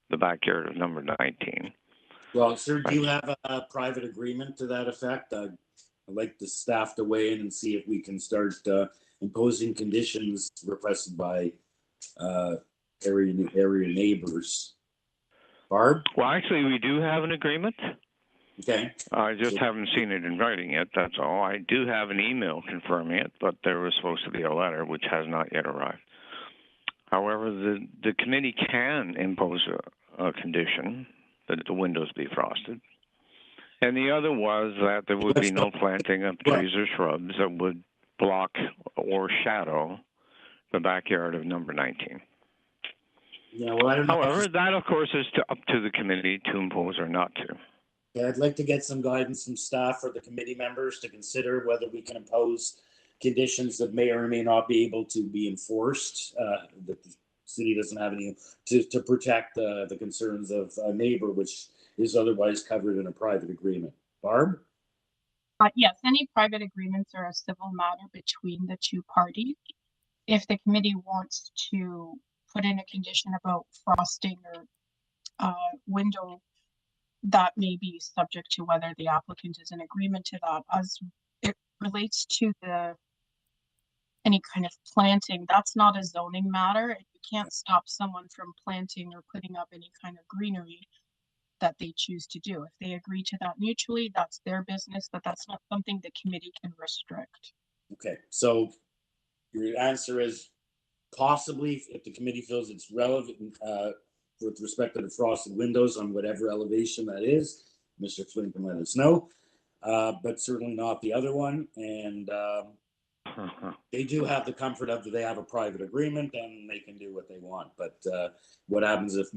the backyard of number 19. Well, sir, do you have a private agreement to that effect? I'd like the staff to weigh in and see if we can start imposing conditions requested by area neighbors. Barb? Well, actually, we do have an agreement. Okay. I just haven't seen it in writing yet, that's all. I do have an email confirming it, but there was supposed to be a letter, which has not yet arrived. However, the committee can impose a condition that the windows be frosted. And the other was that there would be no planting of trees or shrubs that would block or shadow the backyard of number 19. Yeah, well, I don't know. However, that, of course, is up to the committee to impose or not to. Yeah, I'd like to get some guidance from staff or the committee members to consider whether we can impose conditions that may or may not be able to be enforced, that the city doesn't have any, to protect the concerns of a neighbor, which is otherwise covered in a private agreement. Barb? Yes, any private agreements are a civil matter between the two parties. If the committee wants to put in a condition about frosting or window, that may be subject to whether the applicant is in agreement to that. As it relates to any kind of planting, that's not a zoning matter. You can't stop someone from planting or putting up any kind of greenery that they choose to do. If they agree to that mutually, that's their business, but that's not something the committee can restrict. Okay, so your answer is possibly, if the committee feels it's relevant with respect to the frosted windows on whatever elevation that is, Mr. Flynn can let us know, but certainly not the other one. And they do have the comfort of that they have a private agreement and they can do what they want. But what happens if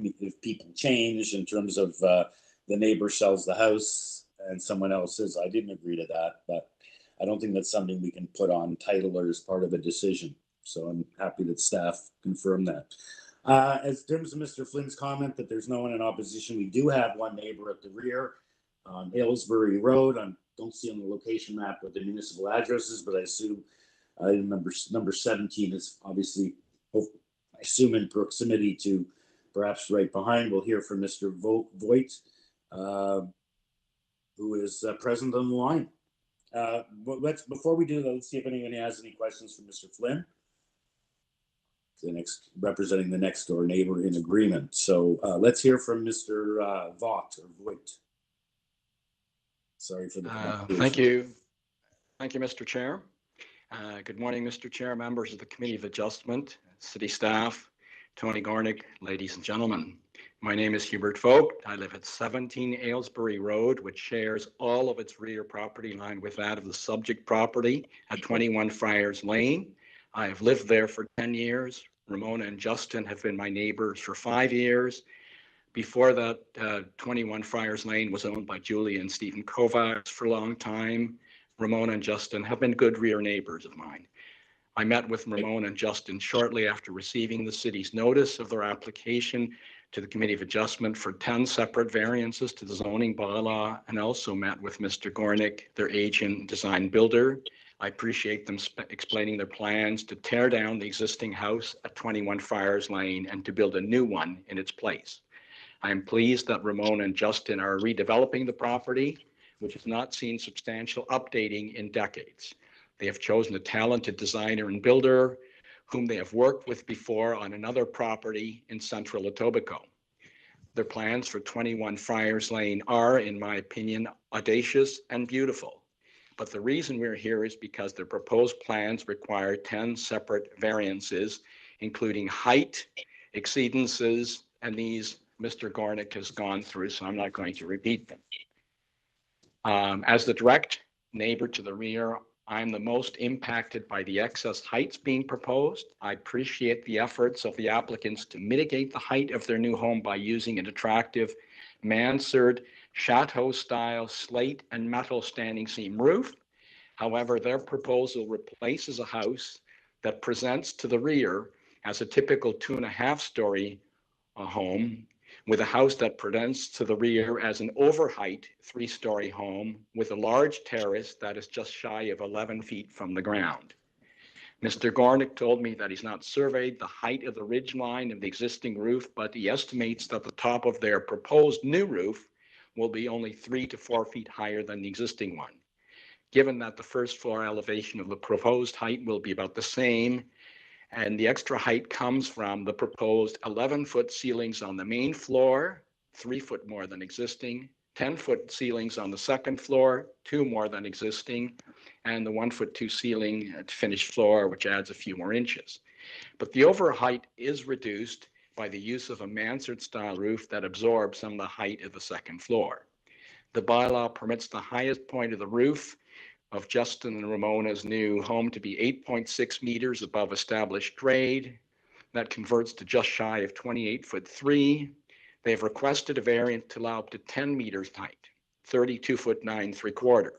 people change in terms of the neighbor sells the house and someone else says, I didn't agree to that, but I don't think that's something we can put on title or as part of a decision. So I'm happy that staff confirmed that. As terms of Mr. Flynn's comment that there's no one in opposition, we do have one neighbor at the rear on Aylesbury Road. I don't see on the location map what the municipal address is, but I assume number 17 is obviously, I assume, in proximity to perhaps right behind. We'll hear from Mr. Voigt, who is present on the line. Before we do that, let's see if anyone has any questions for Mr. Flynn, representing the next door neighbor in agreement. So let's hear from Mr. Voigt. Sorry for the thank you, Mr. Chair. Good morning, Mr. Chair, members of the Committee of Adjustment, city staff, Tony Gornick, ladies and gentlemen. My name is Hubert Vogt. I live at 17 Aylesbury Road, which shares all of its rear property line with that of the subject property at 21 Friars Lane. I have lived there for 10 years. Ramona and Justin have been my neighbors for 5 years. Before that, 21 Friars Lane was owned by Julia and Stephen Kovacs for a long time. Ramona and Justin have been good rear neighbors of mine. I met with Ramona and Justin shortly after receiving the city's notice of their application to the Committee of Adjustment for 10 separate variances to the zoning bylaw, and also met with Mr. Gornick, their agent design builder. I appreciate them explaining their plans to tear down the existing house at 21 Friars Lane and to build a new one in its place. I am pleased that Ramona and Justin are redeveloping the property, which has not seen substantial updating in decades. They have chosen a talented designer and builder whom they have worked with before on another property in central Etobicoke. Their plans for 21 Friars Lane are, in my opinion, audacious and beautiful. But the reason we're here is because their proposed plans require 10 separate variances, including height, exceedances, and these Mr. Gornick has gone through, so I'm not going to repeat them. As the direct neighbor to the rear, I'm the most impacted by the excess heights being proposed. I appreciate the efforts of the applicants to mitigate the height of their new home by using an attractive mansard, chateau-style slate and metal standing seam roof. However, their proposal replaces a house that presents to the rear as a typical 2.5-story home, with a house that presents to the rear as an overheight 3-story home with a large terrace that is just shy of 11 feet from the ground. Mr. Gornick told me that he's not surveyed the height of the ridge line of the existing roof, but he estimates that the top of their proposed new roof will be only 3 to 4 feet higher than the existing one. Given that the first floor elevation of the proposed height will be about the same, and the extra height comes from the proposed 11-foot ceilings on the main floor, 3 foot more than existing, 10-foot ceilings on the second floor, 2 more than existing, and the 1-foot-2 ceiling at finished floor, which adds a few more inches. But the overheight is reduced by the use of a mansard-style roof that absorbs some of the height of the second floor. The bylaw permits the highest point of the roof of Justin and Ramona's new home to be 8.6 meters above established grade. That converts to just shy of 28'3". They have requested a variance to allow up to 10 meters height, 32' 9 3/4.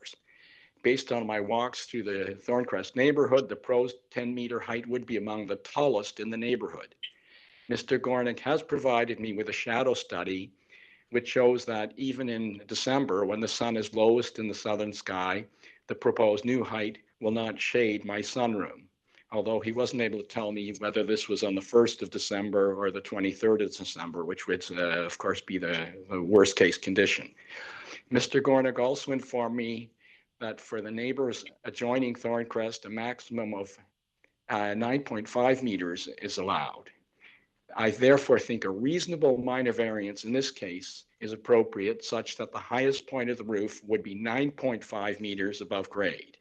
Based on my walks through the Thorncrest neighborhood, the proposed 10-meter height would be among the tallest in the neighborhood. Mr. Gornick has provided me with a shadow study which shows that even in December, when the sun is lowest in the southern sky, the proposed new height will not shade my sunroom, although he wasn't able to tell me whether this was on the 1st of December or the 23rd of December, which would, of course, be the worst case condition. Mr. Gornick also informed me that for the neighbors adjoining Thorncrest, a maximum of 9.5 meters is allowed. I therefore think a reasonable minor variance in this case is appropriate, such that the highest point of the roof would be 9.5 meters above grade.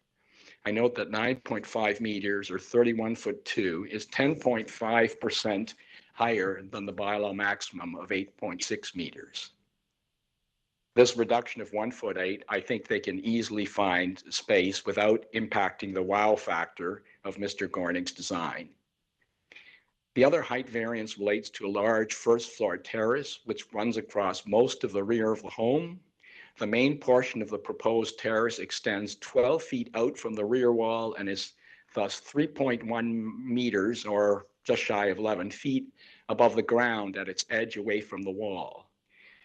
I note that 9.5 meters, or 31'2", is 10.5% higher than the bylaw maximum of 8.6 meters. This reduction of 1'8", I think they can easily find space without impacting the wow factor of Mr. Gornick's design. The other height variance relates to a large first floor terrace, which runs across most of the rear of the home. The main portion of the proposed terrace extends 12 feet out from the rear wall and is thus 3.1 meters, or just shy of 11 feet, above the ground at its edge away from the wall.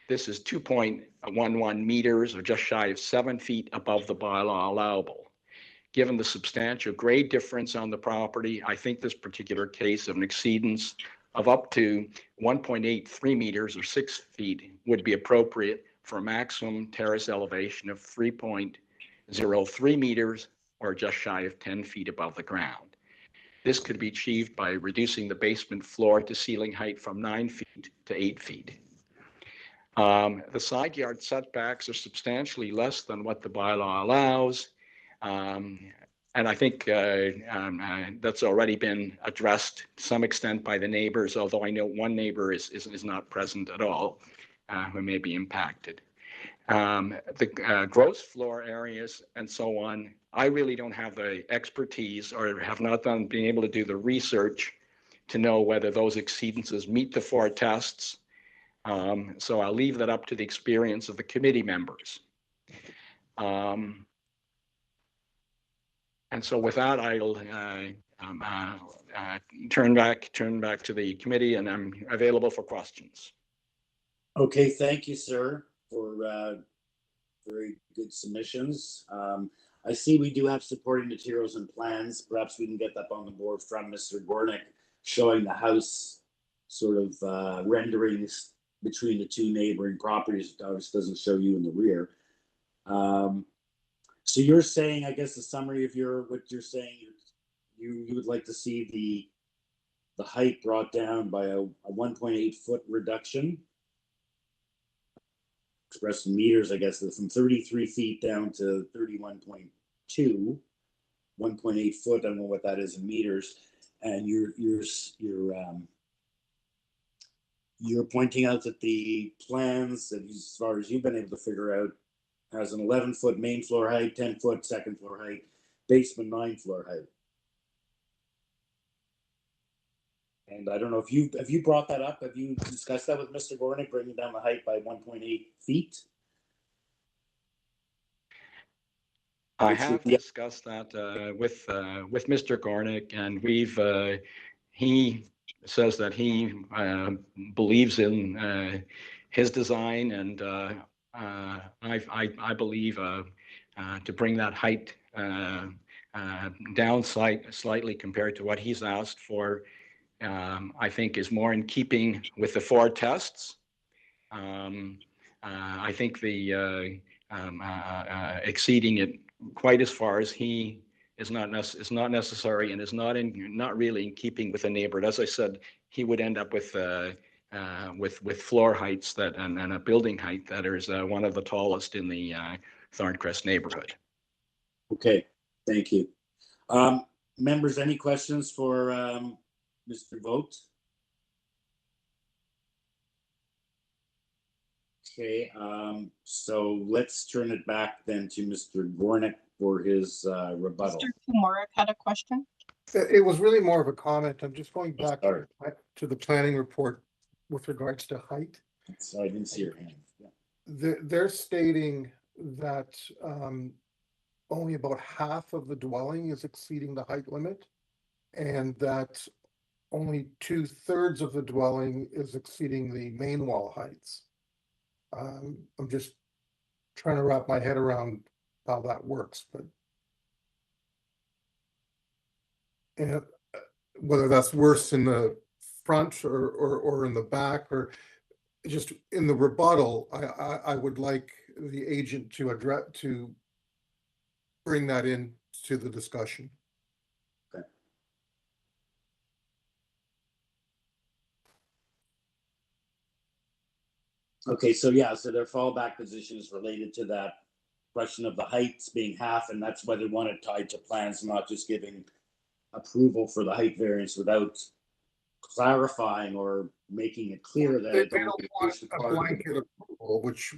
This is 2.11 meters, or just shy of 7 feet above the bylaw allowable. Given the substantial grade difference on the property, I think this particular case of an exceedance of up to 1.83 meters, or 6 feet, would be appropriate for a maximum terrace elevation of 3.03 meters, or just shy of 10 feet above the ground. This could be achieved by reducing the basement floor to ceiling height from 9 feet to 8 feet. The side yard setbacks are substantially less than what the bylaw allows. And I think that's already been addressed to some extent by the neighbors, although I know one neighbor is not present at all, who may be impacted. The gross floor areas and so on, I really don't have the expertise, or have not been able to do the research to know whether those exceedances meet the 4 tests. So I'll leave that up to the experience of the committee members. And so with that, I'll turn back to the committee, and I'm available for questions. Okay, thank you, sir, for very good submissions. I see we do have supporting materials and plans. Perhaps we can get that on the board from Mr. Gornick, showing the house sort of renderings between the 2 neighboring properties. It obviously doesn't show you in the rear. So you're saying, I guess the summary of what you're saying, you would like to see the height brought down by a 1.8 foot reduction, expressed in meters, I guess, from 33 feet down to 31.2, 1.8 foot. I don't know what that is in meters. And you're pointing out that the plans, that as far as you've been able to figure out, has an 11-foot main floor height, 10-foot second floor height, basement 9 floor height. And I don't know if you brought that up. Have you discussed that with Mr. Gornick, bringing down the height by 1.8 feet? I have discussed that with Mr. Gornick, and he says that he believes in his design, and I believe to bring that height down slightly compared to what he's asked for, I think is more in keeping with the 4 tests. I think the exceeding it quite as far as he is not necessary, and is not really in keeping with the neighborhood. As I said, he would end up with floor heights that and a building height that is one of the tallest in the Thorncrest neighborhood. Okay, thank you. Members, any questions for Mr. Vogt? Okay, so let's turn it back then to Mr. Gornick for his rebuttal. Mr. Kumaric had a question. It was really more of a comment. I'm just going back to the planning report with regards to height. So I didn't see your hand. Yeah. They're stating that only about half of the dwelling is exceeding the height limit, and that only 2/3 of the dwelling is exceeding the main wall heights. I'm just trying to wrap my head around how that works, but And whether that's worse in the front or in the back, or just in the rebuttal, I would like the agent to address, to bring that in to the discussion. Okay, so yeah, so their fallback position is related to that question of the heights being half, and that's why they want it tied to plans, not just giving approval for the height variance without clarifying or making it clear that They it don't want a blanket approval, which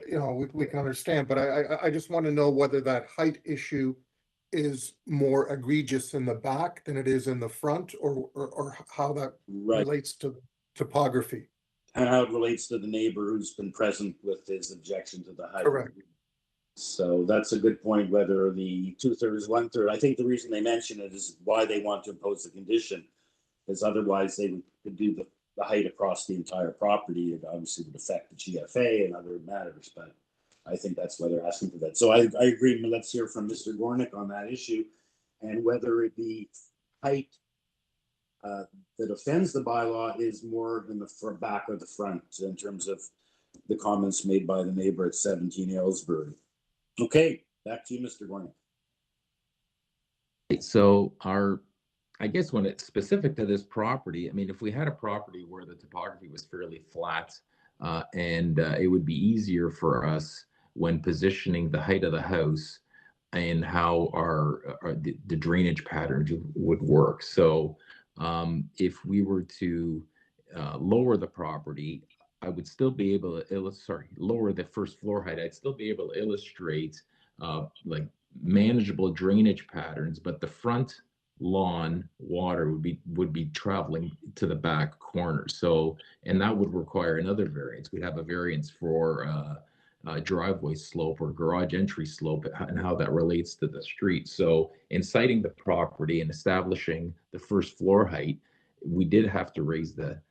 you know, we can understand, but I just want to know whether that height issue is more egregious in the back than it is in the front, or how that relates to topography. and how it relates to the neighbor who's been present with his objection to the height. Correct. So that's a good point, whether the 2/3, 1/3. I think the reason they mention it is why they want to impose the condition, because otherwise they could do the height across the entire property. It obviously would affect the GFA and other matters, but I think that's why they're asking for that. So I agree. Let's hear from Mr. Gornick on that issue, and whether it be height that offends the bylaw is more in the back or the front in terms of the comments made by the neighbor at 17 Aylesbury. Okay, back to you, Mr. Gornick. So I guess when it's specific to this property, I mean, if we had a property where the topography was fairly flat, and it would be easier for us when positioning the height of the house and how the drainage patterns would work. So if we were to lower the property, I would still be able to lower the first floor height. I'd still be able to illustrate like manageable drainage patterns, but the front lawn water would be traveling to the back corner. So, and that would require another variance. We'd have a variance for driveway slope or garage entry slope and how that relates to the street. So in citing the property and establishing the first floor height, we did have to raise the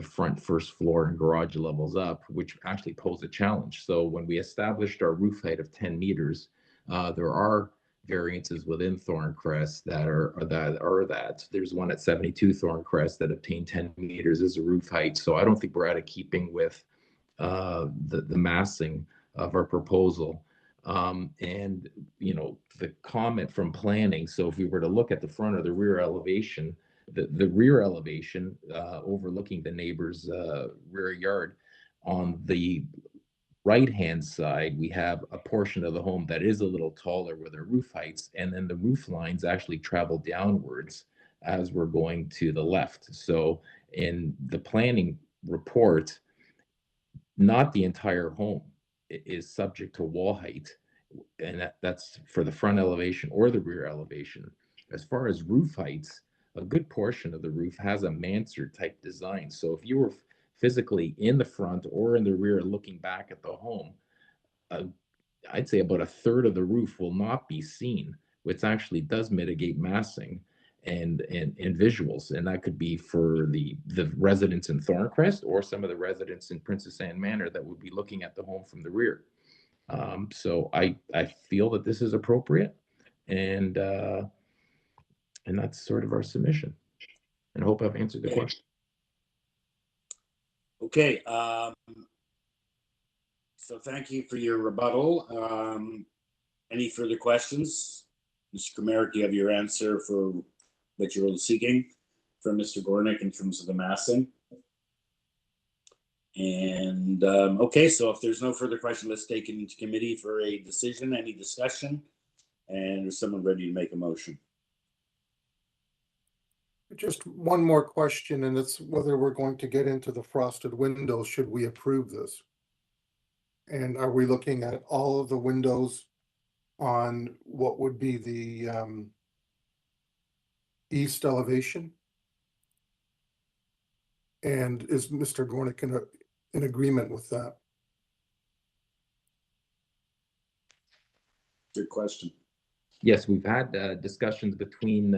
front first floor and garage levels up, which actually posed a challenge. So when we established our roof height of 10 meters, there are variances within Thorncrest that are that. There's one at 72 Thorncrest that obtained 10 meters as a roof height. So I don't think we're out of keeping with the massing of our proposal. And, you know, the comment from planning. So if we were to look at the front or the rear elevation, the rear elevation overlooking the neighbor's rear yard, on the right-hand side, we have a portion of the home that is a little taller with our roof heights, and then the roof lines actually travel downwards as we're going to the left. So in the planning report, not the entire home is subject to wall height, and that's for the front elevation or the rear elevation. As far as roof heights, a good portion of the roof has a mansard type design. So if you were physically in the front or in the rear looking back at the home, I'd say about a third of the roof will not be seen, which actually does mitigate massing and visuals. And that could be for the residents in Thorncrest or some of the residents in Princess Anne Manor that would be looking at the home from the rear. So I feel that this is appropriate, and that's sort of our submission. And I hope I've answered the question. Okay, so thank you for your rebuttal. Any further questions? Mr. Comeric, you have your answer for what you're seeking from Mr. Gornick in terms of the massing. And okay, so if there's no further question, let's take it into committee for a decision. Any discussion? And is someone ready to make a motion? Just one more question, and it's whether we're going to get into the frosted windows should we approve this. And are we looking at all of the windows on what would be the east elevation? And is Mr. Gornick in agreement with that? Good question. Yes, we've had discussions between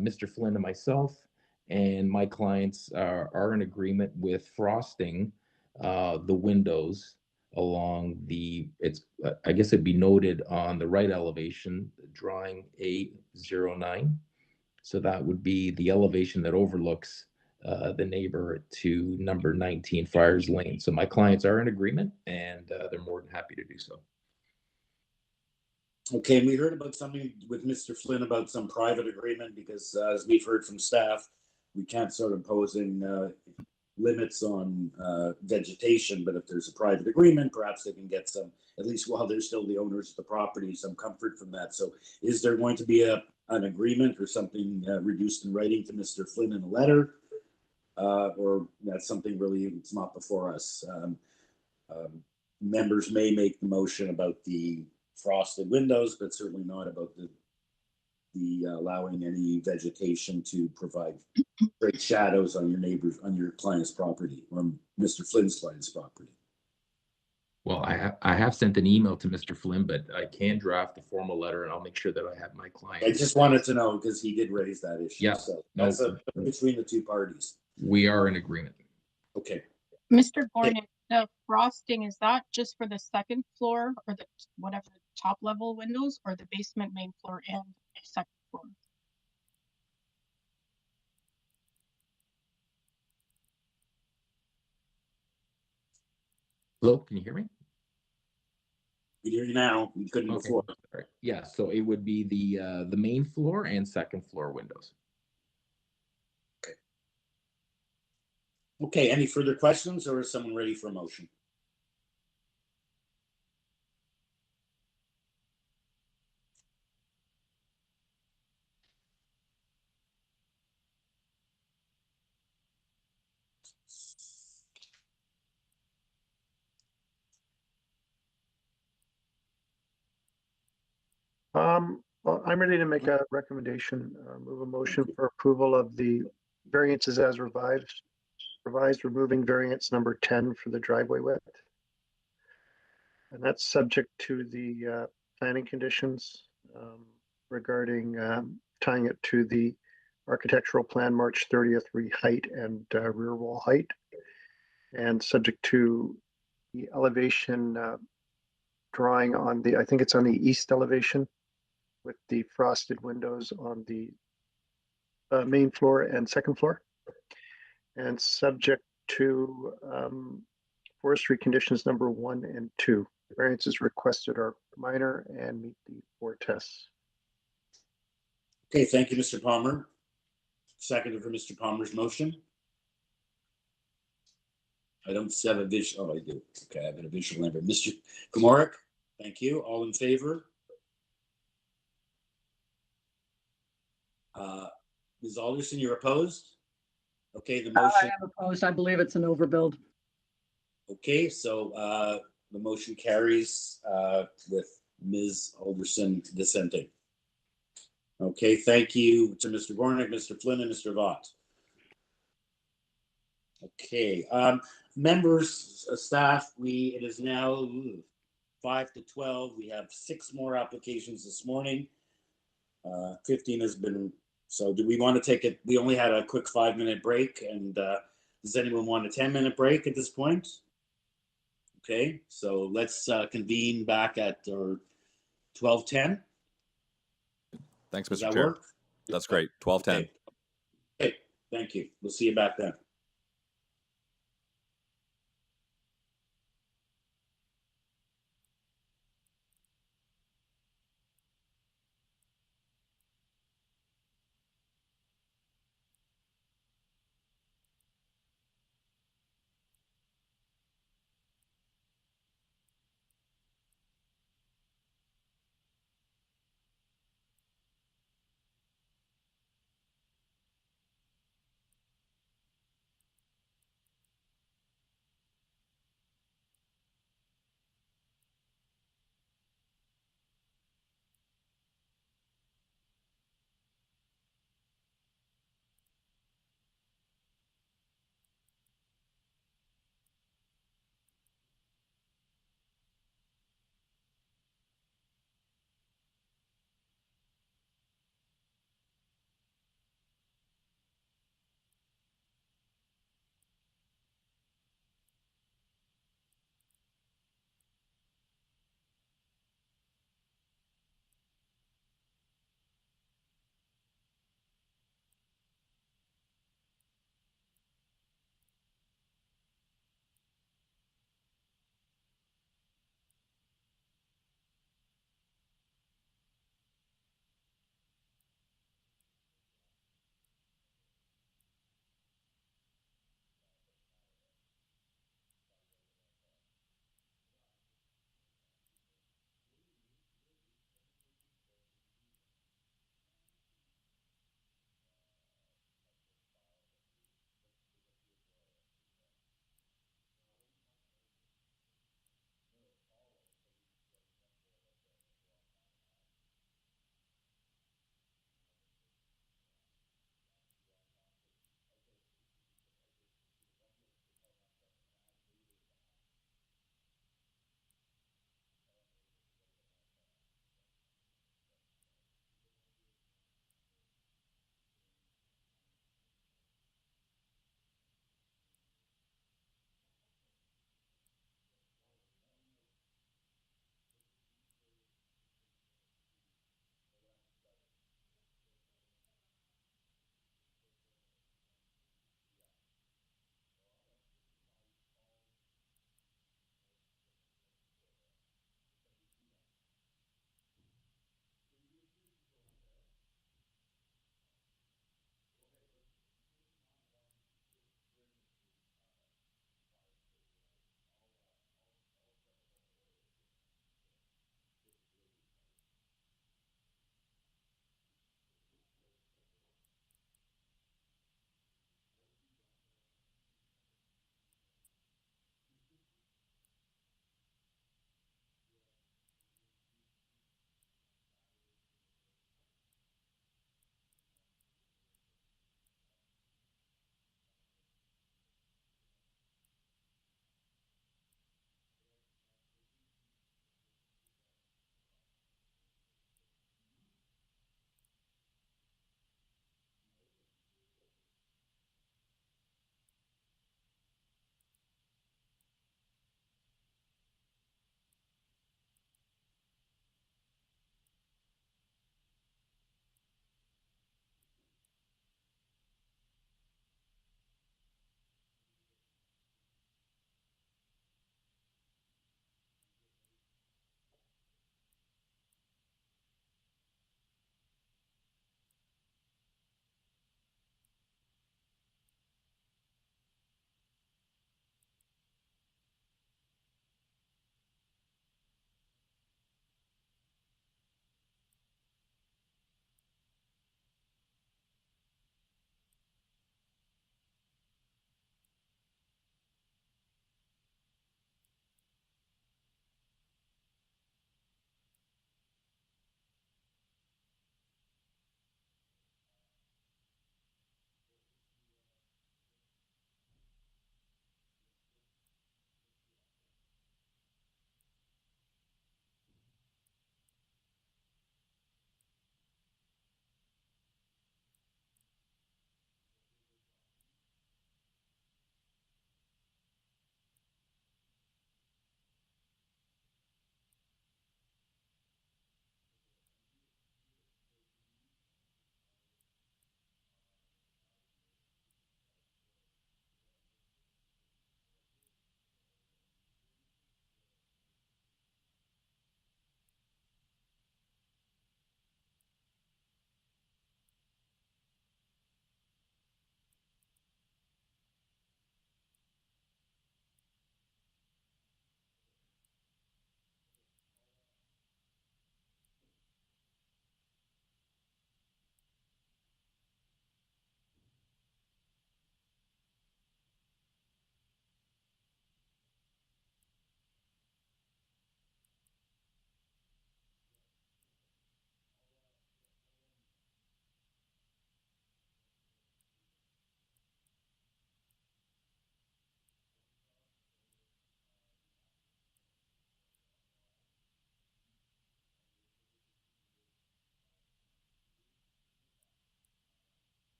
Mr. Flynn and myself, and my clients are in agreement with frosting the windows along I guess it'd be noted on the right elevation, drawing A09, So that would be the elevation that overlooks the neighbor to number 19 Friars Lane. So my clients are in agreement, and they're more than happy to do so. Okay, and we heard about something with Mr. Flynn about some private agreement because as we've heard from staff, we can't start imposing limits on vegetation, but if there's a private agreement, perhaps they can get some, at least while they're still the owners of the property, some comfort from that. So is there going to be an agreement or something reduced in writing to Mr. Flynn in a letter? Or that's something really, it's not before us. Members may make the motion about the frosted windows, but certainly not about the allowing any vegetation to provide great shadows on your neighbors, on your client's property or Mr. Flynn's client's property. Well, I have sent an email to Mr. Flynn, but I can draft a formal letter, and I'll make sure that I have my client. I just wanted to know because he did raise that issue. Yeah, So no, that's between the two parties. We are in agreement. Okay. Mr. Gornick, the frosting, is that just for the second floor or the whatever top level windows or the basement, main floor, and second floor? Hello, can you hear me? We hear you now. We couldn't Okay. before. Right. Yeah, so it would be the main floor and second floor windows. Okay. Any further questions, or is someone ready for a motion? Well, I'm ready to make a recommendation, move a motion for approval of the variances as revised, removing variance number 10 for the driveway width. And that's subject to the planning conditions regarding tying it to the architectural plan March 30th height and rear wall height, and subject to the elevation drawing on the, I think it's on the east elevation, with the frosted windows on the main floor and second floor, and subject to forestry conditions number 1 and 2. Variances requested are minor and meet the 4 tests. Okay, thank you, Mr. Palmer. Seconded for Mr. Palmer's motion. I don't have a visual. Oh, I do. Okay, I have a visual number. Mr. Komorek, thank you. All in favor? Ms. Alderson, you're opposed? Okay, the motion. I am opposed. I believe it's an overbuild. Okay, so the motion carries with Ms. Alderson dissenting. Okay, thank you to Mr. Gornick, Mr. Flynn, and Mr. Vaught. Okay, members, staff, it is now 5 to 12. We have 6 more applications this morning. 15 has been, so do we want to take it? We only had a quick 5-minute break, and does anyone want a 10-minute break at this point? Okay, so let's convene back at 12:10. Thanks, Does Mr. that Chair. work? That's great. 12:10. Okay. Okay, thank you. We'll see you back then.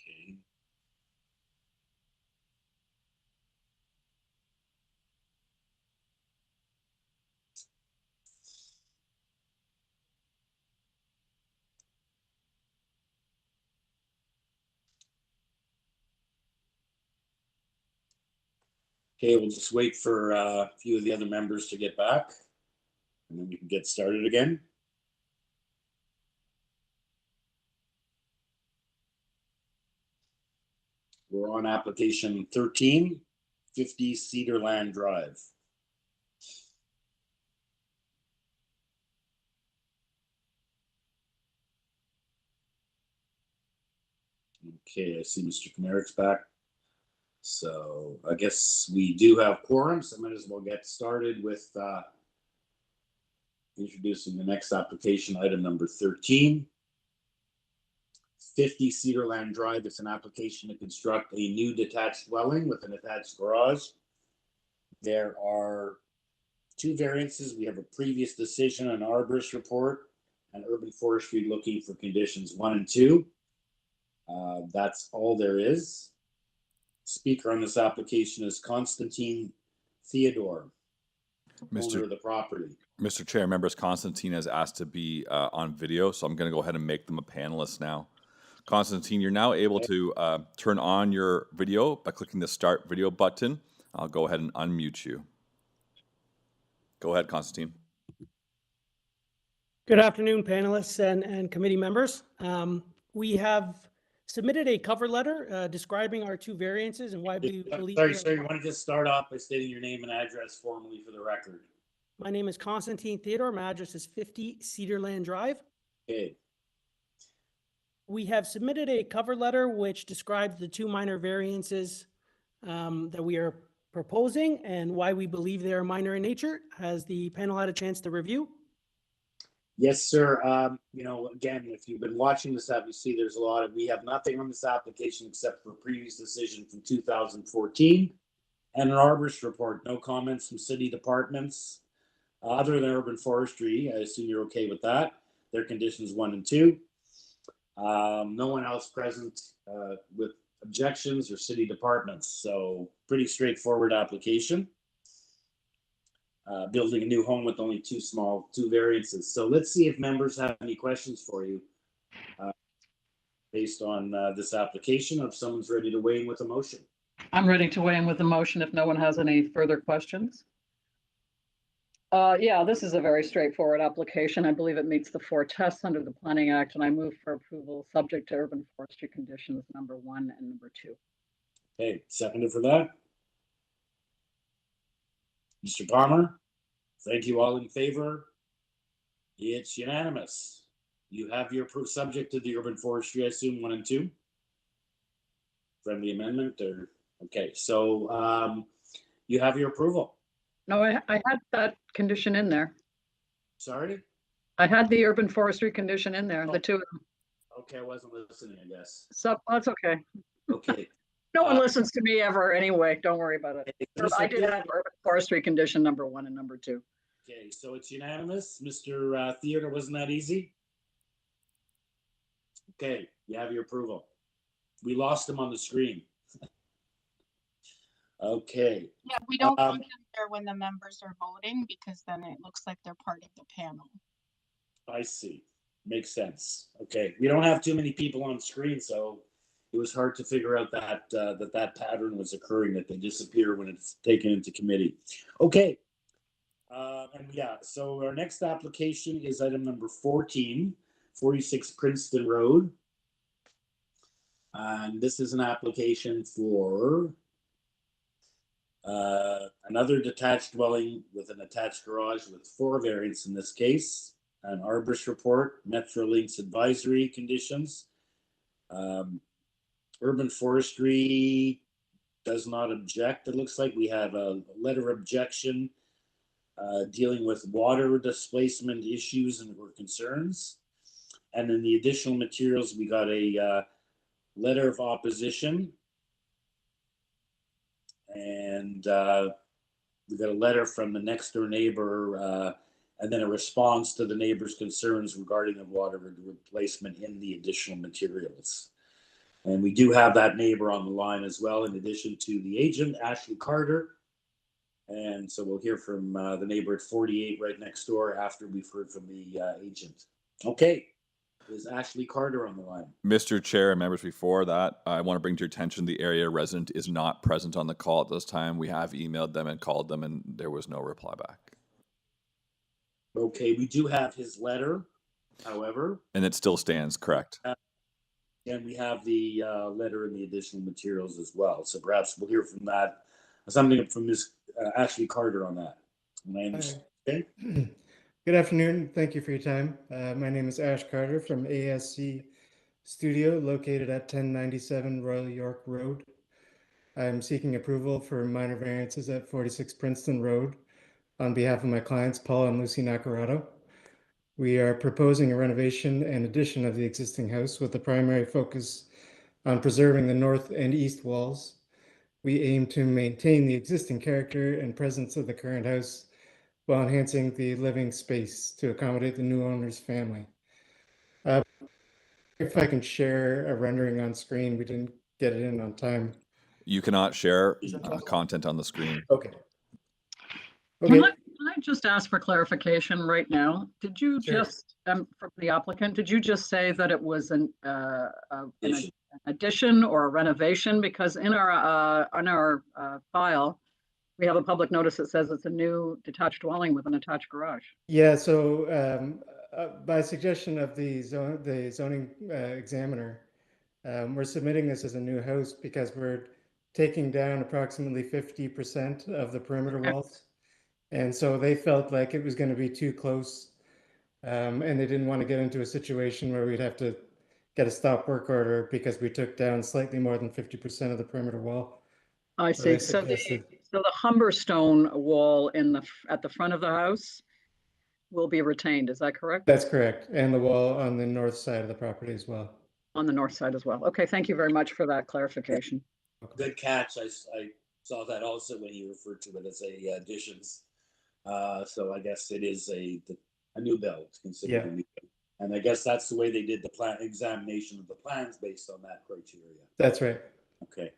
Okay. Okay, we'll just wait for a few of the other members to get back, and then we can get started again. We're on application 1350 Cederland Drive. Okay, I see Mr. Komarik's back. So I guess we do have quorum, so I might as well get started with introducing the next application, item number 1350 Cederland Drive. It's an application to construct a new detached dwelling with an attached garage. There are two variances. We have a previous decision, an arborist report, and urban forestry looking for conditions 1 and 2. That's all there is. Speaker on this application is Constantine Theodore, owner of the property. Mr. Chair, members, Constantine has asked to be on video, so I'm going to go ahead and make them a panelist now. Constantine, you're now able to turn on your video by clicking the Start Video button. I'll go ahead and unmute you. Go ahead, Constantine. Good afternoon, panelists and committee members. We have submitted a cover letter describing our two variances and why we believe... Sorry, you want to just start off by stating your name and address formally for the record? My name is Constantine Theodore. My address is 50 Cederland Drive. Okay. We have submitted a cover letter which describes the two minor variances that we are proposing and why we believe they are minor in nature. Has the panel had a chance to review? Yes, sir. You know, again, if you've been watching this app, you see there's a lot of, we have nothing on this application except for a previous decision from 2014 and an arborist report. No comments from city departments other than urban forestry. I assume you're okay with that. Their conditions 1 and 2. No one else present with objections or city departments. So pretty straightforward application. Building a new home with only two variances. So let's see if members have any questions for you based on this application, or if someone's ready to weigh in with a motion. I'm ready to weigh in with a motion if no one has any further questions. Yeah, this is a very straightforward application. I believe it meets the 4 tests under the Planning Act, and I move for approval subject to urban forestry conditions number 1 and number 2. Okay, seconded for that. Mr. Palmer, thank you. All in favor? It's unanimous. You have your proof subject to the urban forestry, I assume, 1 and 2? Friendly amendment or, okay, so you have your approval. No, I had that condition in there. Sorry? I had the urban forestry condition in there, the two of them. Okay, I wasn't listening, I guess. So that's okay. Okay. No one listens to me ever anyway. Don't worry about it. I did have urban forestry condition number 1 and number 2. Okay, so it's unanimous. Mr. Theodore, wasn't that easy? Okay, you have your approval. We lost him on the screen. Okay. Yeah, we don't want them there when the members are voting because then it looks like they're part of the panel. I see. Makes sense. Okay, we don't have too many people on screen, so it was hard to figure out that that pattern was occurring, that they disappear when it's taken into committee. Okay. And yeah, so our next application is item number 14, 46 Princeton Road. And this is an application for another detached dwelling with an attached garage with 4 variants in this case, an arborist report, Metrolinx advisory conditions. Urban forestry does not object. It looks like we have a letter of objection dealing with water displacement issues and or concerns. And in the additional materials, we got a letter of opposition. And we got a letter from the next door neighbor and then a response to the neighbor's concerns regarding the water replacement in the additional materials. And we do have that neighbor on the line as well, in addition to the agent, Ashley Carter. And so we'll hear from the neighbor at 48 right next door after we've heard from the agent. Okay, is Ashley Carter on the line? Mr. Chair and members, before that, I want to bring to your attention the area resident is not present on the call at this time. We have emailed them and called them, and there was no reply back. Okay, we do have his letter, however. And it still stands, correct? And we have the letter and the additional materials as well. So perhaps we'll hear from that, something from Ms. Ashley Carter on that. Okay. Good afternoon. Thank you for your time. My name is Ash Carter from ASC Studio, located at 1097 Royal York Road. I'm seeking approval for minor variances at 46 Princeton Road on behalf of my clients, Paul and Lucy Nacarado. We are proposing a renovation and addition of the existing house with the primary focus on preserving the north and east walls. We aim to maintain the existing character and presence of the current house while enhancing the living space to accommodate the new owner's family. If I can share a rendering on screen, we didn't get it in on time. You cannot share content on the screen. Okay. Can I just ask for clarification right now? Did you Sure. just, from the applicant, did you just say that it was an addition or a renovation? Because in our file, we have a public notice that says it's a new detached dwelling with an attached garage. Yeah, so by suggestion of the zoning examiner, we're submitting this as a new house because we're taking down approximately 50% of the perimeter walls. And so they felt like it was going to be too close, and they didn't want to get into a situation where we'd have to get a stop work order because we took down slightly more than 50% of the perimeter wall. I see. So the Humberstone wall at the front of the house will be retained. Is that correct? That's correct. And the wall on the north side of the property as well. On the north side as well. Okay, thank you very much for that clarification. Good catch. I saw that also when you referred to it as a additions. So I guess it is a new build, considered a new build. And I guess that's the way they did the plan examination of the plans based on that criteria. That's right. Okay.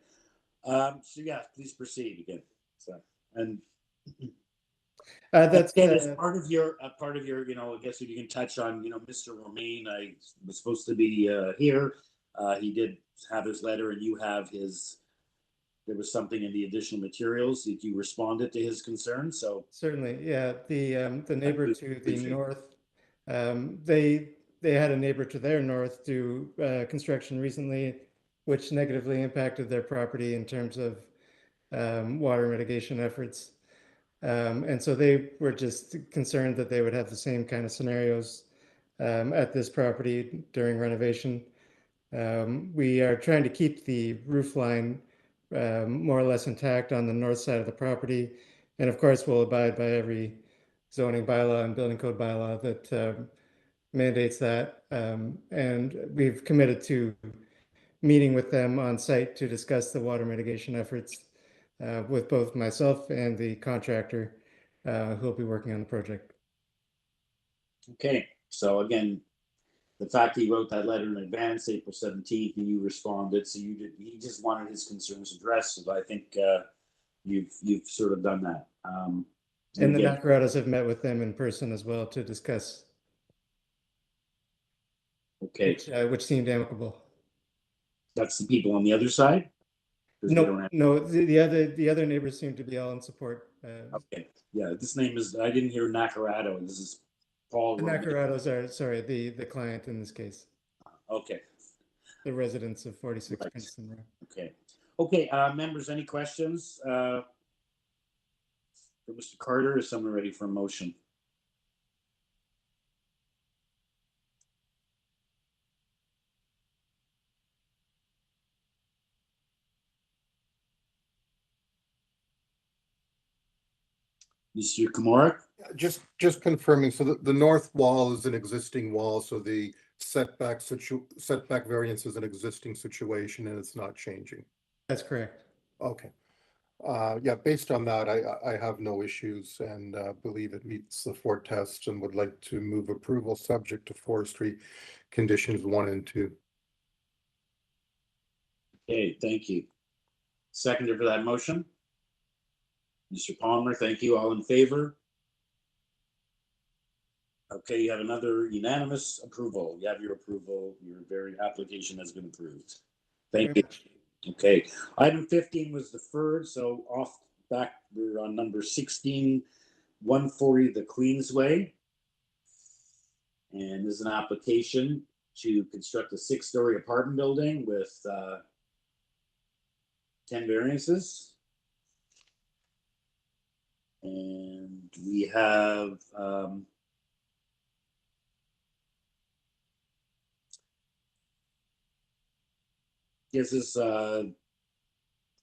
So yeah, please proceed again. So and that's as part of your you know, I guess if you can touch on, you know, Mr. Romaine, I was supposed to be here. He did have his letter, and you have his. There was something in the additional materials that you responded to his concerns. So certainly, yeah. The neighbor to the north, they had a neighbor to their north do construction recently, which negatively impacted their property in terms of water mitigation efforts. And so they were just concerned that they would have the same kind of scenarios at this property during renovation. We are trying to keep the roof line more or less intact on the north side of the property. And of course, we'll abide by every zoning bylaw and building code bylaw that mandates that. And we've committed to meeting with them on site to discuss the water mitigation efforts with both myself and the contractor who'll be working on the project. Okay, so again, the fact he wrote that letter in advance, April 17th, and you responded, so he just wanted his concerns addressed. So I think you've sort of done that. And the Nacarados have met with them in person as well to discuss. Okay. Which seemed amicable. That's the people on the other side? No, the other neighbors seem to be all in support. Okay, yeah, this name is, I didn't hear Nacarado, this is Paul. The Nacarados are, sorry, the client in this case. Okay. The residents of 46 Princeton Road. Okay. Okay, members, any questions for Mr. Carter? Is someone ready for a motion? Monsieur Komorek? Just confirming, so the north wall is an existing wall, so the setback variance is an existing situation and it's not changing. That's correct. Okay. Yeah, based on that, I have no issues and believe it meets the 4 tests and would like to move approval subject to forestry conditions 1 and 2. Okay, thank you. Seconder for that motion? Mr. Palmer, thank you. All in favor? Okay, you have another unanimous approval. You have your approval. Your very application has been approved. Thank you. Okay, item 15 was deferred, so we're on number 16, 140 the Queensway. And this is an application to construct a 6-story apartment building with 10 variances. And we have this is a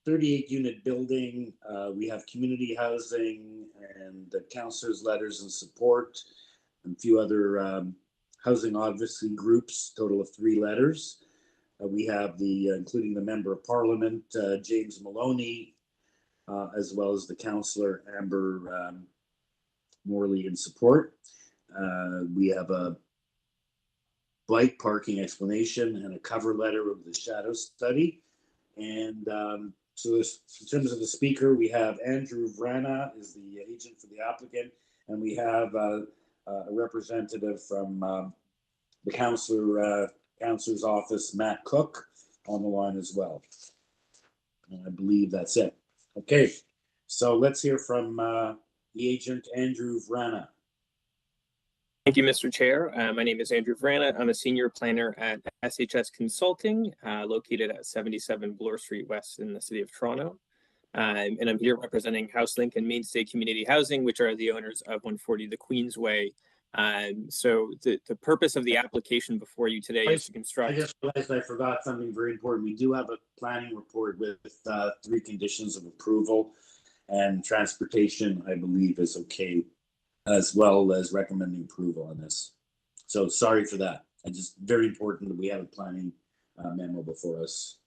38-unit building. We have community housing and the councillors' letters and support, and a few other housing advocacy groups, total of 3 letters. We have including the Member of Parliament, James Maloney, as well as the councillor, Amber Morley, in support. We have a bike parking explanation and a cover letter of the shadow study. And so this, in terms of the speaker, we have Andrew Vrana is the agent for the applicant, and we have a representative from the councillor's office, Matt Cook, on the line as well. And I believe that's it. Okay, so let's hear from the agent, Andrew Vrana. Thank you, Mr. Chair. My name is Andrew Vrana. I'm a senior planner at SHS Consulting, located at 77 Bloor Street West in the city of Toronto. And I'm here representing HouseLink and Mainstay Community Housing, which are the owners of 140 the Queensway. So the purpose of the application before you today is to construct... I just realized I forgot something very important. We do have a planning report with 3 conditions of approval, and transportation, I believe, is okay, as well as recommending approval on this. So sorry for that. It's just very important that we have a planning memo before us.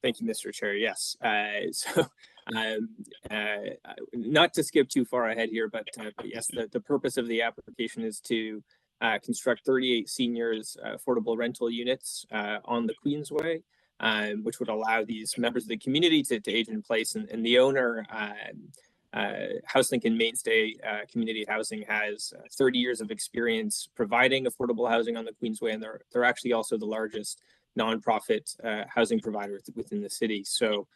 Thank you, Mr. Chair. Yes. Not to skip too far ahead here, but yes, the purpose of the application is to construct 38 seniors affordable rental units on the Queensway, which would allow these members of the community to age in place. And the owner, HouseLink and Mainstay Community Housing, has 30 years of experience providing affordable housing on the Queensway, and they're actually also the largest nonprofit housing provider within the city. So,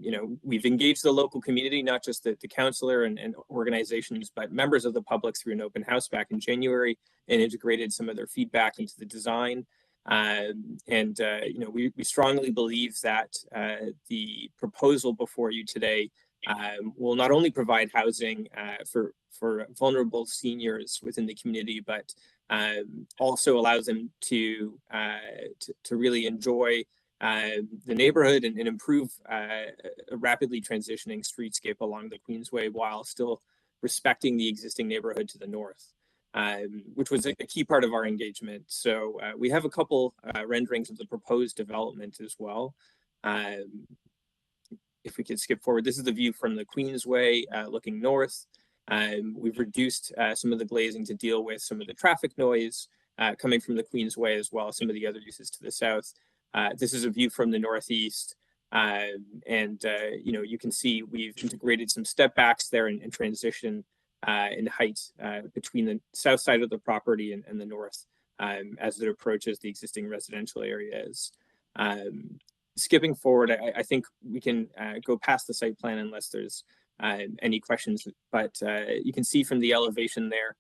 you know, we've engaged the local community, not just the councillor and organizations, but members of the public through an open house back in January, and integrated some of their feedback into the design. You know, we strongly believe that the proposal before you today will not only provide housing for vulnerable seniors within the community, but also allows them to really enjoy the neighborhood and improve a rapidly transitioning streetscape along the Queensway while still respecting the existing neighborhood to the north, which was a key part of our engagement. So we have a couple renderings of the proposed development as well. If we could skip forward, this is the view from the Queensway looking north. We've reduced some of the glazing to deal with some of the traffic noise coming from the Queensway, as well as some of the other uses to the south. This is a view from the northeast. You know, you can see we've integrated some step backs there and transition in height between the south side of the property and the north as it approaches the existing residential areas. Skipping forward, I think we can go past the site plan unless there's any questions, but you can see from the elevation there,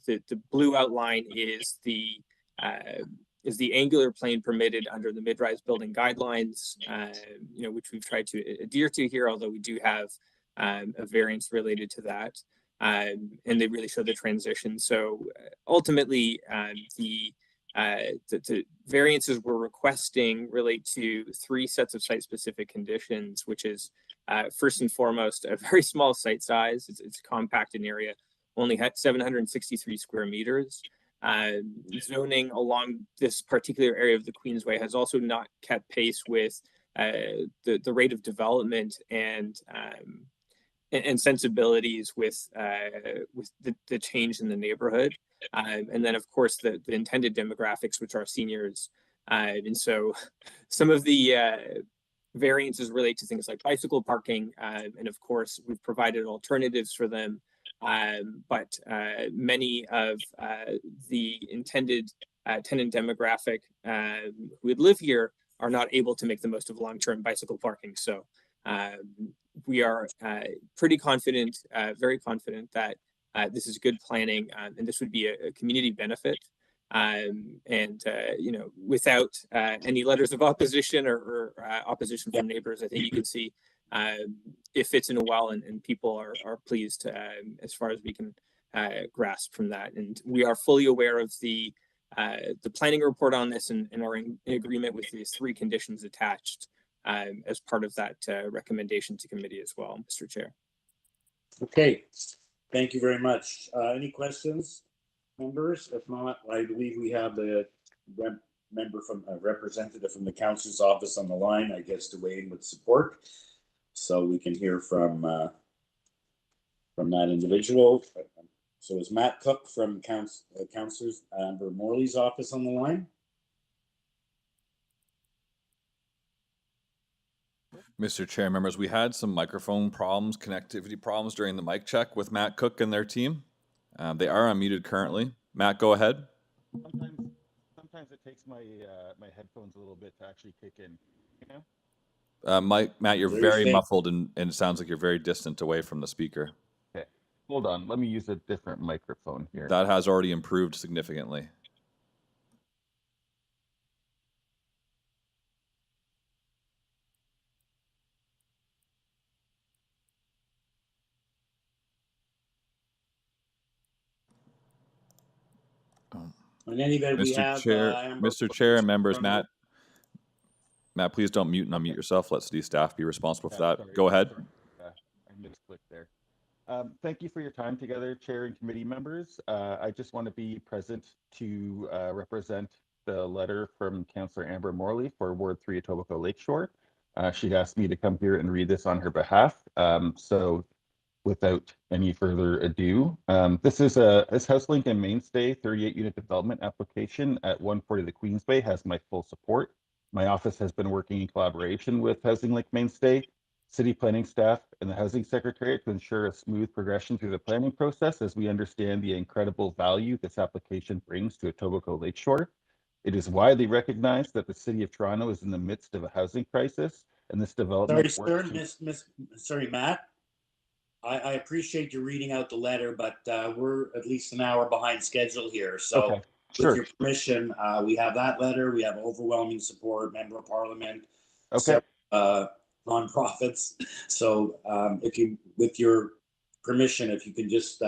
the blue outline is the angular plane permitted under the mid-rise building guidelines, you know, which we've tried to adhere to here, although we do have a variance related to that, and they really show the transition. So ultimately, the variances we're requesting relate to 3 sets of site-specific conditions, which is first and foremost a very small site size. It's compact in area, only had 763 square meters. Zoning along this particular area of the Queensway has also not kept pace with the rate of development and sensibilities with the change in the neighborhood. And then, of course, the intended demographics, which are seniors, And so some of the variances relate to things like bicycle parking. And of course, we've provided alternatives for them. But many of the intended tenant demographic who would live here are not able to make the most of long-term bicycle parking. So we are pretty confident, very confident that this is good planning and this would be a community benefit. You know, without any letters of opposition or opposition from neighbors, I think you can see it fits in well, and people are pleased as far as we can grasp from that. And we are fully aware of the planning report on this and are in agreement with these 3 conditions attached as part of that recommendation to committee as well, Mr. Chair. Okay, thank you very much. Any questions, members? If not, I believe we have the representative from the council's office on the line, I guess, to weigh in with support. So we can hear from that individual. So is Matt Cook from Councillor Amber Morley's office on the line? Mr. Chair, members, we had some microphone problems, connectivity problems during the mic check with Matt Cook and their team. They are unmuted currently. Matt, go ahead. Sometimes it takes my my headphones a little bit to actually kick in. You know? Matt, you're very muffled and it sounds like you're very distant away from the speaker. Okay, hold on. Let me use a different microphone here. That has already improved significantly. In any event, we have Mr. Chair and members, Matt, please don't mute and unmute yourself. Let city staff be responsible for that. Sorry, Go ahead. sorry. I misclicked there. Thank you for your time together, Chair and committee members. I just want to be present to represent the letter from Councillor Amber Morley for Ward 3 Etobicoke Lakeshore. She asked me to come here and read this on her behalf. So without any further ado, this HouseLink and Mainstay 38-unit development application at 140 the Queensway has my full support. My office has been working in collaboration with Housing Link Mainstay, city planning staff, and the Housing Secretariat to ensure a smooth progression through the planning process as we understand the incredible value this application brings to Etobicoke Lakeshore. It is widely recognized that the City of Toronto is in the midst of a housing crisis, and this development... Sorry, Matt. I appreciate you reading out the letter, but we're at least an hour behind schedule here. So okay, sure. With your permission, we have that letter. We have overwhelming support, Member of Parliament, okay. Nonprofits. So if you, with your permission, if you can just...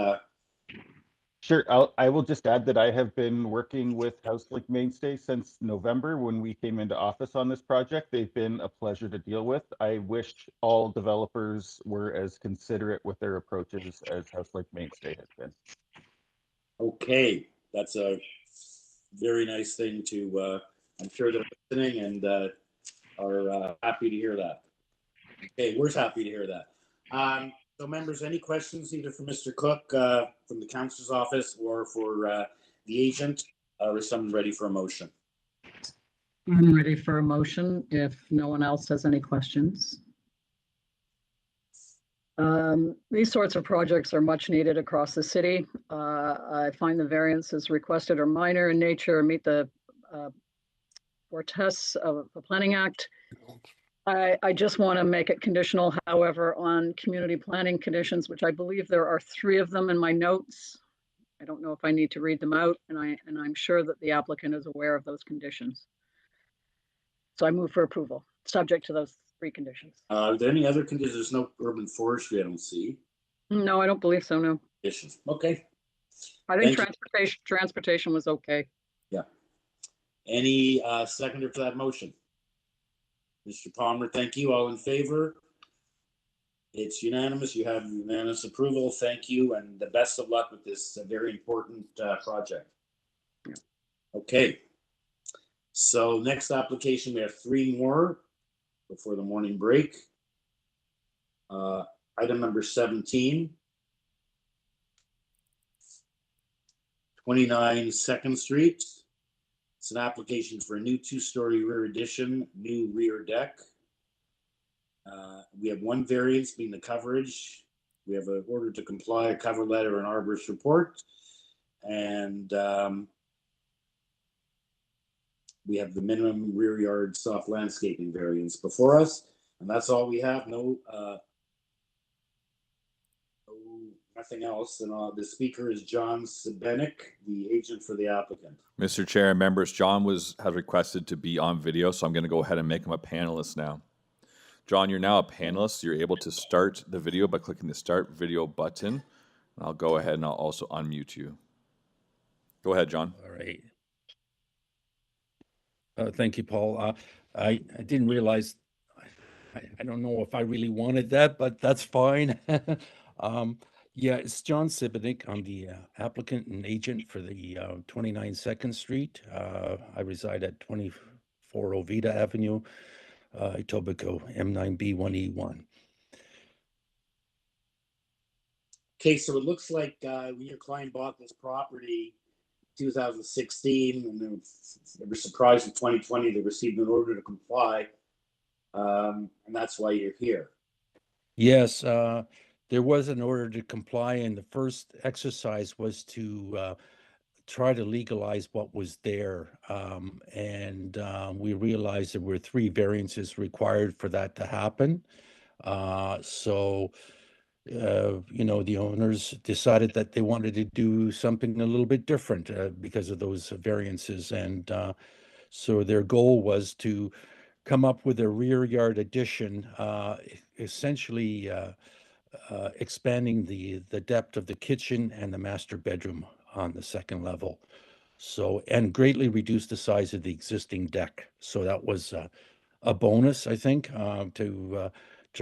Sure, I will just add that I have been working with HouseLink Mainstay since November when we came into office on this project. They've been a pleasure to deal with. I wish all developers were as considerate with their approaches as HouseLink Mainstay has been. Okay, that's a very nice thing to, I'm sure they're listening and are happy to hear that. Okay, we're happy to hear that. So members, any questions either for Mr. Cook from the council's office or for the agent? Or is someone ready for a motion? I'm ready for a motion if no one else has any questions. These sorts of projects are much needed across the city. I find the variances requested are minor in nature and meet the 4 tests of the Planning Act. I just want to make it conditional, however, on community planning conditions, which I believe there are 3 of them in my notes. I don't know if I need to read them out, and I'm sure that the applicant is aware of those conditions. So I move for approval, subject to those 3 conditions. Are there any other conditions? There's no urban forestry, I don't see. No, I don't believe so, no. Conditions. Okay. I think transportation was okay. Yeah. Any seconder for that motion? Mr. Palmer, thank you. All in favor? It's unanimous. You have unanimous approval. Thank you, and the best of luck with this very important project. Yeah. Okay. So next application, we have 3 more before the morning break. Item number 17. 29 2nd Street. It's an application for a new two-story rear addition, new rear deck. We have one variance being the coverage. We have an order to comply, a cover letter, an arborist report. And we have the minimum rear yard soft landscaping variance before us. And that's all we have. Nothing else. And the speaker is John Sebenik, the agent for the applicant. Mr. Chair and members, John has requested to be on video, so I'm going to go ahead and make him a panelist now. John, you're now a panelist. You're able to start the video by clicking the Start Video button. And I'll go ahead and I'll also unmute you. Go ahead, John. All right. Thank you, Paul. I didn't realize, I don't know if I really wanted that, but that's fine. Yeah, it's John Sibenik. I'm the applicant and agent for the 29 2nd Street. I reside at 24 Ovida Avenue, Etobicoke, M9B1E1. Okay, so it looks like when your client bought this property 2016, and they were surprised in 2020 they received an order to comply, and that's why you're here. Yes, there was an order to comply, and the first exercise was to try to legalize what was there. And we realized there were 3 variances required for that to happen. You know, the owners decided that they wanted to do something a little bit different because of those variances. And so their goal was to come up with a rear yard addition, essentially expanding the depth of the kitchen and the master bedroom on the 2nd level. So, and greatly reduce the size of the existing deck. So that was a bonus, I think, to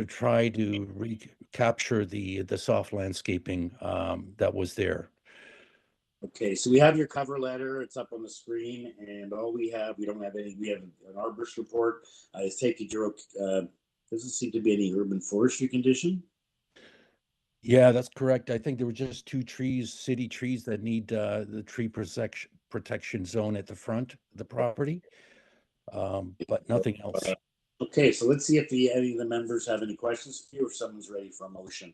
try to recapture the soft landscaping that was there. Okay, so we have your cover letter. It's up on the screen, and all we have, we don't have any. We have an arborist report. I take it you're okay. Doesn't seem to be any urban forestry condition. Yeah, that's correct. I think there were just 2 trees, city trees, that need the tree protection zone at the front of the property, but nothing else. Okay, so let's see if any of the members have any questions for you, or if someone's ready for a motion.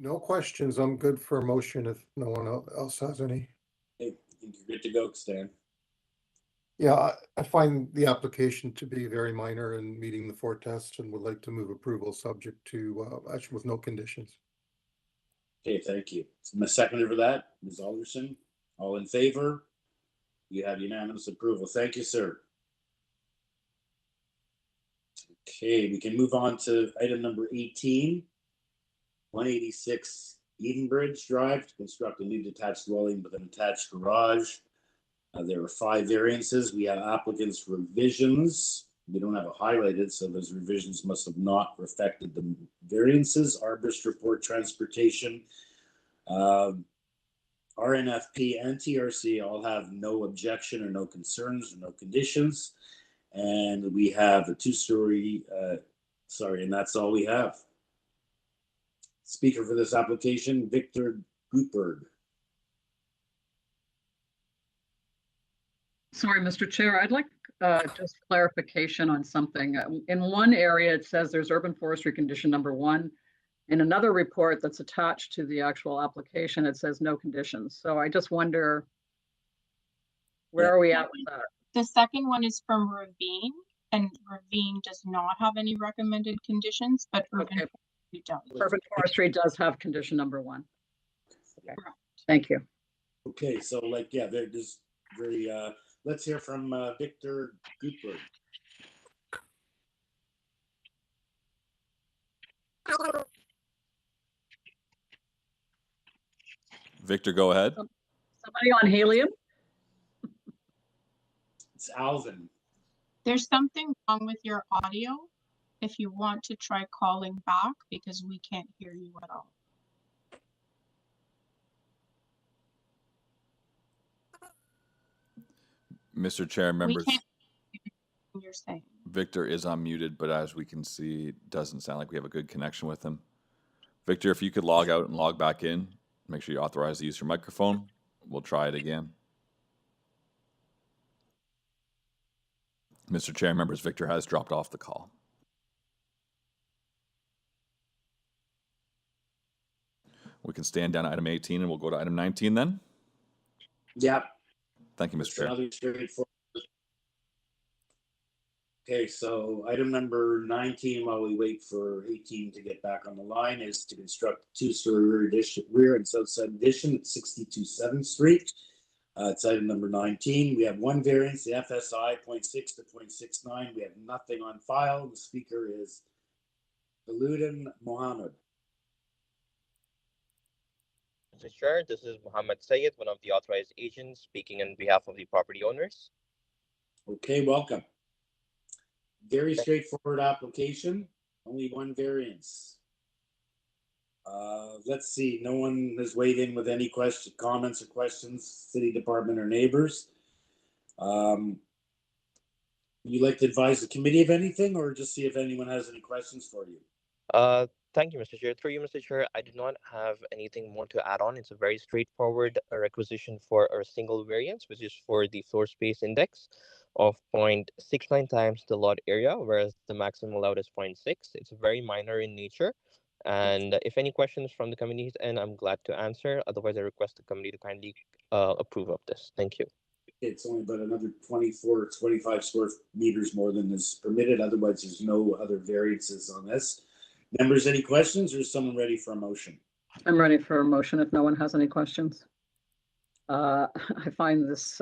No questions. I'm good for a motion if no one else has any. Okay, I think you're good to go, Stan. Yeah, I find the application to be very minor and meeting the 4 tests, and would like to move approval subject to, actually with no conditions. Okay, thank you. So, seconder for that, Ms. Alderson. All in favor? You have unanimous approval. Thank you, sir. Okay, we can move on to item number 18. 186 Edenbridge Drive to construct a new detached dwelling with an attached garage. There are 5 variances. We have applicants' revisions. We don't have it highlighted, so those revisions must have not affected the variances. Arborist report, transportation, RNFP and TRC all have no objection or no concerns or no conditions. And we have a 2-story, and that's all we have. Speaker for this application, Victor Gutberg. Sorry, Mr. Chair, I'd like just clarification on something. In one area, it says there's urban forestry condition number 1. In another report that's attached to the actual application, it says no conditions. So I just wonder, where are we at with that? The second one is from Ravine, and Ravine does not have any recommended conditions, but urban forestry does. Urban forestry does have condition number 1. Okay. Thank you. Okay, so there's very, let's hear from Victor Gutberg. Victor, go ahead. Somebody on helium? It's Alvin. There's something wrong with your audio. If you want to try calling back, because we can't hear you at all. Mr. Chair, members. We can't hear you're saying. Victor is unmuted, but as we can see, it doesn't sound like we have a good connection with him. Victor, if you could log out and log back in, make sure you authorize to use your microphone. We'll try it again. Mr. Chair, members, Victor has dropped off the call. We can stand down to item 18 and we'll go to item 19 then. Yeah. Thank you, Mr. Chair. Another straightforward. Okay, so item number 19, while we wait for 18 to get back on the line, is to construct a two-story rear and south side addition at 62 7th Street. It's item number 19. We have one variance, the FSI 0.6 to 0.69. We have nothing on file. The speaker is Biludin Mohammed. Mr. Chair, this is Mohammed Sayed, one of the authorized agents, speaking on behalf of the property owners. Okay, welcome. Very straightforward application, only one variance. Let's see, no one has weighed in with any comments or questions, city department or neighbors. Would you like to advise the committee of anything or just see if anyone has any questions for you? Thank you, Mr. Chair. Through you, Mr. Chair, I do not have anything more to add on. It's a very straightforward requisition for a single variance, which is for the floor space index of 0.69 times the lot area, whereas the maximum allowed is 0.6. It's very minor in nature. And if any questions from the committee's end, I'm glad to answer. Otherwise, I request the committee to kindly approve of this. Thank you. It's only about another 24, 25 square meters more than is permitted. Otherwise, there's no other variances on this. Members, any questions, or is someone ready for a motion? I'm ready for a motion if no one has any questions. I find this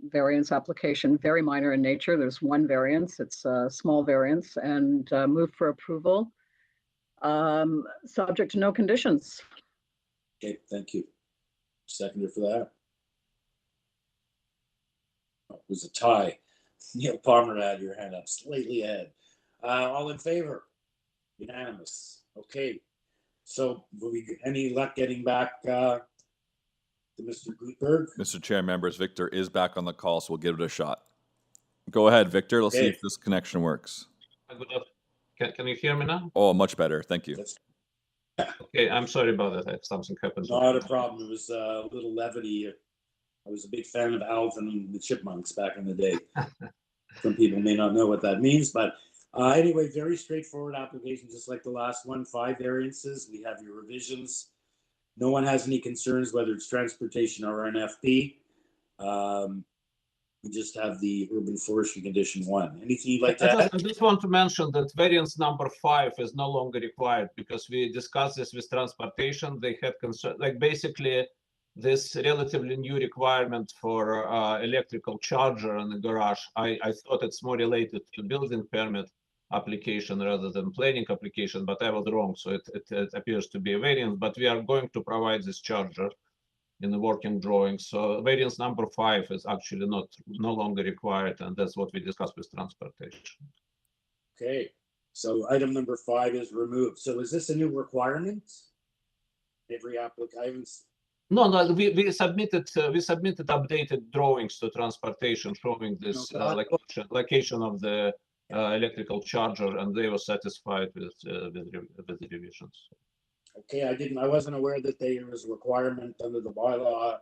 variance application very minor in nature. There's one variance. It's a small variance, and move for approval, subject to no conditions. Okay, thank you. Seconder for that. Oh, it was a tie. Neil Palmer had your hand up, slightly ahead. All in favor? Unanimous. Okay. So will we get any luck getting back to Mr. Gutenberg? Mr. Chair, members, Victor is back on the call, so we'll give it a shot. Go ahead, Victor. Let's see if this connection works. Can you hear me now? Oh, much better. Thank you. Okay, I'm sorry about that. Something happened. Not a problem. It was a little levity. I was a big fan of Alvin and the Chipmunks back in the day. Some people may not know what that means, but anyway, very straightforward application, just like the last one. 5 variances. We have your revisions. No one has any concerns, whether it's transportation or NFP. We just have the urban forestry condition 1. Anything you'd like to add? I just want to mention that variance number 5 is no longer required because we discussed this with transportation. They had concern, like basically this relatively new requirement for electrical charger in the garage. I thought it's more related to building permit application rather than planning application, but I was wrong. So it appears to be a variance, but we are going to provide this charger in the working drawing. So variance number 5 is actually no longer required, and that's what we discussed with transportation. Okay, so item number 5 is removed. So is this a new requirement? Every applicant. No, we submitted updated drawings to transportation showing this location of the electrical charger, and they were satisfied with the revisions. Okay, I wasn't aware that there was a requirement under the bylaw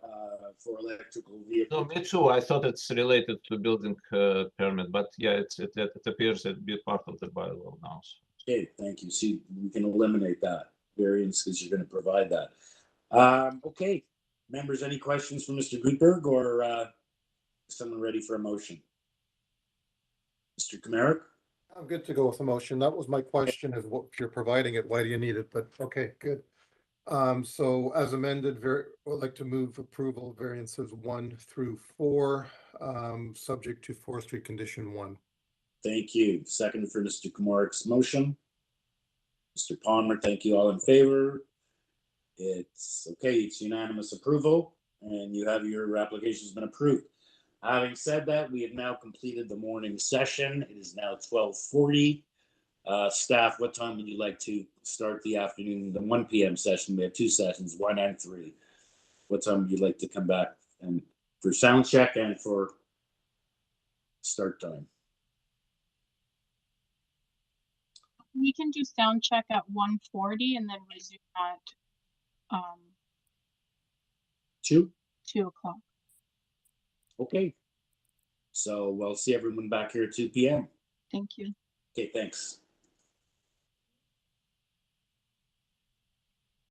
for electrical vehicles. No, me too. I thought it's related to building permit, but yeah, it appears to be part of the bylaw now. Okay, thank you. See, we can eliminate that variance because you're going to provide that. Okay, members, any questions for Mr. Gutenberg or is someone ready for a motion? Mr. Kamarick? I'm good to go with a motion. That was my question, is what if you're providing it, why do you need it? But okay, good. So as amended, I'd like to move approval variances 1 through 4, subject to forestry condition 1. Thank you. Second for Mr. Kamarick's motion. Mr. Palmer, thank you. All in favor? It's okay. It's unanimous approval, and you have your application has been approved. Having said that, we have now completed the morning session. It is now 12:40. Staff, what time would you like to start the afternoon, the 1 p.m. session? We have 2 sessions, 1 and 3. What time would you like to come back and for sound check and for start time? We can do sound check at 1:40 and then resume at 2? 2:00. Okay. So we'll see everyone back here at 2 p.m. Thank you. Okay, thanks.